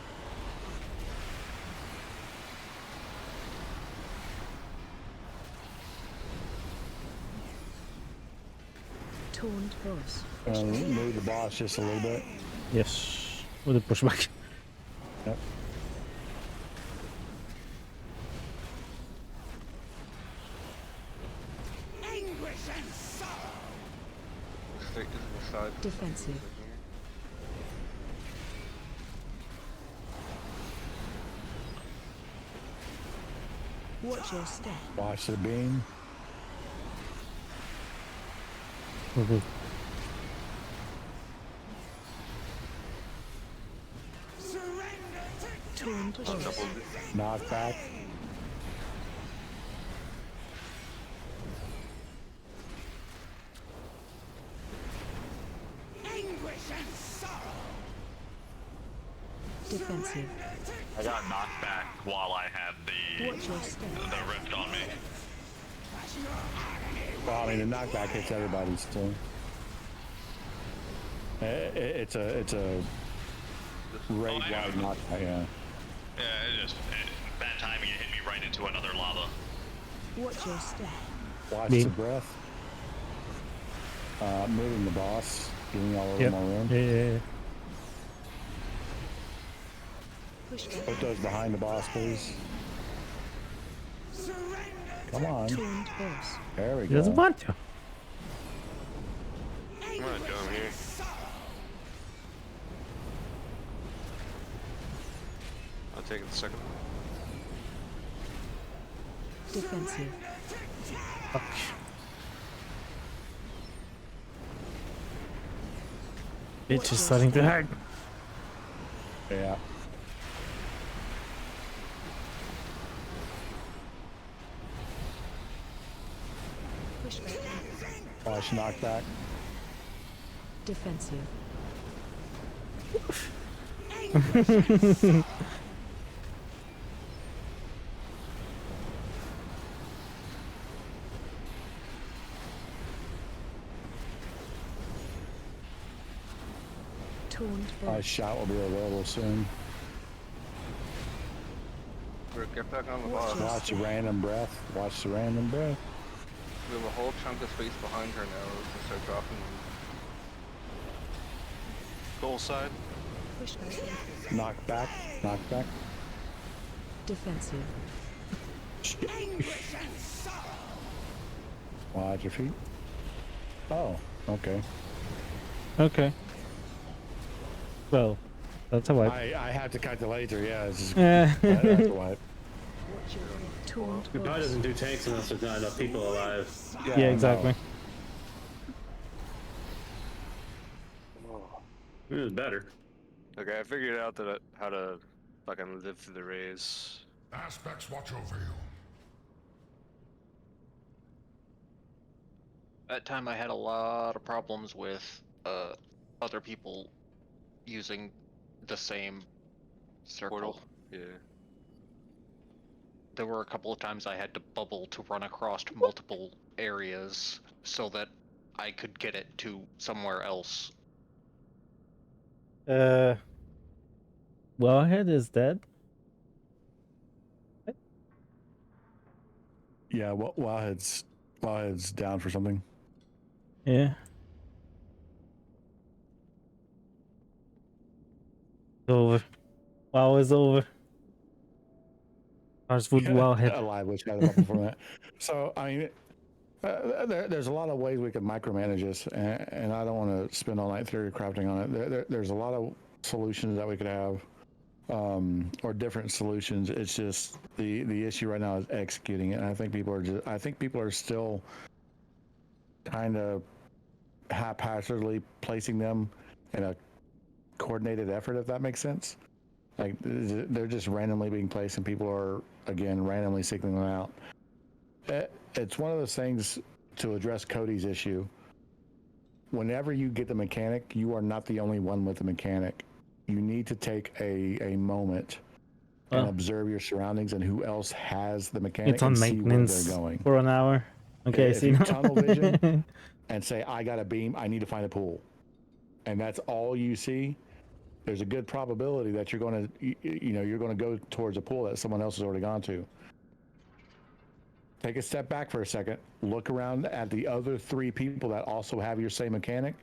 Taunt boss. Move the boss just a little bit. Yes. With a pushback. Yep. Anguish and sorrow! Stay to the side. Defensive. Watch your step. Watch the beam. Taunt boss. Knock back. Anguish and sorrow! Defensive. I got knocked back while I had the Watch your step. rift on me. Well, I mean, the knockback hits everybody still. It's a raid wide knockback, yeah. Yeah, bad timing right into another lava. Watch your step. Watch Me. the breath. Moving the boss, giving all of Yep. them more room. Yeah. Push back. Put those behind the boss, please. Come on. Taunt boss. There we He go. doesn't want to. I'm gonna jump here. I'll take it the second one. Defensive. Fuck. Bitch is starting to hurt. Yeah. Push back. Watch knockback. Defensive. Taunt boss. Shot will be available soon. Get back on the boss. Watch the random breath. Watch the random breath. We have a whole chunk of space behind her now. We can start dropping them. Goal side. Push back. Knock back. Knock back. Defensive. Watch your feet. Oh, okay. Okay. Well, that's a wipe. I have to cut the laser, yeah. It's just, Yeah. that's a wipe. Taunt It probably boss. doesn't do tanks unless there's not enough people alive. Yeah, exactly. It was better. Okay, I figured out that how to fucking live through the raise. Aspects watch over you. That time I had a lot of problems with other people using the same circle. Portal. Yeah. There were a couple of times I had to bubble to run across multiple areas so that I could get it to somewhere else. Wellhead is dead. Yeah, Wildhead's down for something. Yeah. It's over. WoW is over. Ours would Wellhead. Alive, which had a bubble from that. So, I mean, there's a lot of ways we could micromanage this, and I don't want to spend all night theory crafting on it. There's a lot of solutions that we could have, or different solutions. It's just the issue right now is executing it. And I think people are still kind of haphazardly placing them in a coordinated effort, if that makes sense. Like they're just randomly being placed, and people are again randomly seeking them out. It's one of those things to address Cody's issue. Whenever you get the mechanic, you are not the only one with the mechanic. You need to take a moment and observe your surroundings and who else has the mechanic. It's on and see where maintenance they're going for an hour. Okay, if see you now. tunnel vision and say, I got a beam, I need to find a pool, and that's all you see, there's a good probability that you're going to, you're going to go towards a pool that someone else has already gone to. Take a step back for a second, look around at the other 3 people that also have your same mechanic,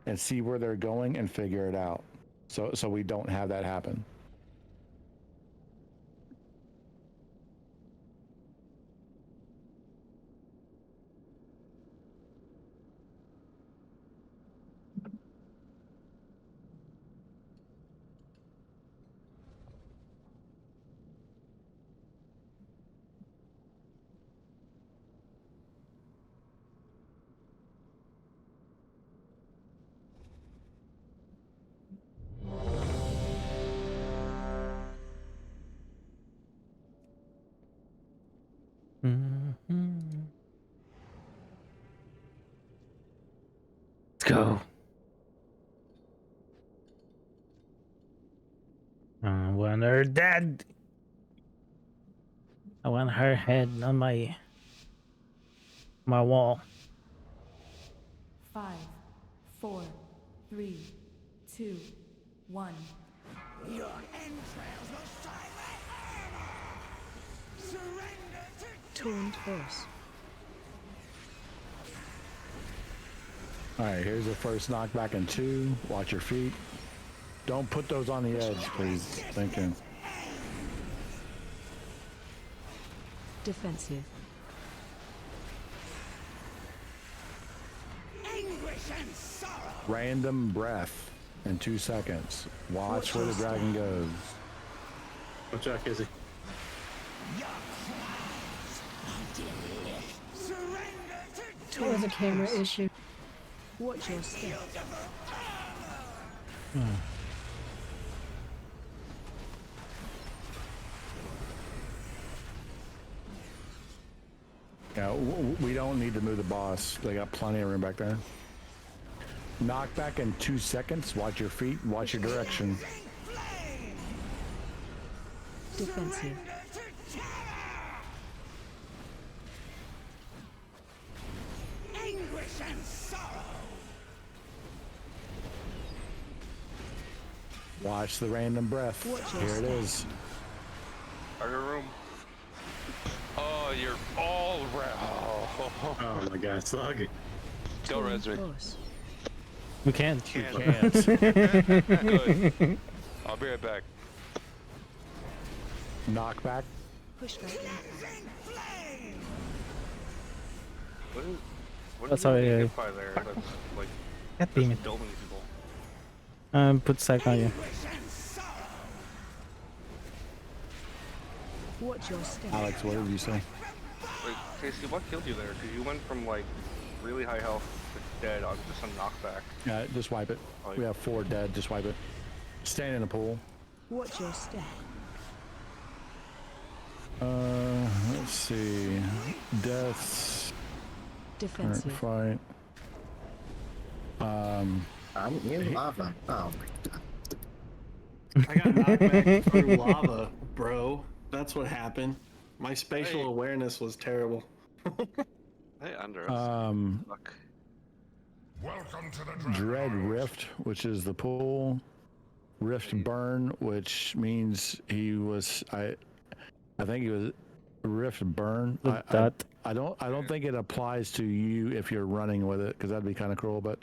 and see where they're going and figure it out. So we don't have that happen. Let's go. I want her dead. I want her head on my wall. 5, 4, 3, 2, 1. Your entrails will Taunt boss. All right, here's the first knockback in 2. Watch your feet. Don't put those on the edge, please. Thank you. Defensive. Random breath in 2 seconds. Watch where the dragon goes. Watch out, Kizzy. There was a camera issue. Watch your step. Yeah, we don't need to move the boss. They got plenty of room back there. Knockback in 2 seconds. Watch your feet. Watch your direction. Defensive. Watch the random breath. Here it is. Target room. Oh, you're all around. Oh my god, Slug. Don't res me. We can't. You can't. Good. I'll be right back. Knockback. Push back in. What Oh, is sorry, hit by there? That's like God damn it. building people. Put sec on you. Watch your step. Alex, what did you say? Wait, Casey, what killed you there? Because you went from like really high health to dead on just a knockback. Yeah, just wipe it. We have 4 dead. Just wipe it. Stand in the pool. Watch your step. Let's see. Deaths. Defensive. Current fight. I'm in lava. Oh my god. I got knocked back through lava, bro. That's what happened. My spatial awareness was terrible. Hey, under us. Fuck. Welcome to the Dread Rift, which is the pool. Rift Burn, which means he was. I think he was Rift Burn. I don't think it applies to you if you're running with it, because that'd be kind of cruel. But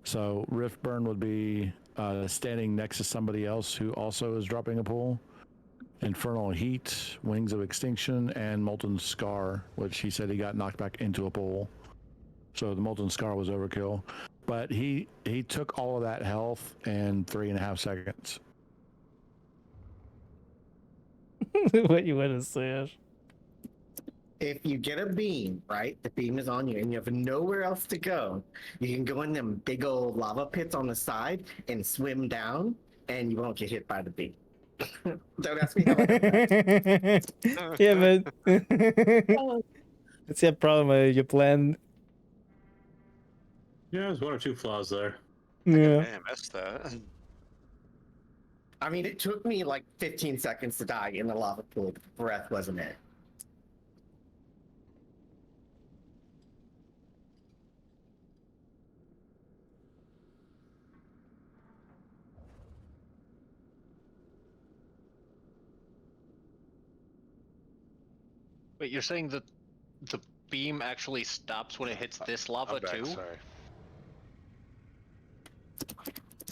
so Rift Burn would be standing next to somebody else who also is dropping a pool. Infernal Heat, Wings of Extinction, and Molten Scar, which he said he got knocked back into a pool. So the Molten Scar was overkill. But he took all of that health in 3.5 seconds. What you want to say, Ash? If you get a beam, right? The beam is on you and you have nowhere else to go. You can go in them big old lava pits on the side and swim down, and you won't get hit by the beam. Don't ask me how I know that. Yeah, but it's a problem. You plan. Yeah, there's 1 or 2 flaws there. Yeah. I missed that. I mean, it took me like 15 seconds to die in the lava pool. Breath wasn't it. Wait, you're saying that the beam actually stops when it hits this lava too? Sorry.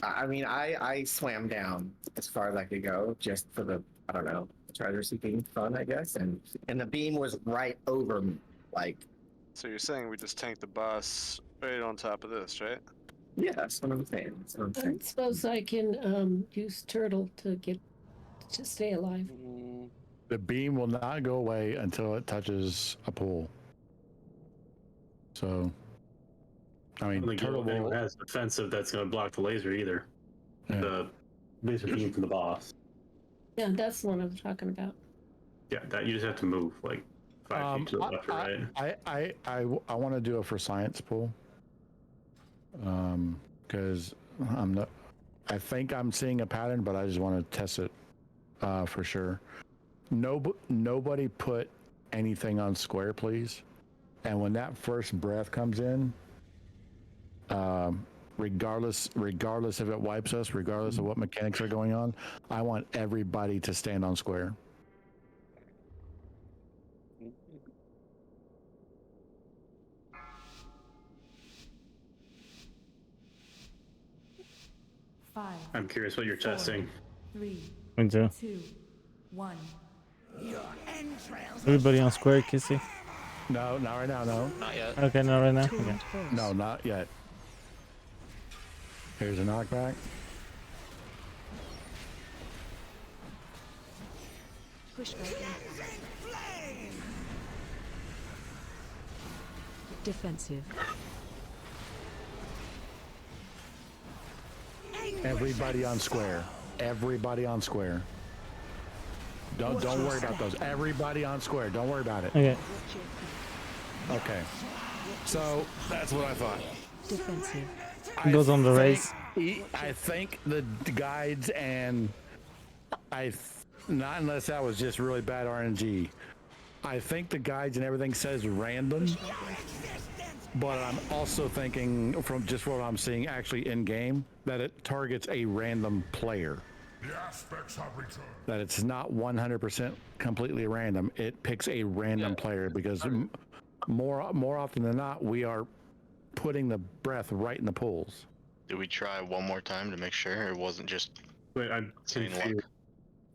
I mean, I swam down as far as I could go just for the, I don't know, treasure seeking fun, I guess. And the beam was right over me, like. So you're saying we just tanked the boss right on top of this, right? Yeah, that's what I'm saying. That's what I'm I saying. suppose I can use turtle to stay alive. The beam will not go away until it touches a pool. So, I I mean, don't think turtle anyone will. has defensive that's going to block the laser either. Yeah. The laser beam from the boss. Yeah, that's the one I'm talking about. Yeah, that you just have to move like 5 feet to the left or right. I want to do it for science pool. Because I'm not. I think I'm seeing a pattern, but I just want to test it for sure. Nobody put anything on square, please. And when that first breath comes in, regardless if it wipes us, regardless of what mechanics are going on, I want everybody to stand on square. 5, I'm curious what you're testing. 3, Me too. 2, 1. Everybody on square, Kissy? No, not right now, no. Not yet. Okay, not right now. Okay. No, not yet. Here's a knockback. Push back. Defensive. Everybody on square. Everybody on square. Don't worry about those. Everybody on square. Don't worry about it. Okay. Okay. So that's what I thought. Defensive. Goes on the race. I think the guides and not unless that was just really bad RNG. I think the guides and everything says random, but I'm also thinking from just what I'm seeing actually in game that it targets a random player. The aspects have returned. That it's not 100% completely random. It picks a random player because more often than not, we are putting the breath right in the pools. Did we try one more time to make sure it wasn't just? Wait, I'm saying confused.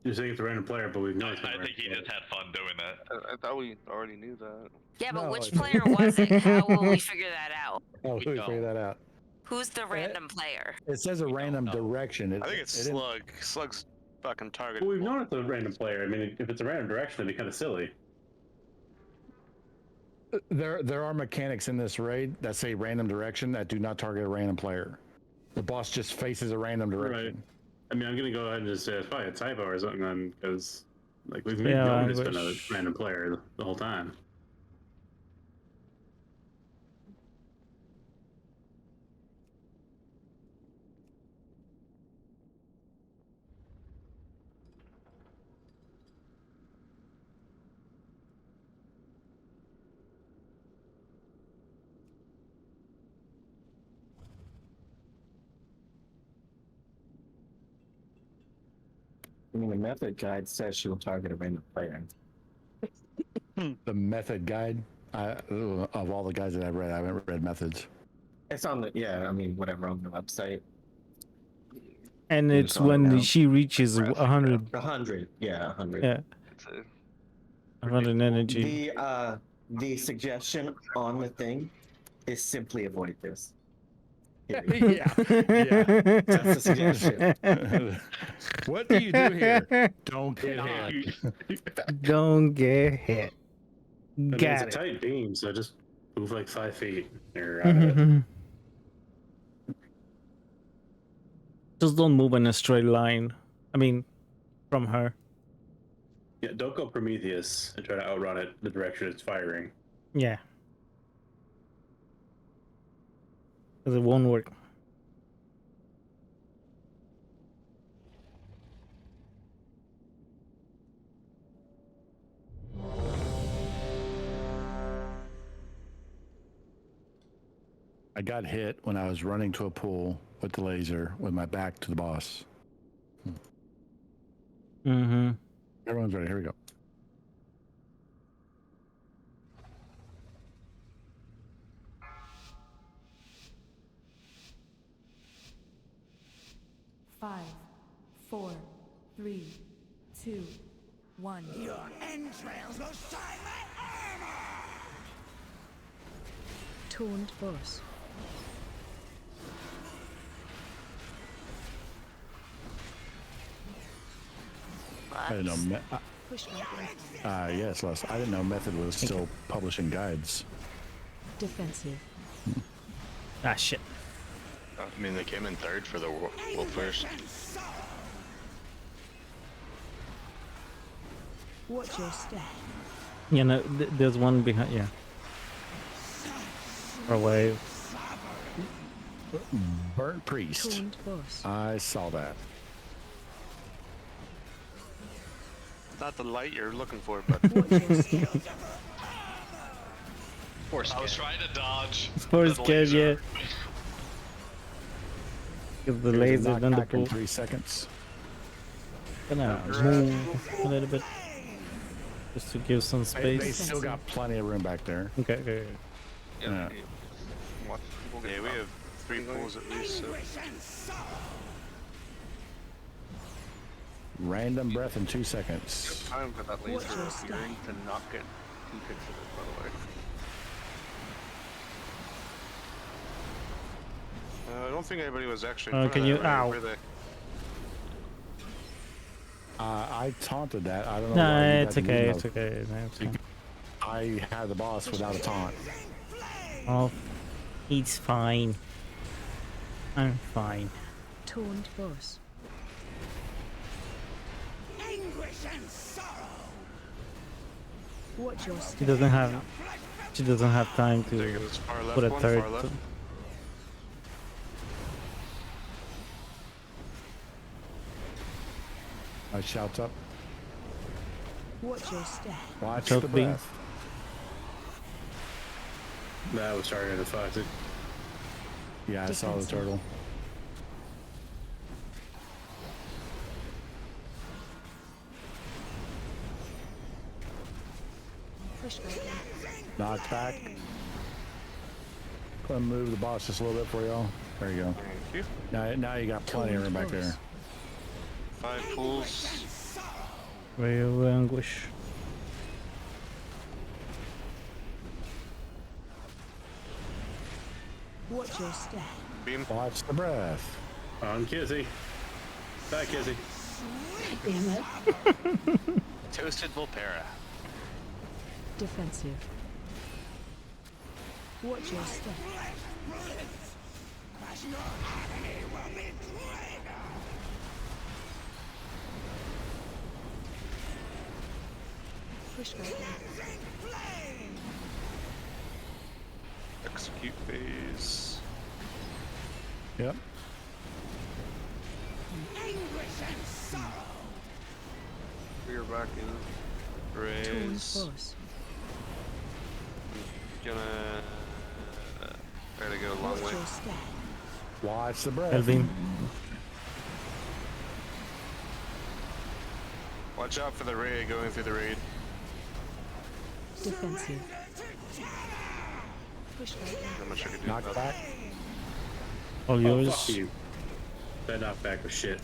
You're saying it's a random player, but we've known. I think he just had fun doing that. I thought we already knew that. Yeah, but No, which it's- player was it? How will we figure that out? Oh, we figure that out. Who's the random player? It says a random direction. I think it's Slug. Slug's fucking target. Well, we've known it's a random player. I mean, if it's a random direction, it'd be kind of silly. There are mechanics in this raid that say random direction that do not target a random player. The boss just faces a random direction. Right. I mean, I'm gonna go ahead and just say it's probably a typo or something then, because like we've Yeah, known it's been a language. random player the whole time. I mean, the method guide says she will target a random player. The method guide. Of all the guides that I've read, I haven't read methods. It's on the I mean, whatever on the website. And It's it's on when now. she reaches 100. 100, yeah, 100. Yeah. 100 energy. The suggestion on the thing is simply avoid this. Yeah. That's the suggestion. What do you do here? Don't get hit. Don't get hit. I mean, Got it's it. a tight beam, so just move like 5 feet. You're out of it. Just don't move in a straight line. I mean, from her. Yeah, don't go Prometheus and try to outrun it the direction it's firing. Yeah. Because it won't work. I got hit when I was running to a pool with the laser with my back to the boss. Mm-hmm. Everyone's ready. Here we go. Five, 4, 3, 2, 1. Your entrails will shine like armor! Taunt boss. I didn't know. Push back. Yes, Les. I didn't know Method was still publishing guides. Defensive. Ah, shit. I mean, they came in third for the world first. Watch your step. Yeah, no, there's one behind. Yeah. Or away. Burnt Priest. Taunt boss. I saw that. Not the light you're looking for, but I was trying to dodge. First the kid, laser. yeah. Give the Here's a laser, then the knockback in pool. 3 seconds. Gonna move a little bit. Just to give some They space. still got plenty of room back there. Okay, okay. Yeah. yeah, we have 3 pools at least. So. Random breath in 2 seconds. Time for that laser appearing to not get too pixelated, by the way. I don't think anybody was actually. Can you? Ow. Were they? I taunted that. I don't know. No, why you it's got the okay. email. It's okay. No, it's fine. I had the boss without a taunt. Oh, he's fine. I'm fine. Taunt boss. Anguish and sorrow. Watch your She step. doesn't have. She doesn't have time to Take it as far left put a one, third. far left. I shouts up. Watch your step. Watch Choke the beam. breath. That was targeting the fox. Yeah, I saw the Defensive. turtle. Push back. Knocked back. Go and move the boss just a little bit for y'all. There you go. Thank you. Now you got plenty of room back there. 5 pools. Real anguish. Watch your step. Beam. Watch the breath. On Kizzy. Bye, Kizzy. Damn it. Toasted Volpera. Defensive. Watch your step. Push back. Execute phase. Yep. Rear back in. Taunt Raise. boss. Gonna try to go a long Watch way. your step. Watch the breath. Elvin. Watch out for the raid going through the raid. Defensive. Push back. How much I can do Knock about back. All Oh, yours. fuck you. That knockback was shit.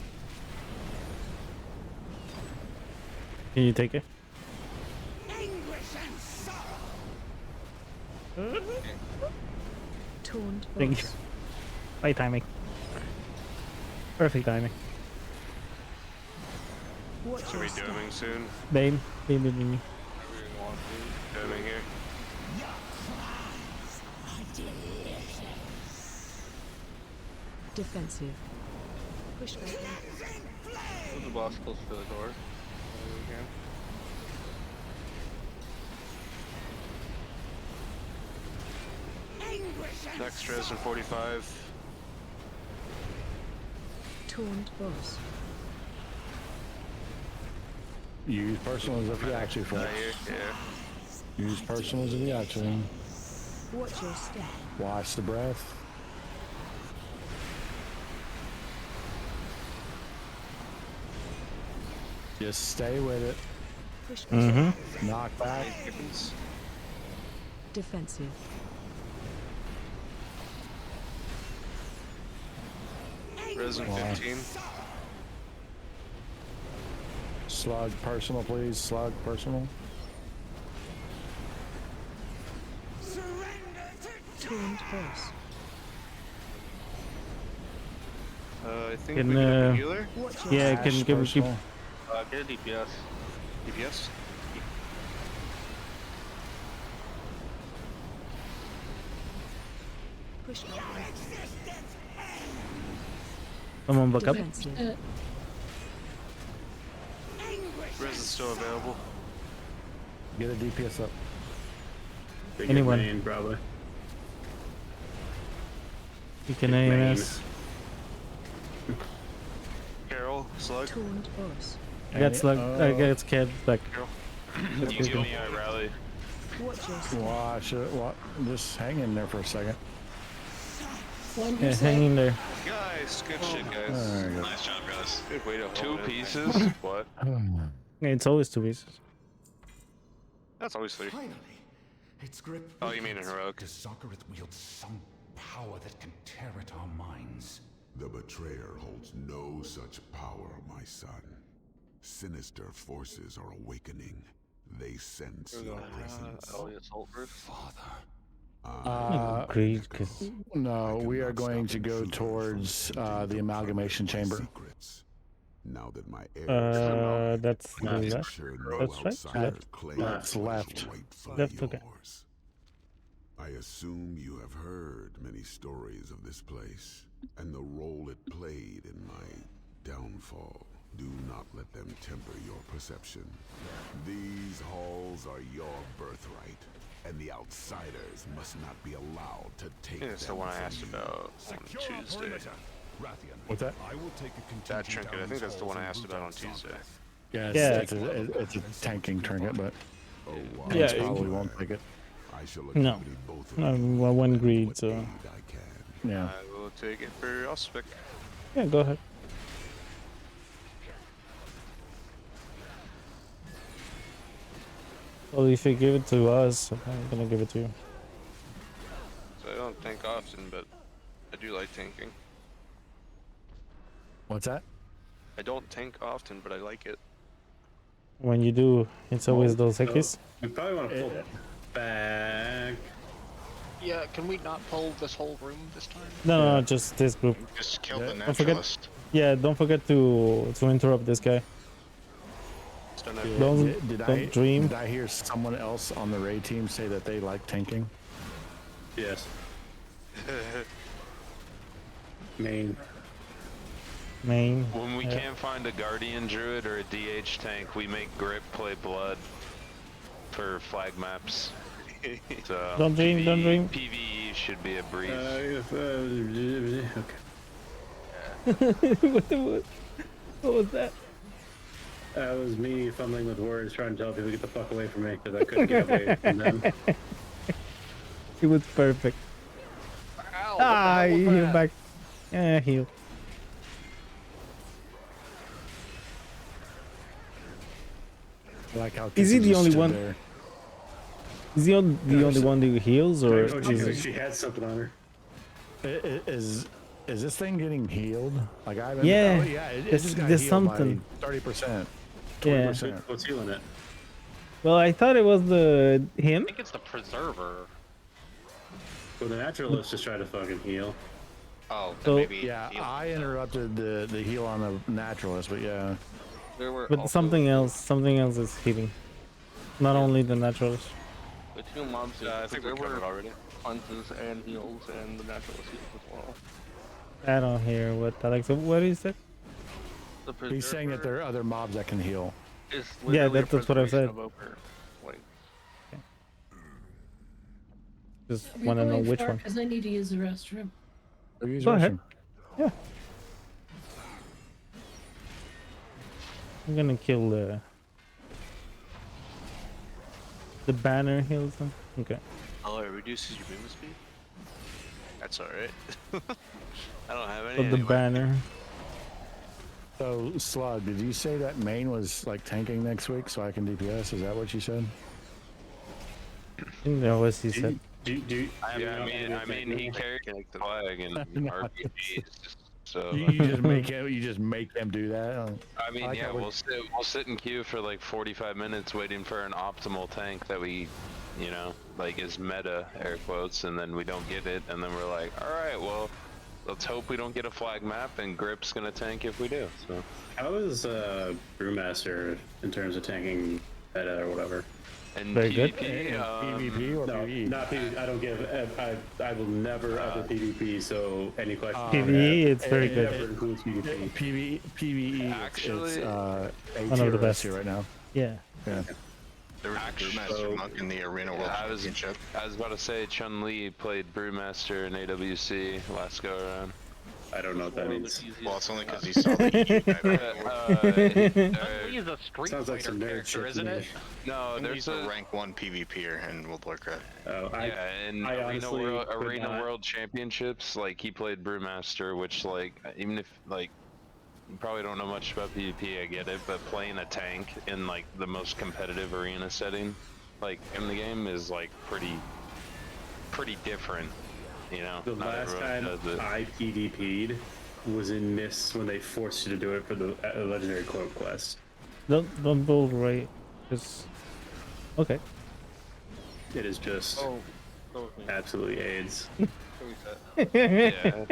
Can you take it? Taunt Thank boss. you. Right timing. Perfect timing. Watch Should your be step. doming soon. Bane. Bane. Doming here. Defensive. Push back. Move the boss close to the door. There we can. Next res in 45. Taunt boss. Use personals if you actually for Not here. Yeah. Use personals if you actually. Watch your step. Watch the breath. Just stay with it. Push back. Mm-hmm. Knock back. Defensive. Res in 15. Slug personal, please. Slug personal. Taunt boss. I think Can, we can have a healer. Watch your Yeah, step. can give keep. personal. Get a DPS. DPS. Push back. Someone back up. Defensive. Res is still available. Get a DPS up. Big Anyone. main, probably. You can Main. AMS. Carol, slug. Taunt boss. I got slug. I got scared back. Carol. You give me a rally. Watch your step. Watch it. Just hang in there for a second. Yeah, hang in there. Guys, good shit, There guys. you go. Nice job, guys. Good way to hold 2 it. pieces? What? It's always 2 pieces. That's always 3. Finally, its grip. Oh, you mean in heroic? Because Zonkaret wields some power that can tear at our minds. The betrayer holds no such power, my son. Sinister forces are awakening. They sense your presence. Father. Greed, because No, we are going to go towards the amalgamation chamber. Now that my heir that's make left. sure no That's right. outsider claims That's left. rightfully Left, okay. yours. I assume you have heard many stories of this place and the role it played in my downfall. Do not let them temper your perception. These halls are your birthright, and the outsiders must not be allowed to take That's the them one I from asked you. about on Tuesday. What's that? That trinket, I think that's the one I asked about on Tuesday. Yeah, Yeah. it's a tanking trinket, but Yeah, Tanks probably won't take it. I shall No. accompany both of you Well, one with greed, what so aid I can. Yeah. I will take it for Auspic. yeah, go ahead. Well, if you give it to us, I'm gonna give it to you. So I don't tank often, but I do like tanking. What's that? I don't tank often, but I like it. When you do, it's always those hickeys. We probably want to pull back. Yeah, can we not pull this whole room this time? No, just this group. Just kill the Don't forget. naturalist. Yeah, don't forget to interrupt this guy. Don't dream. Did I hear someone else on the raid team say that they like tanking? Yes. Main. When we can't find a guardian druid or a DH tank, we make Grip play blood for flag maps. So Don't dream, don't dream. PvE should be a breeze. Okay. What was that? That was me fumbling with words, trying to tell people to get the fuck away from me because I couldn't get away from them. It was perfect. Ow, You heal back. Yeah, heal. I like how Is he Kissy the just only stood one? there. Is he the only one who heals, or She had something on her. Is this thing getting healed? Like I haven't. Yeah, Oh, yeah. It there's- just got there's healed by something. 30%. Yeah. 20%. What's healing it? Well, I thought it was him. I think it's the preserver. Well, the naturalist just tried to fucking heal. Oh, So- then maybe. Yeah, heal. I interrupted the heal on the naturalist, but yeah. There were But also something else is healing. Not only the naturalist. the two mobs. I think we there covered were already. punches and heals and the naturalist heals as well. I don't hear what Alex. What is it? The He's saying that there are other mobs that can heal. is Yeah, literally a that's what I preservation said. of Ogre. Like, Just want to know which one. Because I need to use the restroom. Go ahead. Yeah. I'm gonna kill the banner heals them. Okay. Oh, it reduces your movement speed? That's alright. I don't have any. So the anyway. banner. So, Slug, did you say that main was like tanking next week so I can DPS? Is that what you said? I think that was he said. I mean, he carried the flag in RPGs, so. You just make him do that. I mean, like yeah, how we- we'll sit in queue for like 45 minutes waiting for an optimal tank that we, like is meta air quotes, and then we don't get it, and then we're like, all right, well, let's hope we don't get a flag map, and Grip's gonna tank if we do. So. How is Brewmaster in terms of tanking meta or whatever? And Very good. PvP, PvP or No, PvE? not PvP. I don't give. I will never ever PvP. So any question? PvE, it's very it good. never includes PvP. PvE, Actually, it's one of the A best tier right now. Yeah. Yeah. There was a Brewmaster monk in the Arena World I was Championship. about to say Chun-Li played Brewmaster in AWC last go around. I don't know what that means. Well, it's only because he saw the He's a street Sounds like fighter some nerd character, shit to isn't me. it? No, He's there's a a rank 1 PvPer in World of Warcraft. yeah, in I Arena honestly World, could Arena not- World Championships, like he played Brewmaster, which like even if like you probably don't know much about PvP, I get it, but playing a tank in like the most competitive arena setting, like in the game, is like pretty different. The Not last everyone time does it. I PvP'd was in Mists when they forced you to do it for the legendary quote quest. Don't bull right. Just okay. It is just absolutely AIDS. Yeah.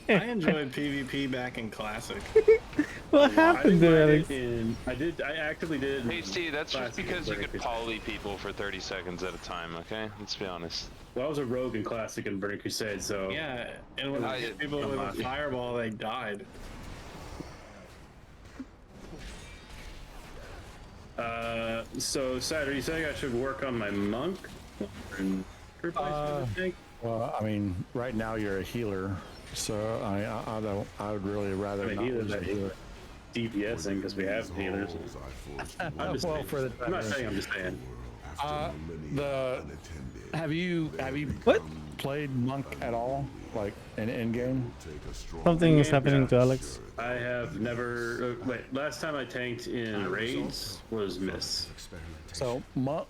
I enjoyed PvP back in Classic. What happened there, Alex? I actively did. Hey, Steve, that's just Classic because you and could Burning poly people for 30 seconds at a time, okay? Let's be honest. Well, I was a rogue in Classic and Burning Crusade, so Yeah, and when I hit people with a fireball, they died. So Saturday, you saying I should work on my monk? Well, I mean, right now you're a healer, so I would really rather not healer lose a that healer. DPSing because we have healers. I'm just Well, saying. for the I'm not saying. I'm just saying. Have you played monk at all, like in game? Something is happening to Alex. I have never. Wait, last time I tanked in raids was Miss. So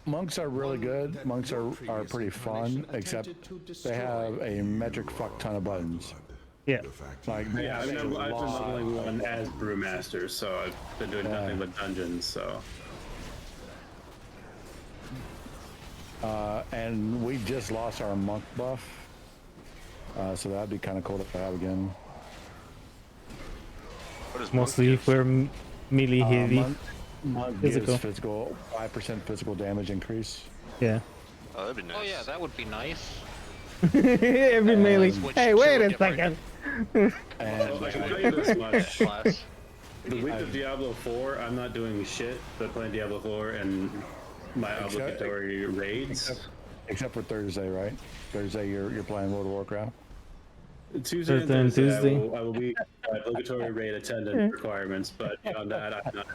monks are really good. Monks are pretty fun, except they have a metric fuck ton of buttons. Yeah. Like Yeah, I've been leveling one as brewmaster, so I've been doing nothing but dungeons. So. And we just lost our monk buff, so that'd be kind of cool to have again. Mostly if we're melee heavy. Monk gives physical 5% physical damage increase. Yeah. Oh, that'd be nice. Oh yeah, that would be nice. Every melee. Hey, wait a second. I can tell you this much. The week of Diablo 4, I'm not doing shit but playing Diablo 4 and my obligatory raids. Except for Thursday, right? Thursday, you're playing World of Warcraft. Tuesday and Thursday, I will be obligatory raid attendance requirements, but beyond that, I'm not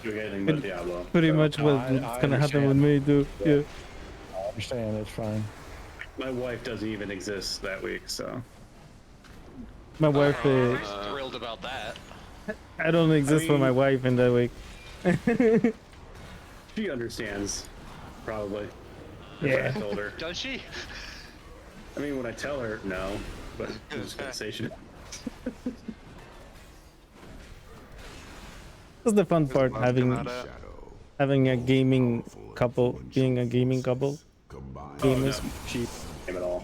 doing anything but Diablo. Pretty much what's gonna happen with me, too. Yeah. I understand. It's fine. My wife doesn't even exist that week, so. My wife is. Thrilled about that. I don't exist for my wife in that week. She understands, probably. Yeah. I told her. Does she? I mean, when I tell her, no, but I'm just gonna say she. That's the fun part, having a gaming couple, being a gaming couple. Gamers. Cheap game at all.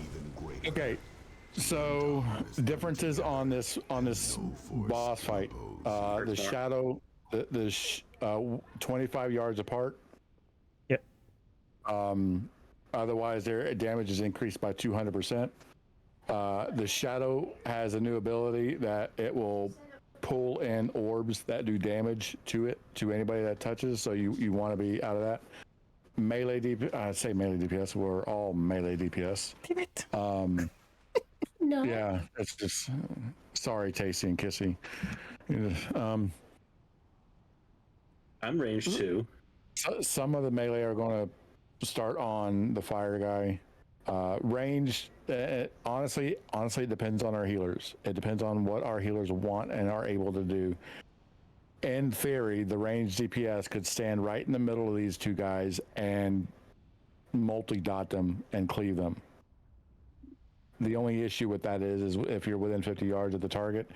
Okay, so differences on this boss fight. The shadow, 25 yards apart. Yep. Otherwise, their damage is increased by 200%. The shadow has a new ability that it will pull in orbs that do damage to anybody that touches. So you want to be out of that. Melee DPS. I say melee DPS. We're all melee DPS. Damn it. No. Yeah, it's just sorry, Tasty and Kissy. I'm ranged 2. Some of the melee are going to start on the fire guy. Ranged, honestly, it depends on our healers. It depends on what our healers want and are able to do. In theory, the ranged DPS could stand right in the middle of these two guys and multi-dot them and cleave them. The only issue with that is if you're within 50 yards of the target,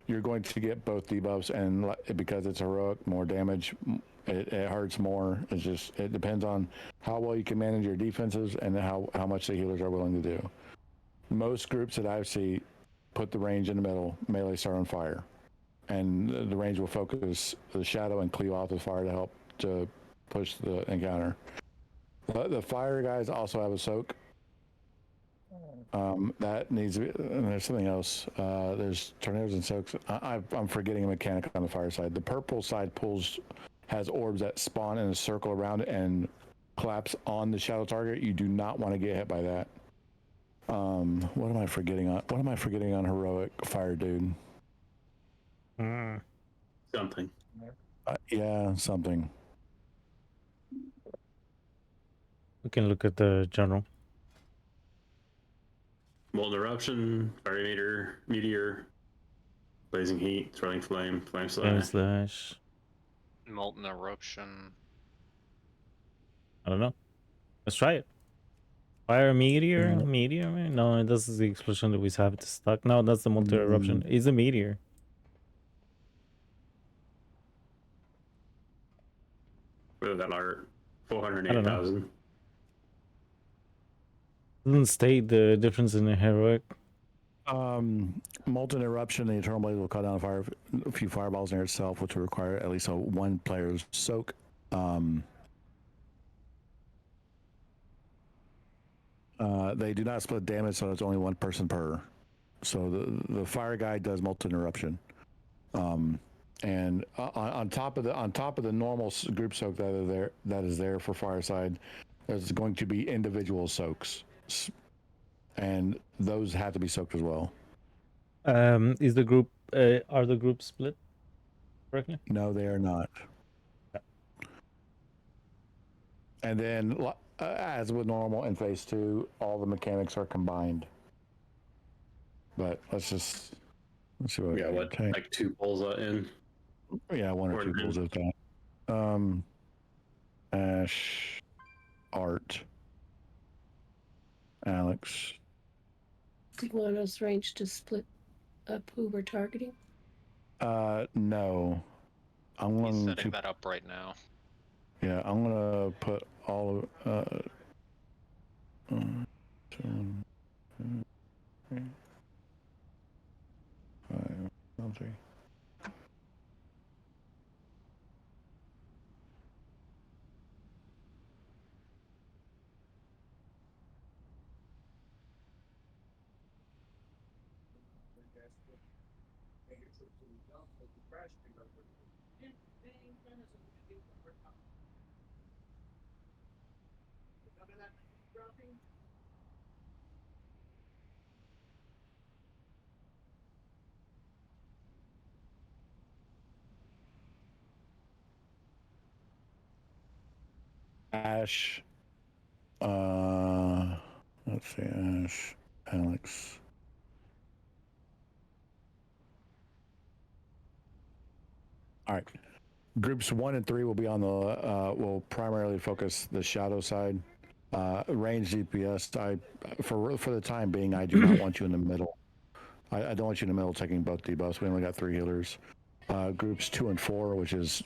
you're going to get both debuffs, and because it's heroic, more damage. It hurts more. It depends on how well you can manage your defenses and how much the healers are willing to do. Most groups that I've seen put the range in the middle, melee start on fire, and the range will focus the shadow and cleave off the fire to help to push the encounter. The fire guys also have a soak. That needs to be. There's something else. There's tornadoes and soaks. I'm forgetting a mechanic on the fire side. The purple side has orbs that spawn in a circle around it and collapse on the shadow target. You do not want to get hit by that. What am I forgetting on heroic fire dude? Something. Yeah, something. We can look at the general. Molten eruption, fire meteor, blazing heat, throwing flame slash. Molten eruption. I don't know. Let's try it. Fire meteor? Meteor? No, this is the explosion that we have to stuck. No, that's the molten eruption. It's a meteor. What is that art? I don't know. 408,000. Doesn't state the difference in the heroic. Molten Eruption, the Eternal Blaze will cut down a few fireballs near itself, which will require at least one player's soak. They do not split damage, so it's only one person per. So the fire guy does Molten Eruption, and on top of the normal group soak that is there for Fireside, there's going to be individual soaks, and those have to be soaked as well. Is the group are the groups split correctly? No, they are not. Yeah. And then, as with normal in phase 2, all the mechanics are combined. But let's see what. Yeah, what take. like 2 pulls in? Yeah, 1 or 2 pulls at that. Ash, Art, Alex. Do you want us range to split up who we're targeting? No. I'm He's going setting to. that up right now. Yeah, I'm gonna put all of. 2, 3, 5, 3. Ash. Let's see, Ash, Alex. All right. Groups 1 and 3 will be on the will primarily focus the shadow side. Range DPS. For the time being, I do not want you in the middle. I don't want you in the middle taking both debuffs. We only got 3 healers. Groups 2 and 4, which is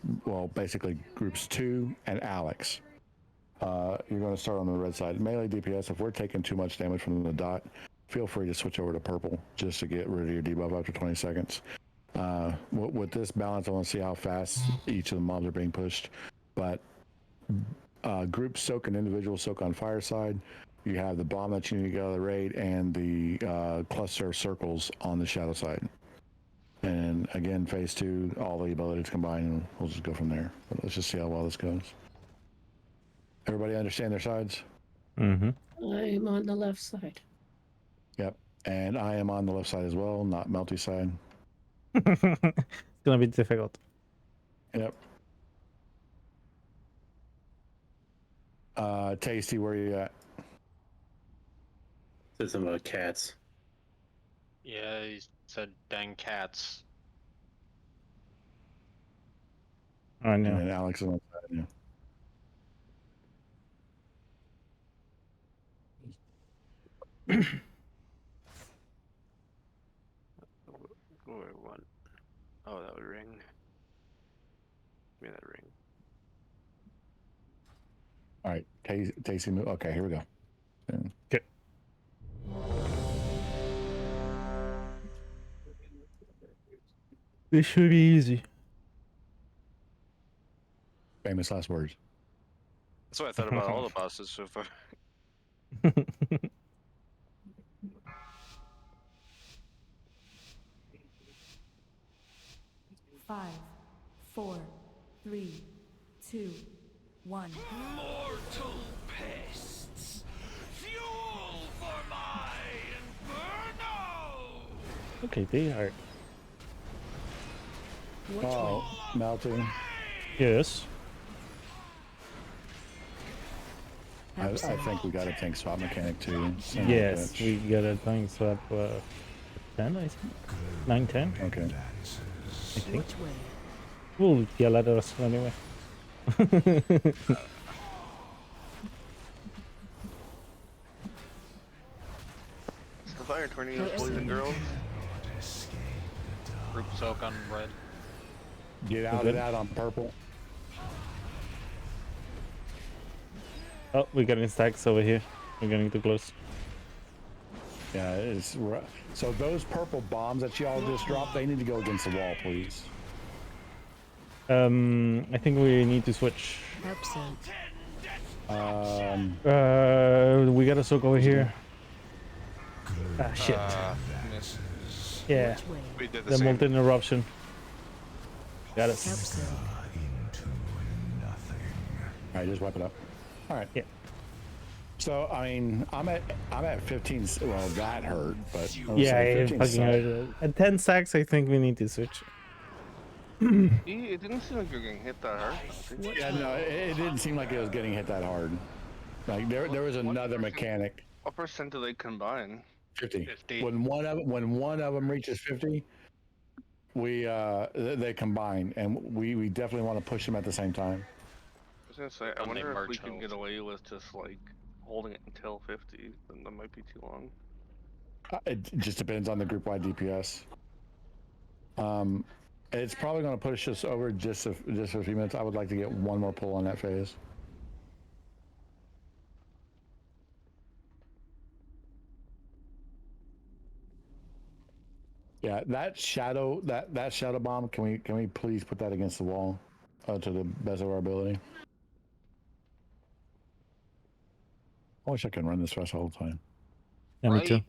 basically groups 2 and Alex. You're going to start on the red side. Melee DPS. If we're taking too much damage from the dot, feel free to switch over to purple just to get rid of your debuff after 20 seconds. With this balance, I want to see how fast each of the mobs are being pushed. But group soak and individual soak on Fireside. You have the bomb that you need to get out of the raid and the cluster of circles on the shadow side. And again, phase 2, all the abilities combined, and we'll just go from there. But let's just see how well this goes. Everybody understand their sides? Mm-hmm. I'm on the left side. Yep. And I am on the left side as well, not Melty side. It's gonna be difficult. Yep. Tasty, where are you at? Said something about cats. Yeah, he said dang cats. I know. And then Alex is on the side, yeah. Where one? Oh, that would ring. Give me that ring. All right, Tasty move. Okay, here we go. Okay. This should be easy. Famous last words. That's what I thought about all the bosses so far. 5, 4, 3, 2, 1. Mortal pests, fuel for my inferno! Okay, they are. Oh, Melty. Yes. I think we got a tank swap mechanic too. Yes, we got a tank swap 10, I think. 9, 10? Okay. I think. We'll yell at us anyway. The fire tornadoes, boys and girls. Group soak on red. Get out of that on purple. Oh, we're getting stacks over here. We're getting too close. Yeah, it's so those purple bombs that y'all just dropped, they need to go against the wall, please. I think we need to switch. Absent. We gotta soak over here. Ah, shit. Yeah. We did the The same. molten eruption. Got us. Absent. All right, just wipe it up. All right. Yeah. So I mean, I'm at 15. Well, that hurt, but Yeah, it fucking hurt. At 10 stacks, I think we need to switch. It didn't seem like you were getting hit that hard. Yeah, no, it didn't seem like it was getting hit that hard. Like there was another mechanic. What percent do they combine? 50. When one of them reaches 50, they combine, and we definitely want to push them at the same time. I was gonna say, I wonder if we can get away with just like holding it until 50. Then that might be too long. It just depends on the group-wide DPS. It's probably going to push us over just for a few minutes. I would like to get one more pull on that phase. Yeah, that shadow bomb. Can we please put that against the wall, to the best of our ability? I wish I could run this fast all the time. Yeah, me too.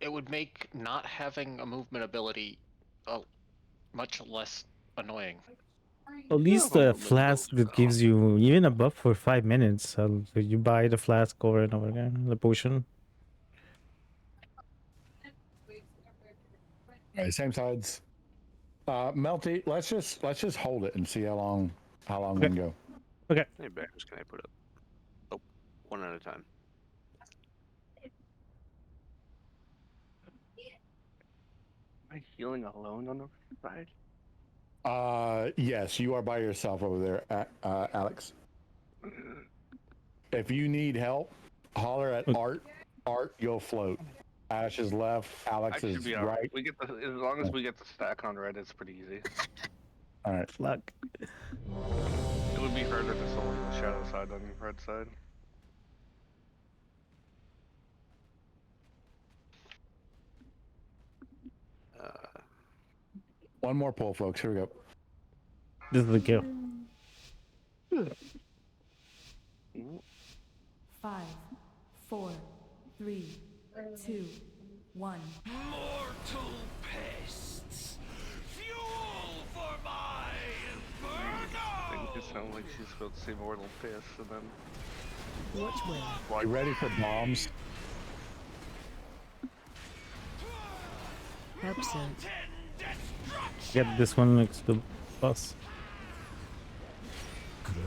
It would make not having a movement ability much less annoying. At least the flask that gives you even a buff for 5 minutes. So you buy the flask over and over again, the potion. All right, same sides. Melty, let's just hold it and see how long we can go. Okay. How many banners can I put up? Oh, one at a time. Am I healing alone on the side? Yes, you are by yourself over there, Alex. If you need help, holler at Art. Art, go float. Ash is left. Alex is right. We get as long as we get the stack on red, it's pretty easy. All right. Luck. It would be harder to solo the shadow side than red side. One more pull, folks. Here we go. This is the kill. 5, 4, 3, 2, 1. Mortal pests, fuel for my inferno! It sounds like she's about to say mortal piss, and then. Which way? Are you ready for bombs? Absent. Get this one next to the boss.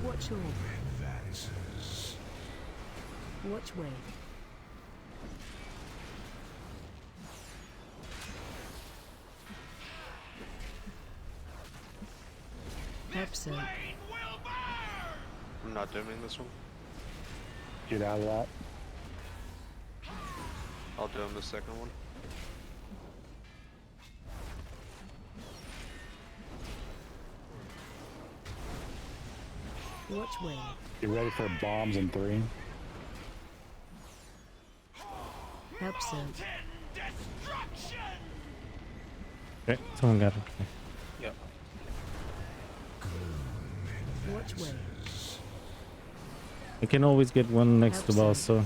Watch your Which way? Absent. I'm not doing this one. Get out of that. I'll do the second one. Which way? You ready for bombs in 3? Absent. Okay, someone got it. Yep. Which way? I can always get one next to boss, so.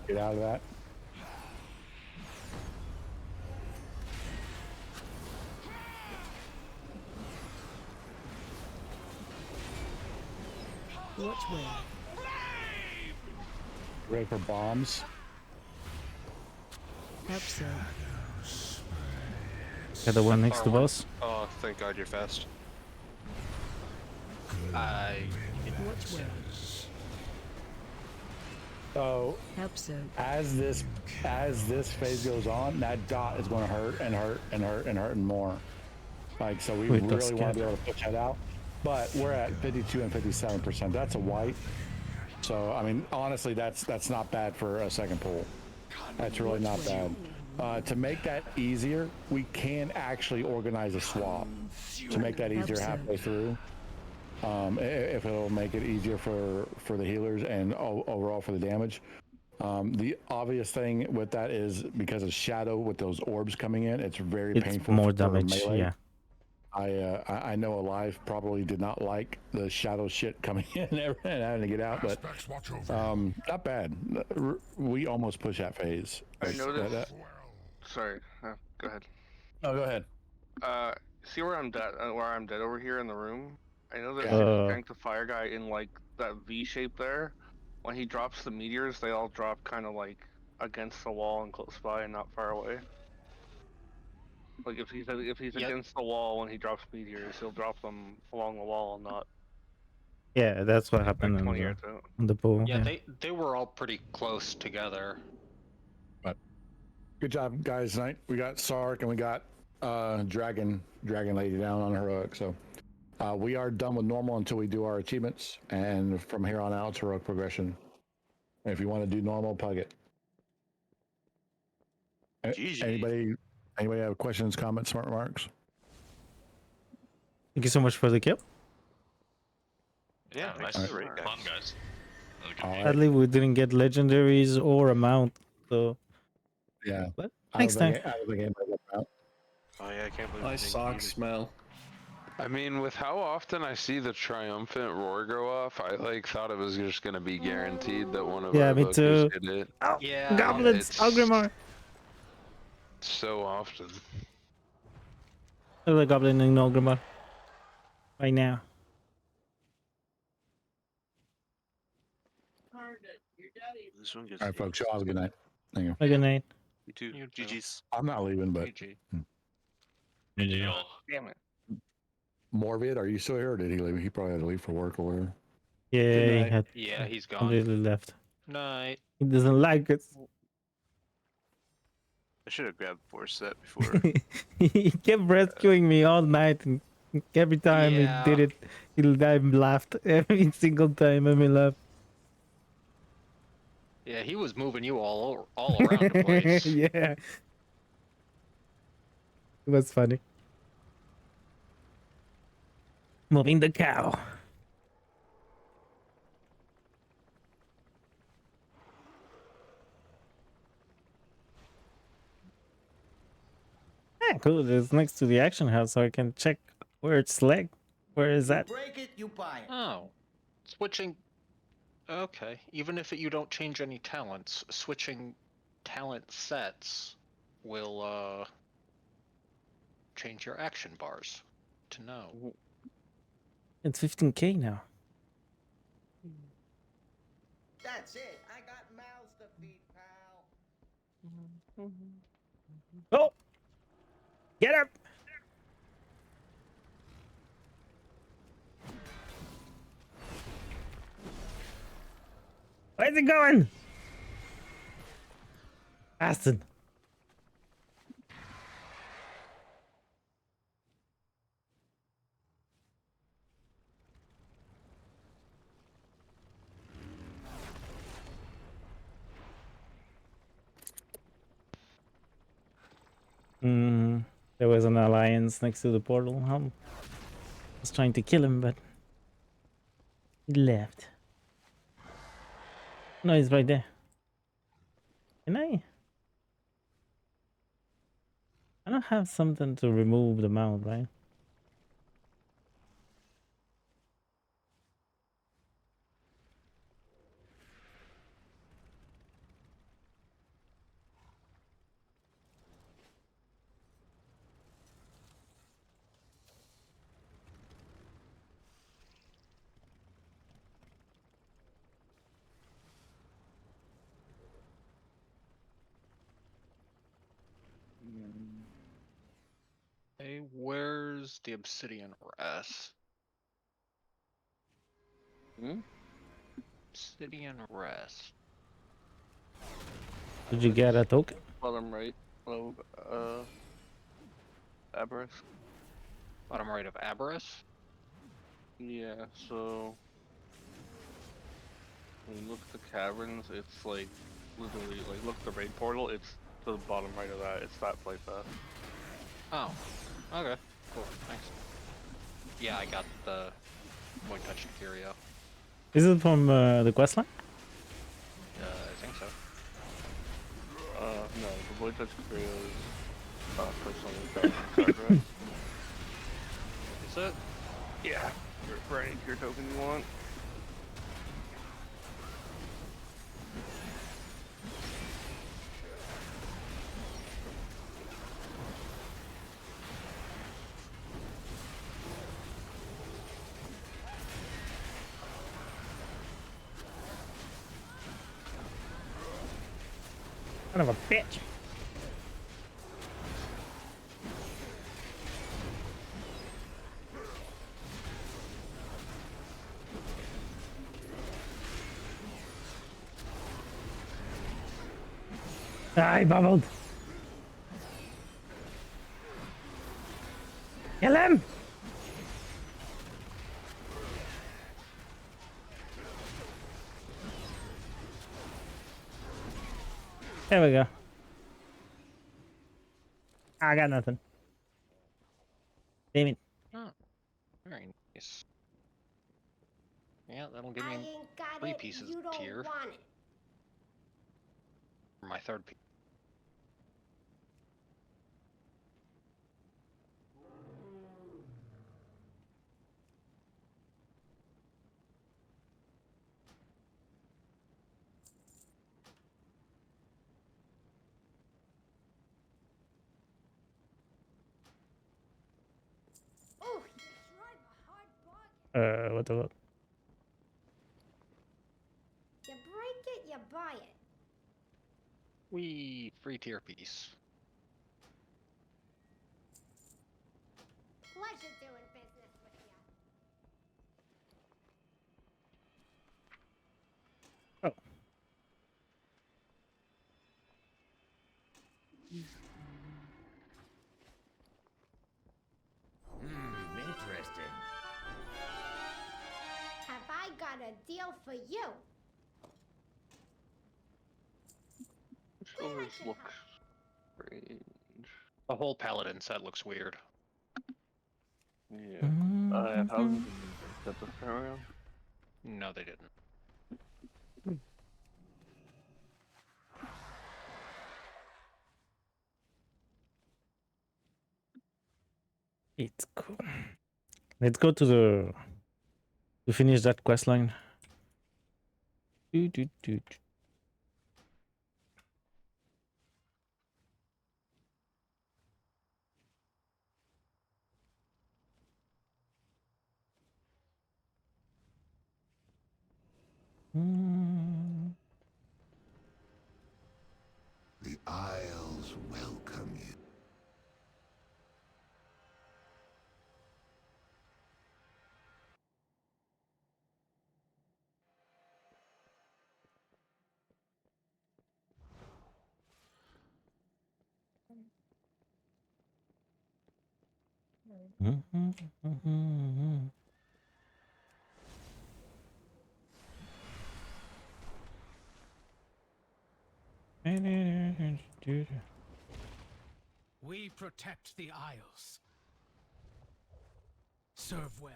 Get out of that. Which way? Ready for bombs? Absent. Got the one next to boss. Oh, thank God you're fast. Which way? So Absent. as this phase goes on, that dot is going to hurt and hurt and hurt and hurt and more. Like, so we Wait, really that's want to be good. able to push that out. But we're at 52 and 57%. That's a white. So I mean, honestly, that's not bad for a second pull. That's really not bad. To make that easier, we can actually organize a swap to make that easier halfway through. If it'll make it easier for the healers and overall for the damage. The obvious thing with that is because of shadow with those orbs coming in, it's very painful more for damage. melee. Yeah. I know Alive probably did not like the shadow shit coming in and having to get out, but not bad. We almost push that phase. I noticed. Sorry, go ahead. No, go ahead. See where I'm dead? Where I'm dead over here in the room. I know that tank the fire guy in like that V shape there. When he drops the meteors, they all drop kind of like against the wall and close by and not far away. Like if he's against the wall when he drops meteors, he'll drop them along the wall and not. Yeah, that's what happened like on 20 the, yards out. on the pool. Yeah, they were all pretty close together. But good job, guys. Tonight we got Sark and we got Dragon Lady down on her hook. So we are done with normal until we do our achievements, and from here on out, it's heroic progression. And if you want to do normal, pug it. Anybody have questions, comments, smart remarks? Thank you so much for the kill. Yeah, nice All raid, guys. Fun, guys. Sadly, we didn't get legendaries or a mount, so yeah. But next time. Oh yeah, I can't believe My socks smell. I mean, with how often I see the triumphant roar go off, I like thought it was just gonna be guaranteed that one of our me hookers too. hit it. Oh, yeah, goblins, Algrimar. So often. There's a goblin in Algrimar. Right now. This one gets All right, folks. Y'all have a good night. Thank you. Good night. You too. GG's. I'm not leaving, but Damn it. Morvid, are you still here, or did he leave? He probably had to leave for work or whatever. Yeah, Yeah, he's gone. completely left. Night. He doesn't like it. I should have grabbed force set before. He kept rescuing me all night, and every time he did it, I laughed every single time. I laughed. Yeah, he was moving you all around the place. Yeah, it was funny. Moving the cow. Yeah, cool. It's next to the action house, so I can check where it's leg. Where is that? Break it, you buy it. Oh, switching. Okay, even if you don't change any talents, switching talent sets will change your action bars. To know. It's 15k now. That's it. I got mouths to feed, pal. Oh! Get up! Where's it going? Aston. There was an alliance next to the portal. I was trying to kill him, but he left. No, he's right there. Can I? I don't have something to remove the mount, right? Hey, where's the obsidian rest? Obsidian rest. Did you get a token? Bottom right of Aberrus. Bottom right of Aberrus? Yeah, so when you look at the caverns, it's like literally like look at the raid portal, it's to the bottom right of that. It's that playpath. Oh. Okay. Cool. Thanks. Yeah, I got the Void Touch Curio. Is it from the questline? I think so. No, the Void Touch Curio is personally right? Is it? Yeah. For any tier token you want. Son of a bitch. I bubbled. Kill him! There we go. I got nothing. Damn it. Oh, very nice. Yeah, that'll give me 3 pieces of tier. For my 3rd piece. What the fuck? You break it, you buy it. Wee, free tier piece. Pleasure doing business with you. Oh. Interesting. Have I got a deal for you? Always look strange. The whole Paladin set looks weird. Yeah. How did they get this time around? No, they didn't. It's cool. Let's go to finish that quest line. The Isles welcome you. We protect the Isles. Serve well.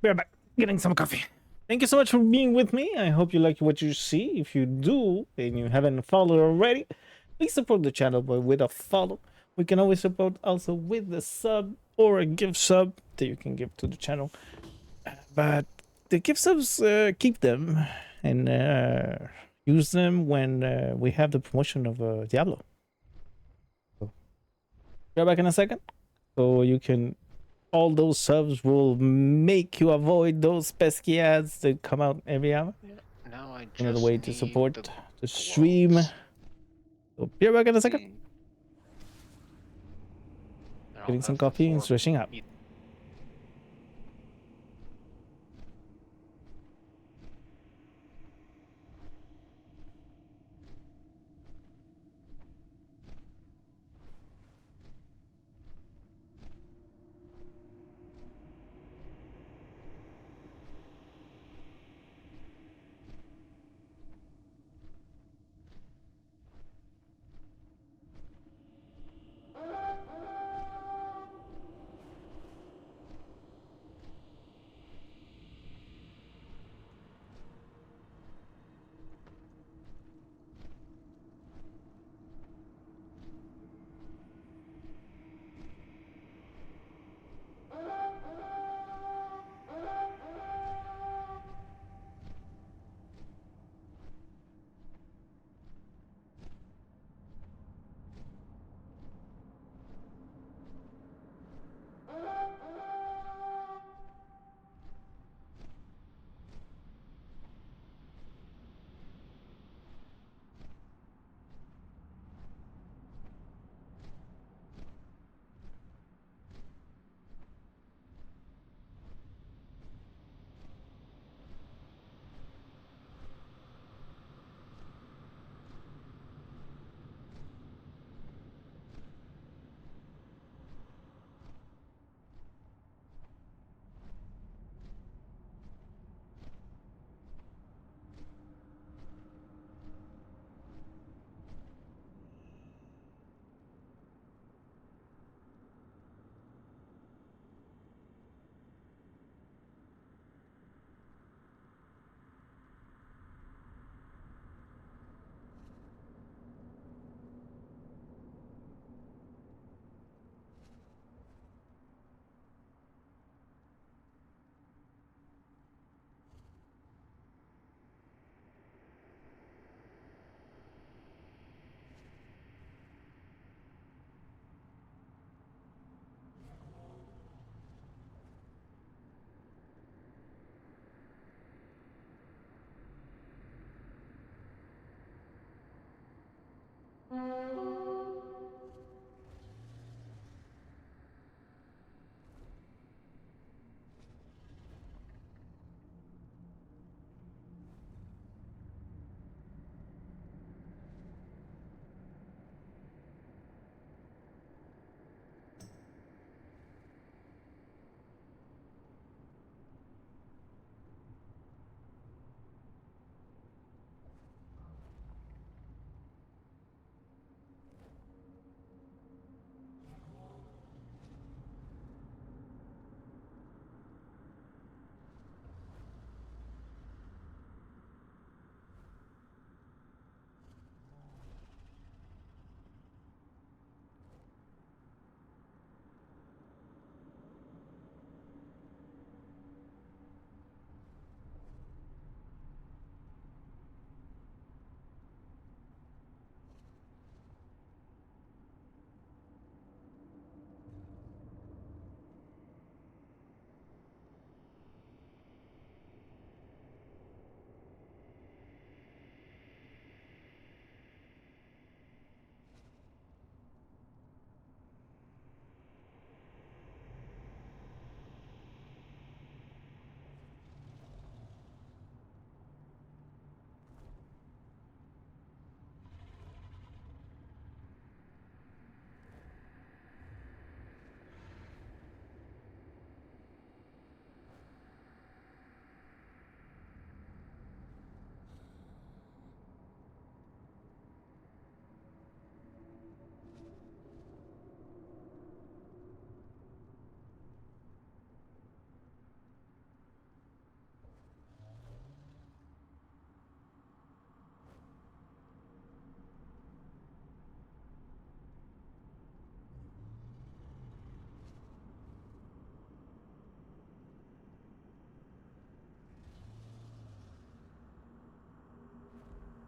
We're back getting some coffee. Thank you so much for being with me. I hope you like what you see. If you do and you haven't followed already, please support the channel with a follow. We can always support also with a sub or a gift sub that you can give to the channel. But the gift subs, keep them and use them when we have the promotion of Diablo. So, be back in a second. So you can... all those subs will make you avoid those pesky ads that come out every hour. Now I just Another way to need support the stream. So be right back in a second. Getting some coffee and stretching out.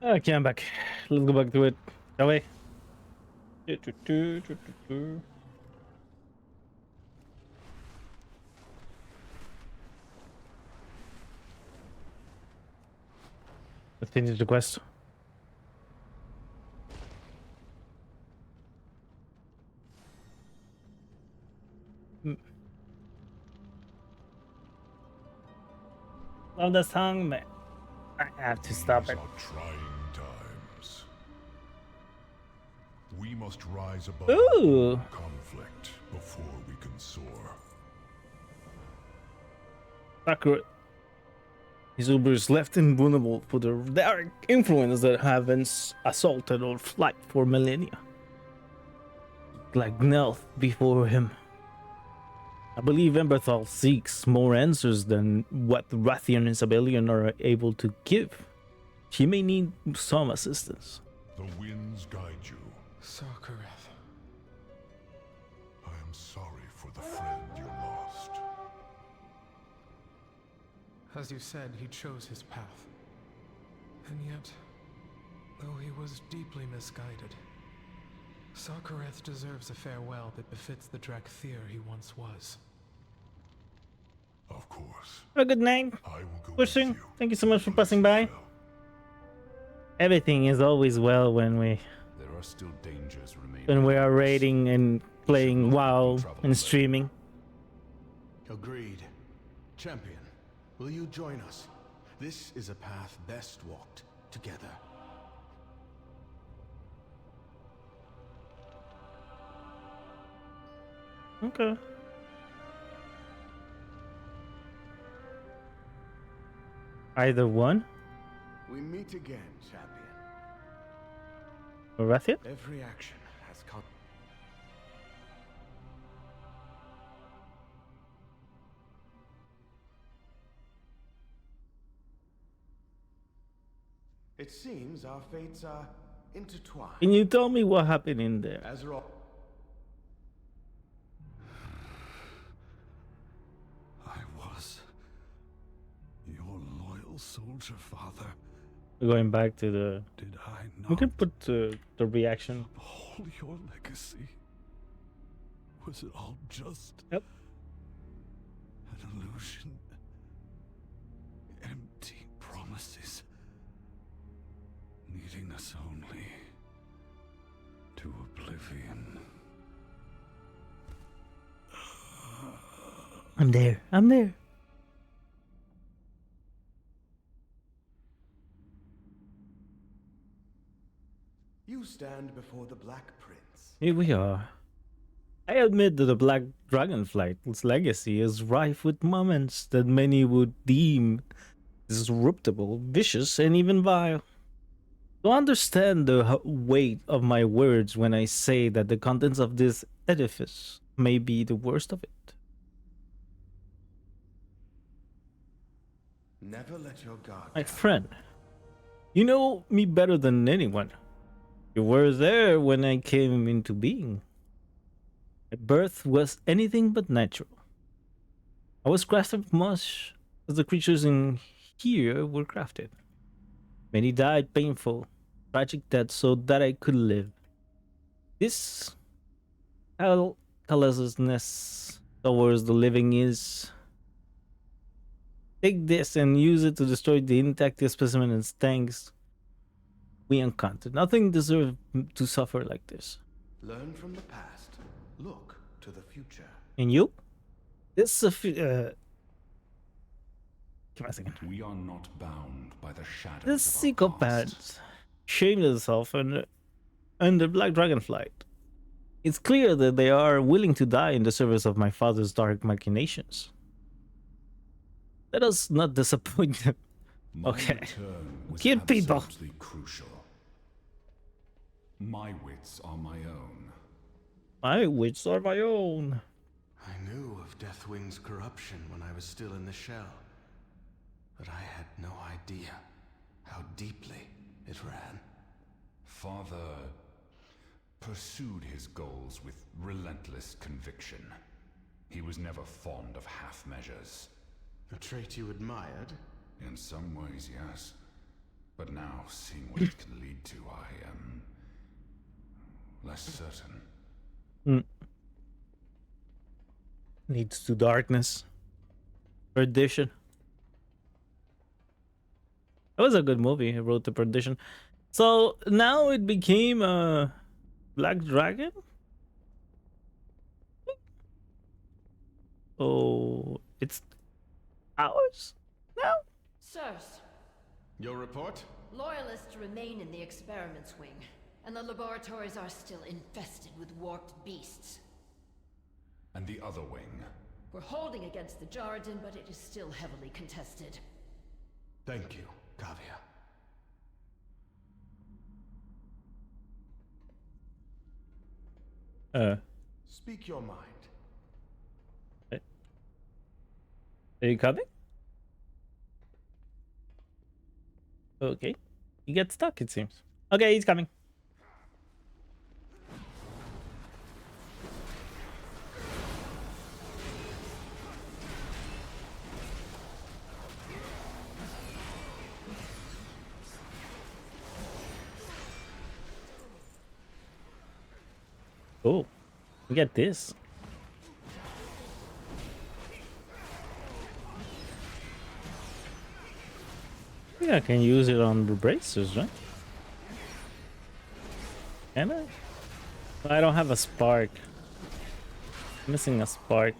Okay, I'm back. Let's go back to it, shall we? Let's finish the quest. Love that song, man. I have to stop These it. are trying times. We must rise above Ooh. conflict before we can soar. Accurate. His Uber is left invulnerable for the dark influence that have assaulted our flight for millennia. Like Nelth before him. I believe Emberthal seeks more answers than what Rathian and Sabellion are able to give. She may need some assistance. The winds guide you. Sarkareth. I am sorry for the friend you lost. As you said, he chose his path. And yet, though he was deeply misguided, Sarkareth deserves a farewell that befits the Drakthir he once was. Of course. Have a good night. Pushing. Thank you so much for passing by. Everything is always well when we There are still dangers remaining. when we are raiding and playing WoW and streaming. Agreed. Champion, will you join us? This is a path best walked together. Okay. Either one? We meet again, champion. Rathian? Every action has come. It seems our fates are intertwined. Can you tell me what happened in there? Azeroth. I was your loyal soldier, father. We're going back to the. Did I not We can put the reaction. all your legacy? Was it all just an illusion? Empty promises, leading us only to oblivion. I'm there. I'm there. You stand before the Black Prince. Here we are. I admit that the Black Dragonflight's legacy is rife with moments that many would deem disruptible, vicious, and even vile. To understand the weight of my words when I say that the contents of this edifice may be the worst of it. Never let your guard My friend, you know me better than anyone. You were there when I came into being. My birth was anything but natural. I was crafted much as the creatures in here were crafted. Many died painful, tragic deaths so that I could live. This callousness towards the living is... Take this and use it to destroy the intact specimen and stanks we encountered. Nothing deserved to suffer like this. Learn from the past. Look to the future. And you? This give me a second. We are not bound by the shadows. This psychopath shamed himself under Black Dragonflight. It's clear that they are willing to die in the service of my father's dark machinations. Let us not disappoint them. Okay. Kill people. Crucial. My wits are my own. My wits are my own. I knew of Deathwing's corruption when I was still in the shell, but I had no idea how deeply it ran. Father pursued his goals with relentless conviction. He was never fond of half measures. A trait you admired? In some ways, yes. But now seeing what it can lead to, I am less certain. Leads to darkness. Perdition. That was a good movie. He wrote the Perdition. So now it became a Black Dragon. Oh, it's ours now. Sirs, Your report? loyalists remain in the experiments wing, and the laboratories are still infested with warped beasts. And the other wing? We're holding against the Jarden, but it is still heavily contested. Thank you, Kavia. Speak your mind. Are you coming? Okay. He gets stuck, it seems. Okay, he's coming. Oh, look at this. Yeah, I can use it on the bracers, right? Can I? Well, I don't have a spark. I'm missing a spark.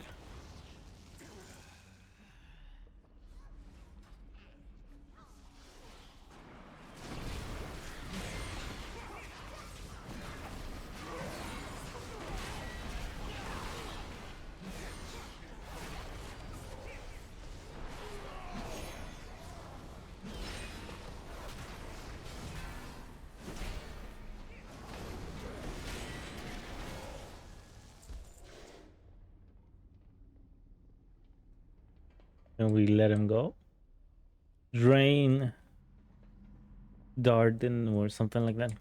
And we let him go. Drain Darden or something like that.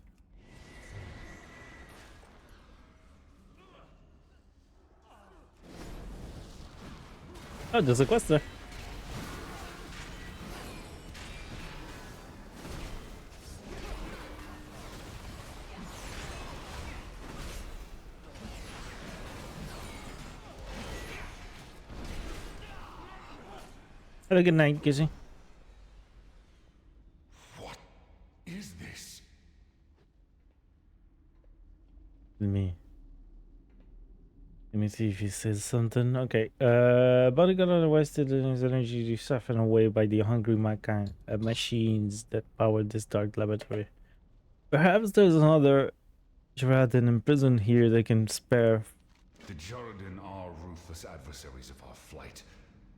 Oh, there's a quest there. Have a good night, Kizzy. What is this? Let me see if he says something. Okay. Bodyguard wasted his energy siphoned away by the hungry machines that powered this dark laboratory. Perhaps there's another Jaradan imprisoned here they can spare. The Jarden are ruthless adversaries of our flight,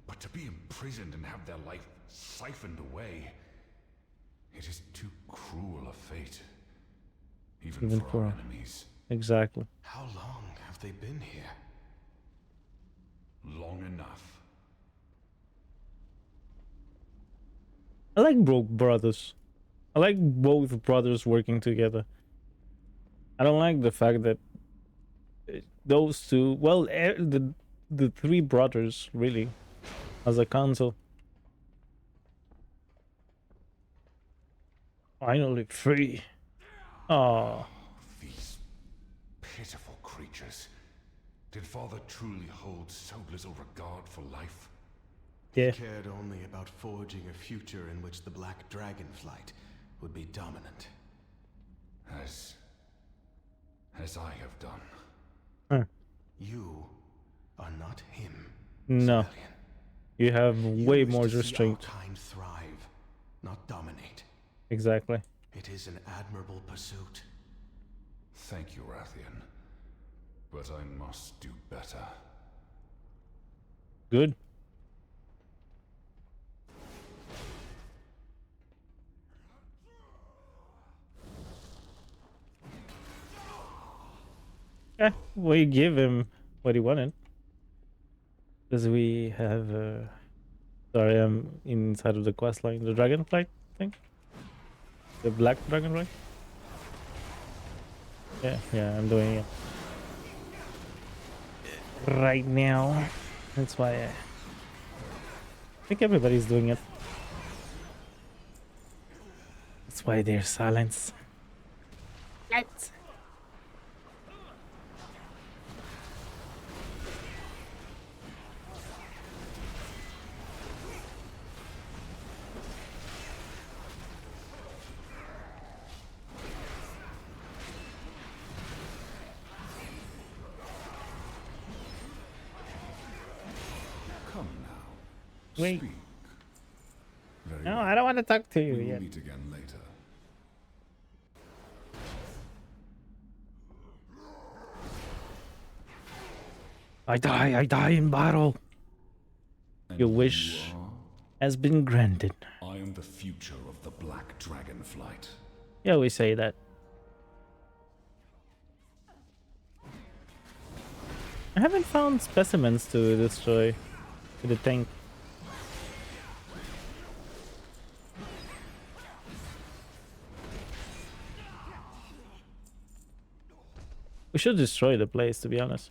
but to be imprisoned and have their life siphoned away, it is too cruel a fate, even for our enemies. Exactly. How long have they been here? Long enough. I like both brothers. I like both brothers working together. I don't like the fact that those two, well, the three brothers really, as a council. Finally free. Oh. These pitiful creatures. Did Father truly hold so little regard for life? Yeah. He cared only about forging a future in which the Black Dragon flight would be dominant. As I have done. Huh. You are not him. No. Civilian. You have way wish more to see our restraint. kind thrive, not dominate. Exactly. It is an admirable pursuit. Thank you, Rathian. But I must do better. Good. Yeah, we give him what he wanted. Because we have sorry, I'm inside of the quest line. The dragonfly thing? The black dragonfly? Yeah, I'm doing it right now. That's why I think everybody's doing it. That's why there's silence. Let's. Come now. Wait. Speak. Very No, well. I don't want to talk to you We will yet. meet again later. I die in battle. And Your you wish are? has been granted. I am the future of the Black Dragon Flight. Yeah, we say that. I haven't found specimens to destroy with the tank. We should destroy the place, to be honest.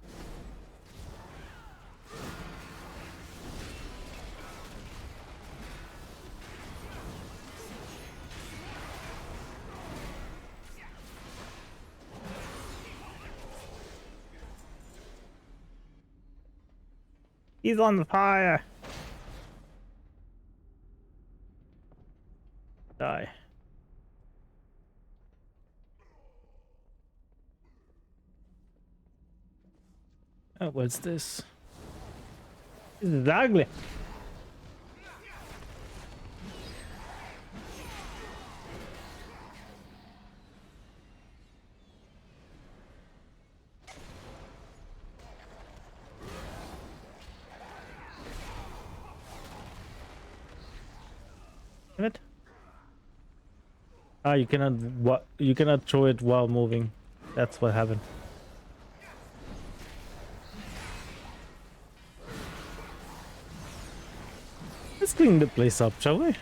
He's on fire. Die. Oh, what's this? This is ugly. Damn it. Ah, you cannot throw it while moving. That's what happened. Let's clean the place up, shall we?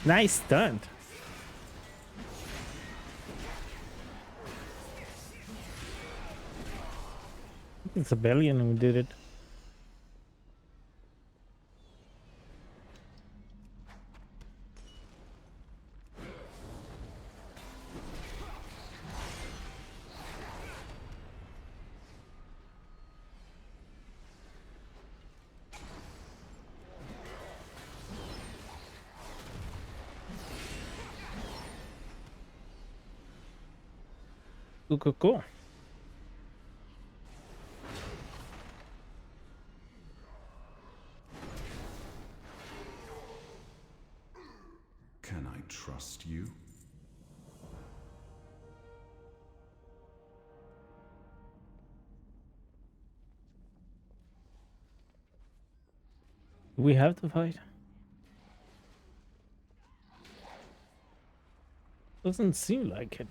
Nice stunt. It's a Bellion who did it. Cool. Can I trust you? We have to fight. Doesn't seem like it.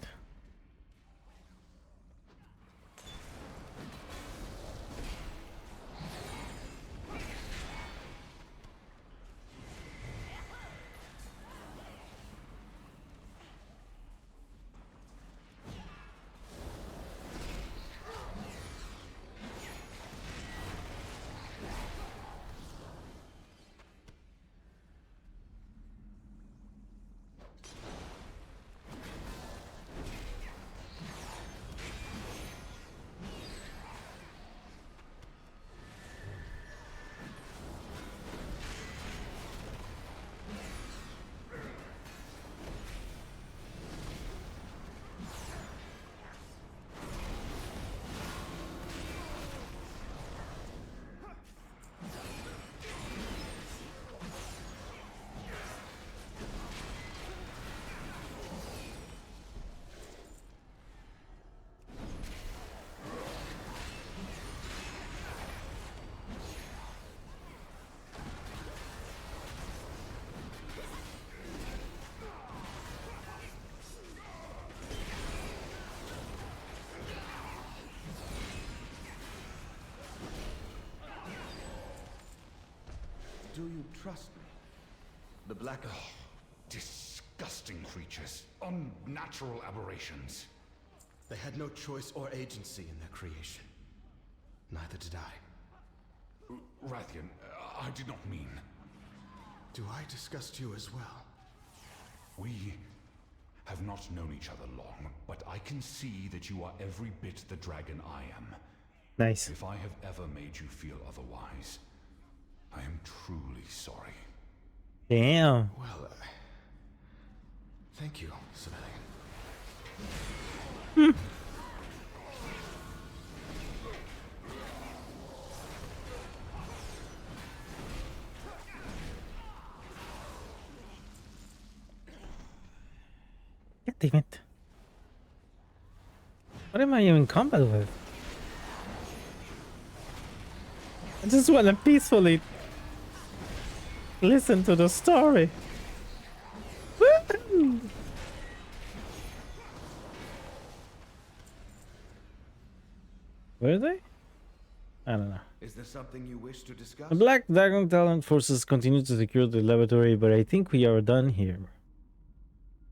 do you trust me? The Black... Disgusting creatures. Unnatural aberrations. They had no choice or agency in their creation. Neither did I. Rathian, I did not mean... Do I disgust you as well? We have not known each other long, but I can see that you are every bit the dragon I am. Nice. If I have ever made you feel otherwise, I am truly sorry. Damn. Well, thank you, civilian. God damn it. What am I in combat with? I just want to peacefully listen to the story. Woo! Where are they? I don't know. Is there something you wish to discuss? The Black Dragon Talent forces continue to secure the laboratory, but I think we are done here.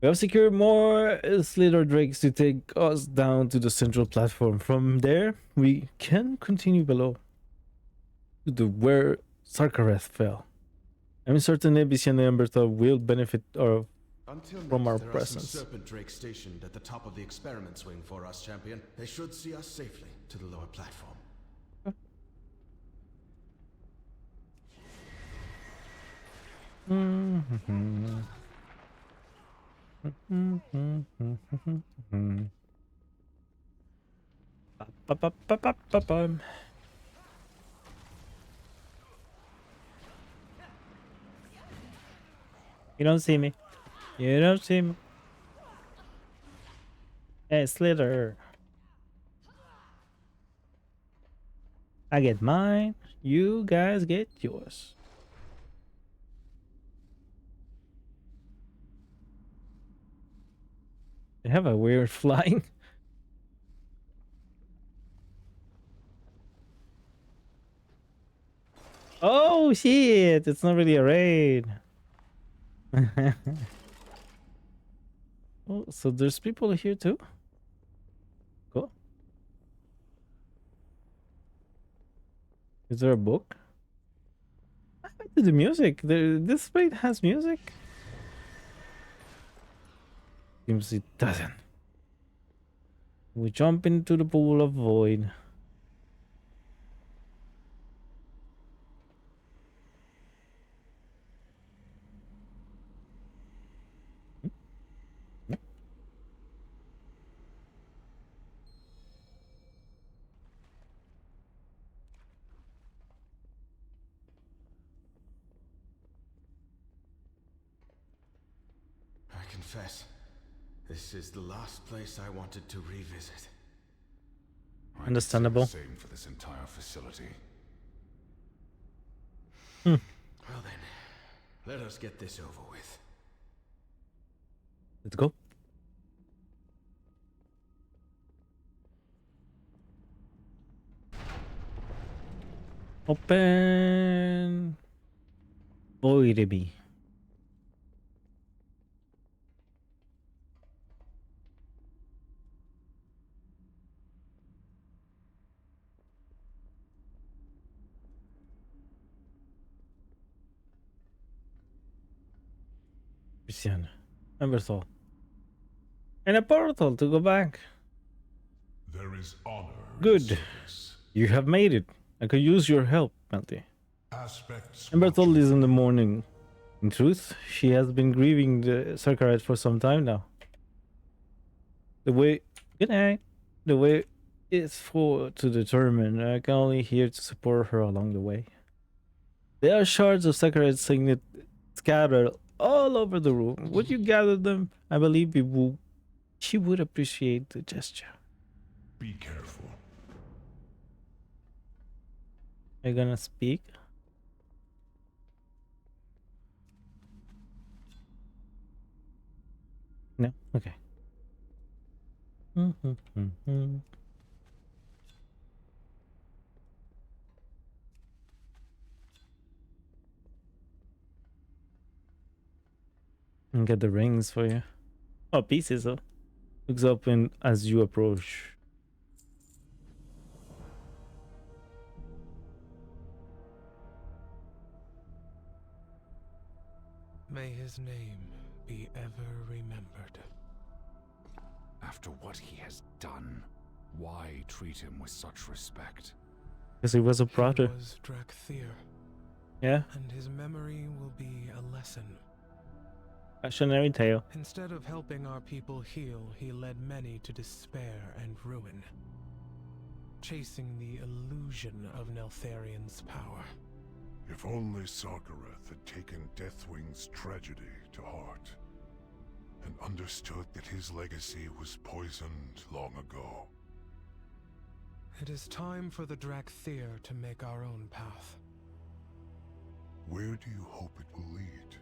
We have secured more Slither Drakes to take us down to the central platform. From there, we can continue below to where Sarkareth fell. I'm certain ABC and Emberthal will benefit from our there presence. are some Serpent Drakes stationed at the top of the experiments wing for us, champion. They should see us safely to the lower platform. You don't see me. You don't see me. Hey, Slither. I get mine. You guys get yours. They have a weird flying. Oh shit! It's not really a raid. Oh, so there's people here too? Cool. Is there a book? I went to the music. This raid has music? Seems it doesn't. We jump into the pool of void. I confess, this is the last place I wanted to revisit. Understandable. Same for this entire facility. Well then, let us get this over with. Let's go. Open. Void me. Christian. Emberthal. And a portal to go back. There is honor. Good. You have made it. I could use your help, Melty. Aspects. Emberthal is in the morning. In truth, she has been grieving the Sarkareth for some time now. The way... Good night. The way is for to determine. I can only here to support her along the way. There are shards of Sarkareth signet scattered all over the room. Would you gather them? I believe she would appreciate the gesture. Be careful. Are you gonna speak? No? Okay. And get the rings for you. Oh, pieces though. Looks open as you approach. May his name be ever remembered. After what he has done, why treat him with such respect? Because he was a He brother. was Drakthir, Yeah. and his memory will be a lesson. Cautionary tale. Instead of helping our people heal, he led many to despair and ruin, chasing the illusion of Neltharion's power. If only Sarkareth had taken Deathwing's tragedy to heart, and understood that his legacy was poisoned long ago. It is time for the Drakthir to make our own path. Where do you hope it will lead?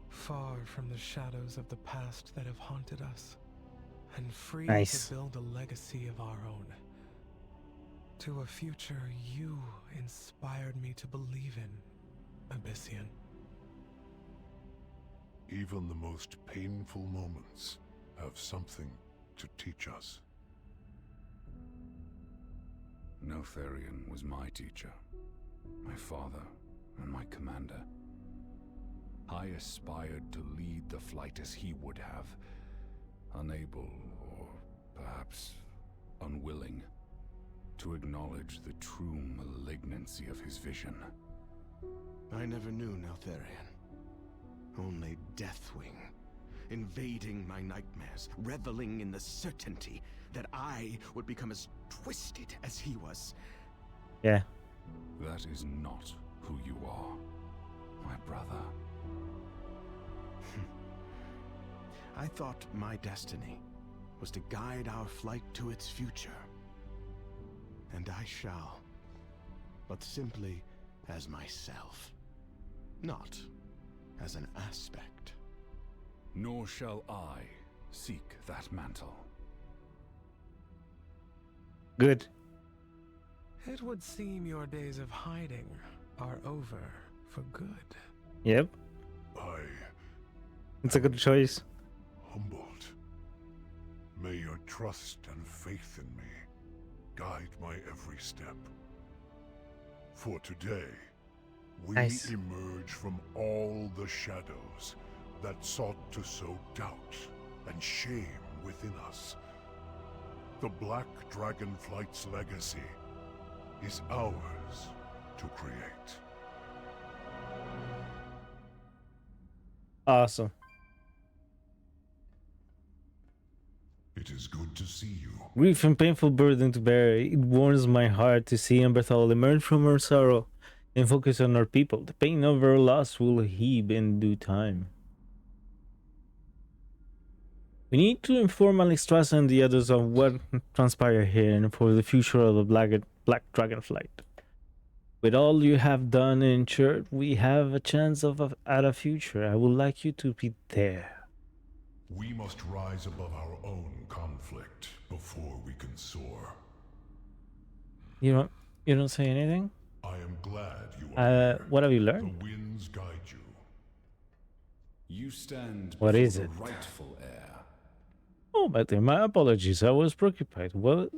Far from the shadows of the past that have haunted us, and free Nice. to build a legacy of our own. To a future you inspired me to believe in, Abyssian. Even the most painful moments have something to teach us. Neltharion was my teacher, my father, and my commander. I aspired to lead the flight as he would have, unable, or perhaps unwilling, to acknowledge the true malignancy of his vision. I never knew Neltharion. Only Deathwing, invading my nightmares, reveling in the certainty that I would become as twisted as he was. Yeah. That is not who you are, my brother. I thought my destiny was to guide our flight to its future. And I shall, but simply as myself, not as an aspect. Nor shall I seek that mantle. Good. It would seem your days of hiding are over for good. Yep. It's a good choice. Humbled. May your trust and faith in me guide my every step. For today, we Nice. emerge from all the shadows that sought to sow doubt and shame within us. The Black Dragonflight's legacy is ours to create. Awesome. It is good to see you. Grief and painful burden to bear. It warms my heart to see Emberthal emerge from her sorrow and focus on our people. The pain of our loss will heal in due time. We need to inform Alexstrasza and the others of what transpired here and for the future of the Black Dragonflight. With all you have done and ensured, we have a chance at a future. I would like you to be there. We must rise above our own conflict before we can soar. You don't say anything? I am glad you are here. What have you learned? The winds guide you. You stand What before is the it? rightful heir. Oh, but my apologies. I was preoccupied. What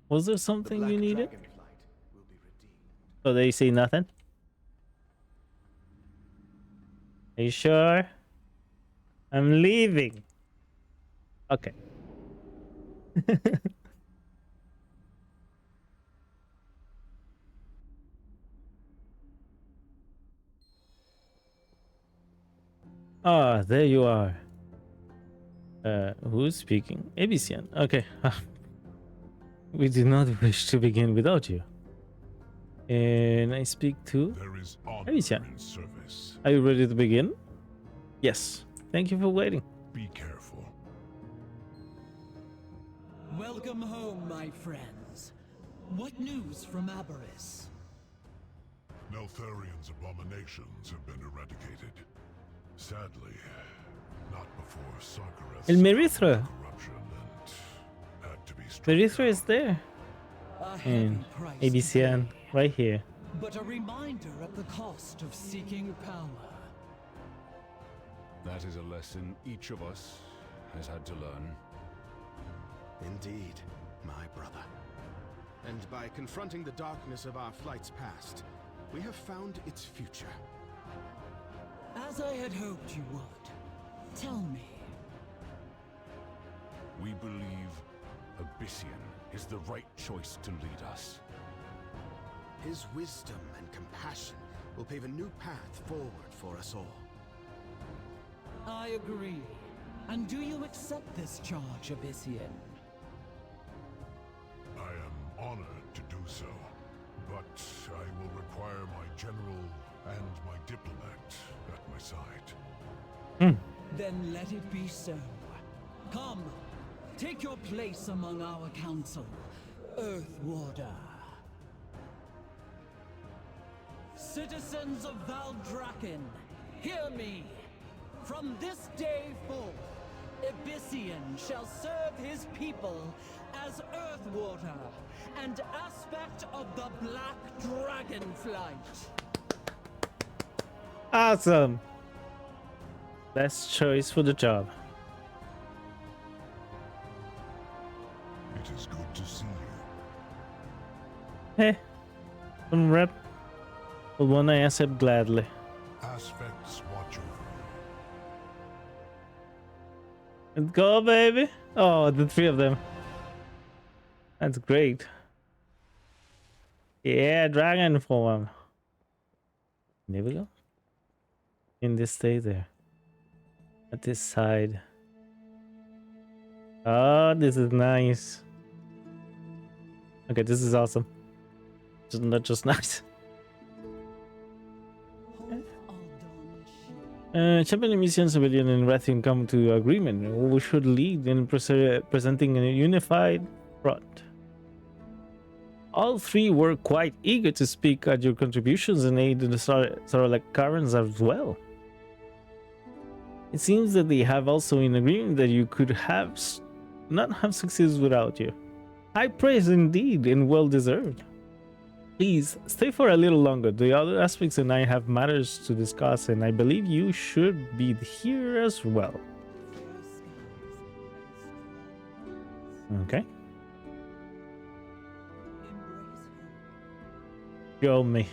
was there something you needed? Oh, they say nothing? Are you sure? I'm leaving. Okay. Ah, there you are. Who's speaking? Abyssian. Okay. We did not wish to begin without you. And I speak to Abyssian. Are you ready to begin? Yes. Thank you for waiting. Be careful. Welcome home, my friends. What news from Aberys? Neltharion's abominations have been eradicated. Sadly, not before Sarkareth El Merithra. corruption and had to be Merithra is there. A heavy And price to Abyssian pay, right here. but a reminder of the cost of seeking power. That is a lesson each of us has had to learn. Indeed, my brother. And by confronting the darkness of our flight's past, we have found its future. As I had hoped you would. Tell me. We believe Abyssian is the right choice to lead us. His wisdom and compassion will pave a new path forward for us all. I agree. And do you accept this charge, Abyssian? I am honored to do so, but I will require my general and my diplomat at my side. Then let it be so. Come, take your place among our council, Earthwarder. Citizens of Valdrakken, hear me! From this day forth, Abyssian shall serve his people as Earthwarder and aspect of the Black Dragonflight. Awesome. Best choice for the job. It is good to see you. Hey, one rep. But one I accept gladly. Aspects watch over you. Let's go, baby. Oh, the three of them. That's great. Yeah, dragon form. There we go. In this stay there. At this side. Oh, this is nice. Okay, this is awesome. Just not just nice. Champion Mission Civilian and Rathian come to agreement. We should lead in presenting a unified front. All three were quite eager to speak at your contributions and aid in the Sarlacc Caverns as well. It seems that they have also in agreement that you could not have success without you. High praise indeed, and well deserved. Please stay for a little longer. The other aspects and I have matters to discuss, and I believe you should be here as well. Okay. Show me.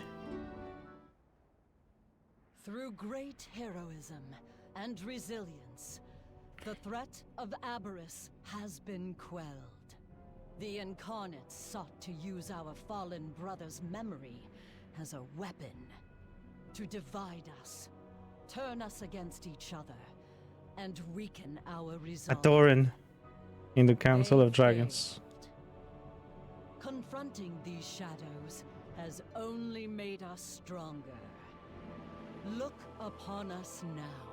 Through great heroism and resilience, the threat of Aberrus has been quelled. The Incarnates sought to use our fallen brother's memory as a weapon to divide us, turn us against each other, and weaken our resolve. A Tauren in the Council of Dragons. Confronting these shadows has only made us stronger. Look upon us now.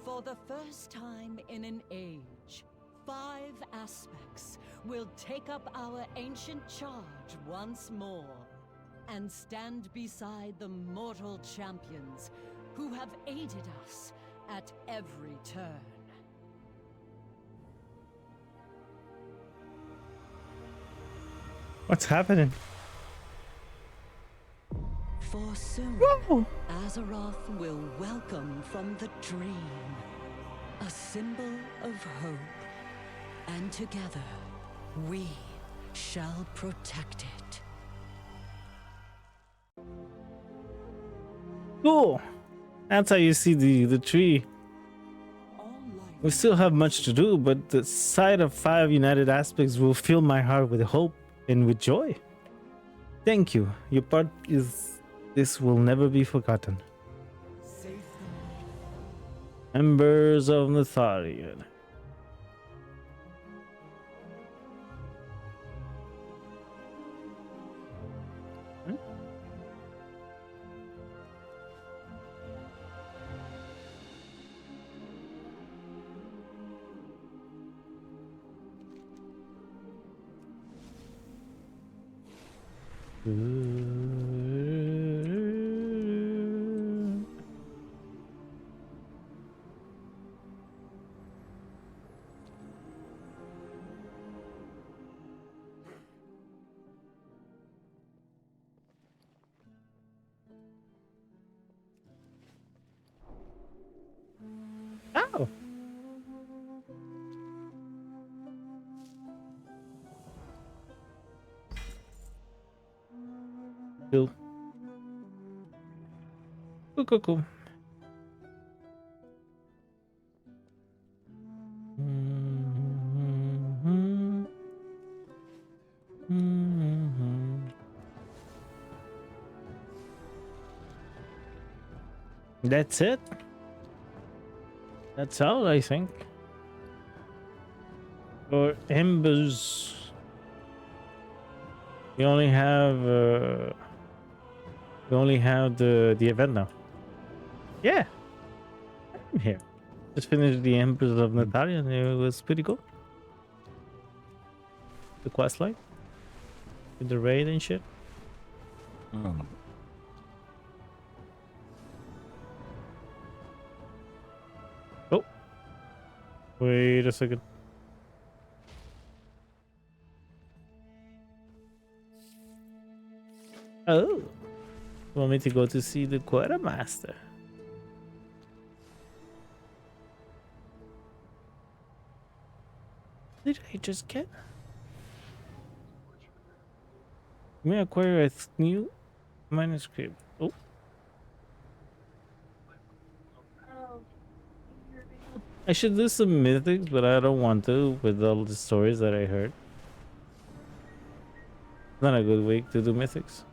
For the first time in an age, 5 aspects will take up our ancient charge once more and stand beside the mortal champions who have aided us at every turn. What's happening? For soon, Azeroth will welcome from the dream, a symbol of hope, and together we shall protect it. Cool. That's how you see the tree. We still have much to do, but the sight of 5 united aspects will fill my heart with hope and with joy. Thank you. Your part is... This will never be forgotten. Members of the Tharian. Oh. Cool. Cool. That's it. That's all, I think. For embers, we only have the event now. Yeah, I'm here. Just finished the Embers of Natalia, and it was pretty cool. The quest line, with the raid and shit. Oh, wait a second. Oh, want me to go to see the quartermaster? Did I just get? You may acquire a new manuscript. Oh. I should do some mythics, but I don't want to with all the stories that I heard. Not a good week to do mythics.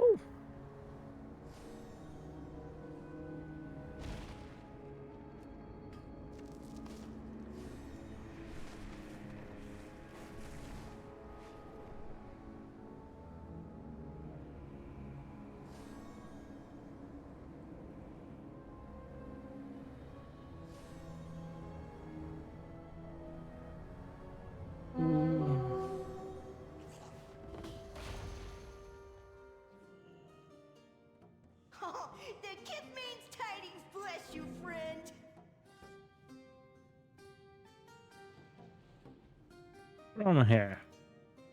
Oh. The kid means tidings, bless you, friend. On here.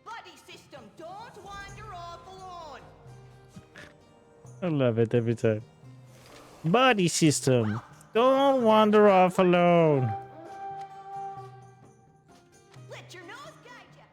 Body system, don't wander off alone. I love it every time. Body system, don't wander off alone. Let your nose guide you.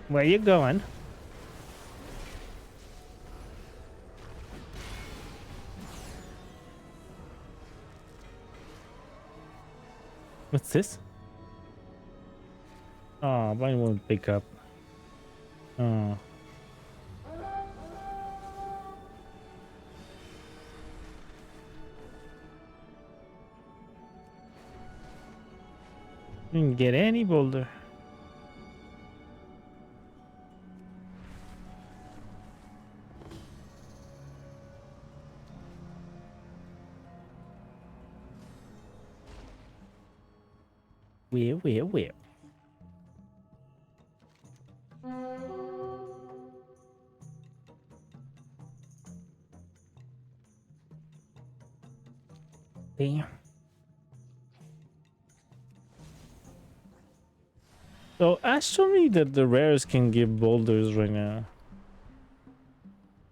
Where you going? What's this? Oh, mine won't pick up. Oh. Didn't get any boulder. Where? Damn. So actually that the rares can give boulders right now.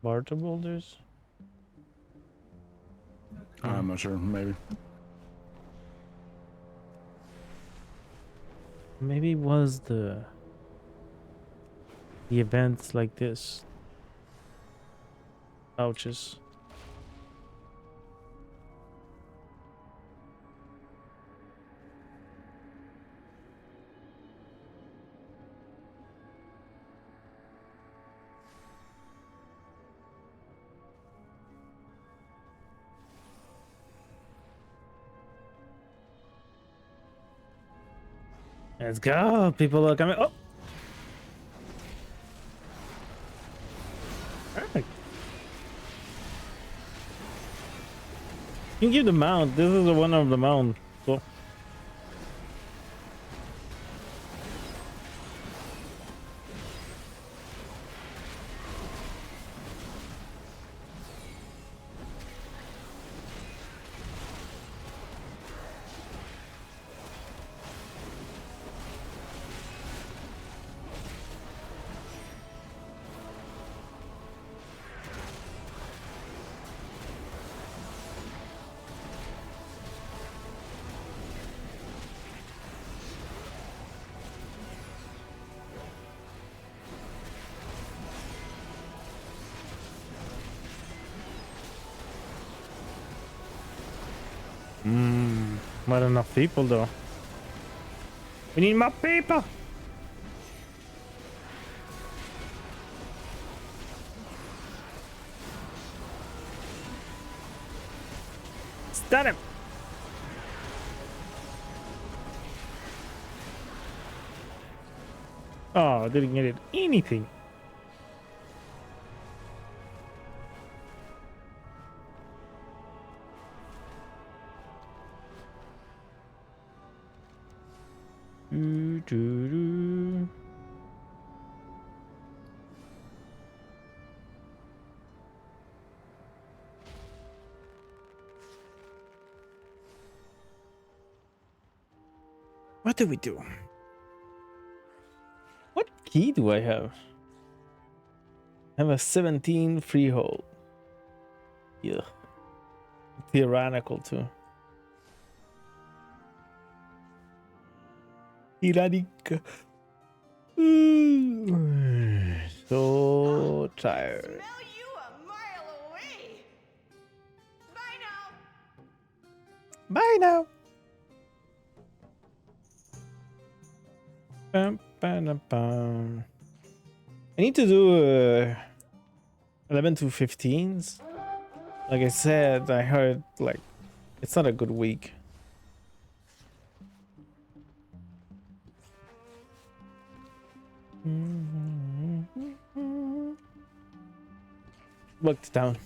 Barter boulders? I'm not sure, maybe. Maybe it was the events like this. Pouches. Let's go. People are coming. Oh. Perfect. You can give the mount. This is the one of the mount. So. Not enough people though. We need more people. Stun him. Oh, I didn't get it. Anything. What do we do? What key do I have? I have a 17 freehold. Yeah. Tyrannical too. Tyrannica. So tired. Bye now. Bum, bum, bum. I need to do 11 to 15s. Like I said, I heard like it's not a good week. Looked down.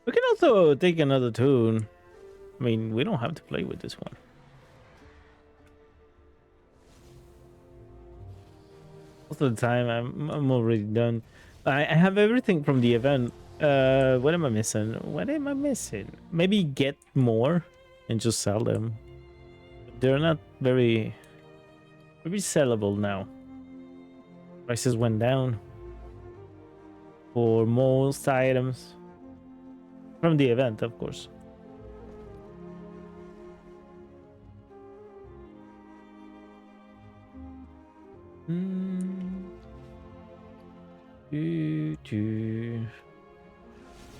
We can also take another tune. I mean, we don't have to play with this one. Most of the time, I'm already done. I have everything from the event. What am I missing? What am I missing? Maybe get more and just sell them. They're not very sellable now. Prices went down for most items from the event, of course.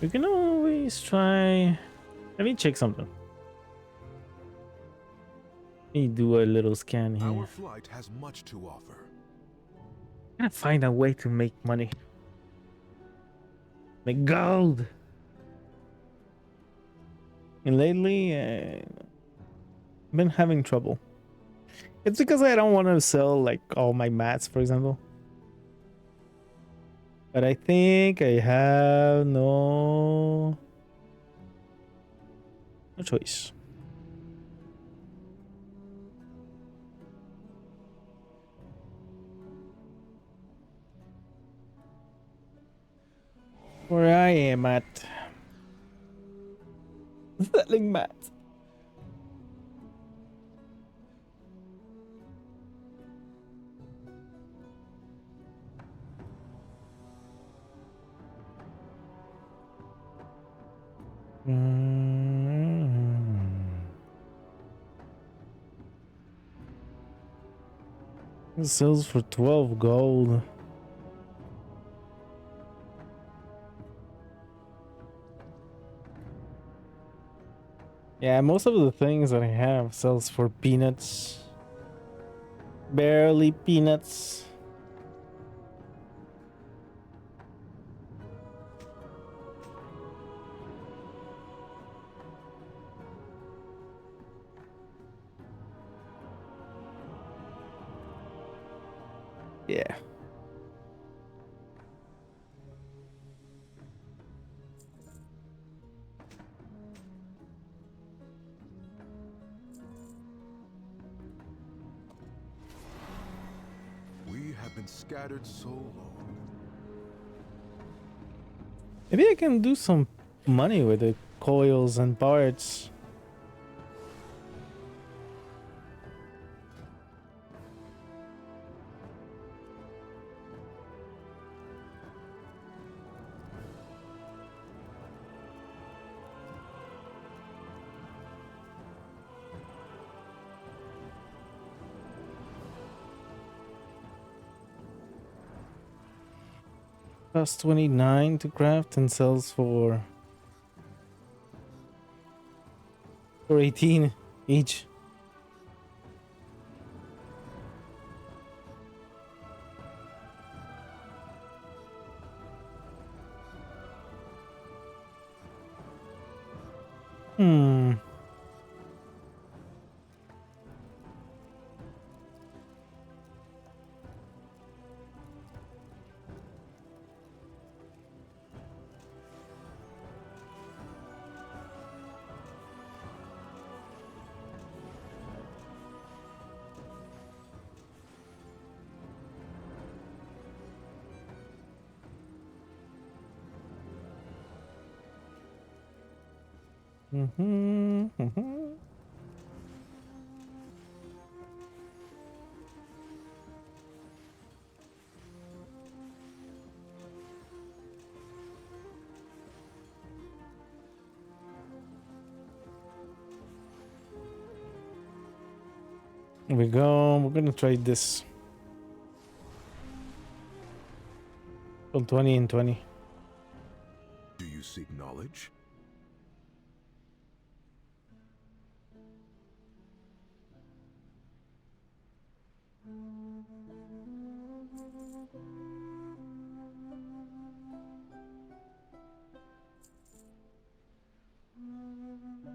We can always try. Let me check something. Let me do a little scan here. Our flight has much to offer. I'm gonna find a way to make money. Make gold. And lately, I've been having trouble. It's because I don't want to sell like all my mats, for example. But I think I have no choice. Where I am at. Selling mats. It sells for 12 gold. Yeah, most of the things that I have sells for peanuts. Barely peanuts. Yeah. We have been scattered so long. Maybe I can do some money with the coils and parts. Costs 29 to craft and sells for 18 each. Hmm. Mm-hmm. Mm-hmm. Here we go. We're gonna trade this. Well, 20 and 20. Do you seek knowledge?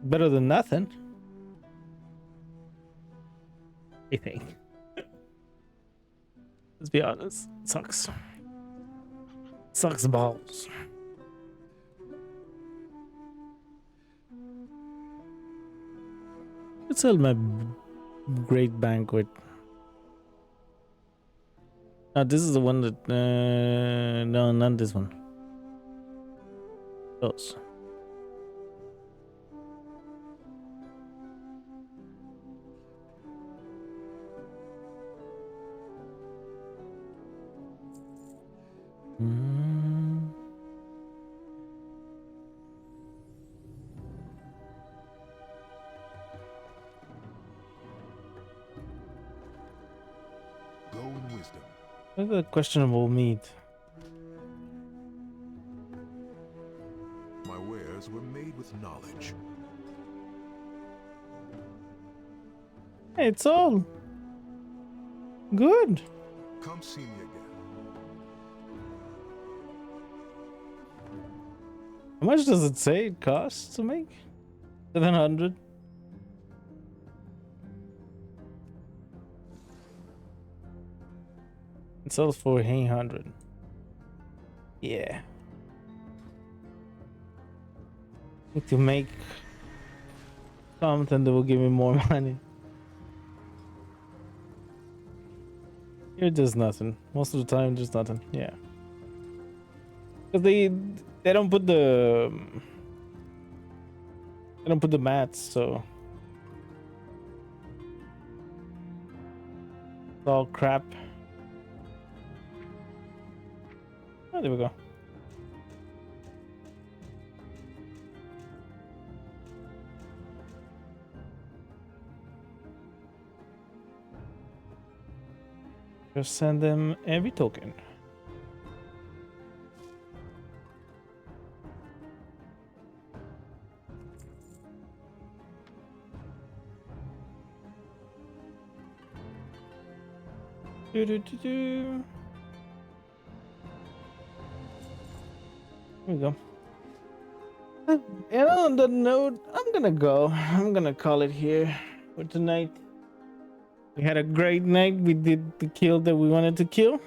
Better than nothing, I think. Let's be honest. Sucks. Sucks balls. Let's sell my great banquet. This is the one that no, not this one. Those. Look at the questionable meat. My wares were made with knowledge. Hey, it's all good. Come see me again. How much does it say it costs to make? 700. It sells for 800. Yeah. Need to make something that will give me more money. Here does nothing. Most of the time there's nothing. Yeah. Cause they don't put the mats, so it's all crap. Oh, there we go. Just send them every token. Here we go. And on that note, I'm gonna go. I'm gonna call it here for tonight. We had a great night. We did the kill that we wanted to kill.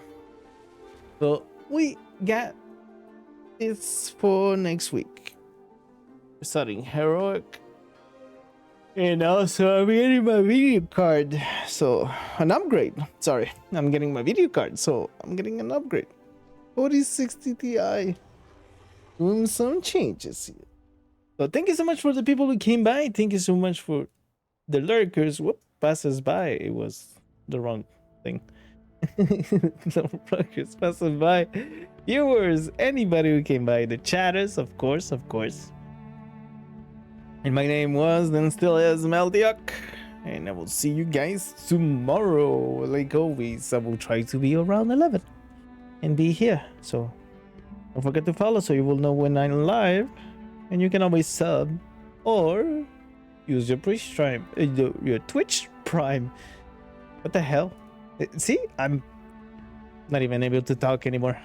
So we got this for next week. We're starting heroic. And also I'm getting my video card. So an upgrade. Sorry, I'm getting my video card. So I'm getting an upgrade. 4060 Ti. Doing some changes here. So thank you so much for the people who came by. Thank you so much for the lurkers. Whoop, passes by. It was the wrong thing. The lurkers passes by. Viewers, anybody who came by. The chatters, of course. And my name was, and still is, Meldiok. And I will see you guys tomorrow. Like always, I will try to be around 11 and be here. So don't forget to follow so you will know when I'm live. And you can always sub or use your your Twitch Prime. What the hell? See, I'm not even able to talk anymore.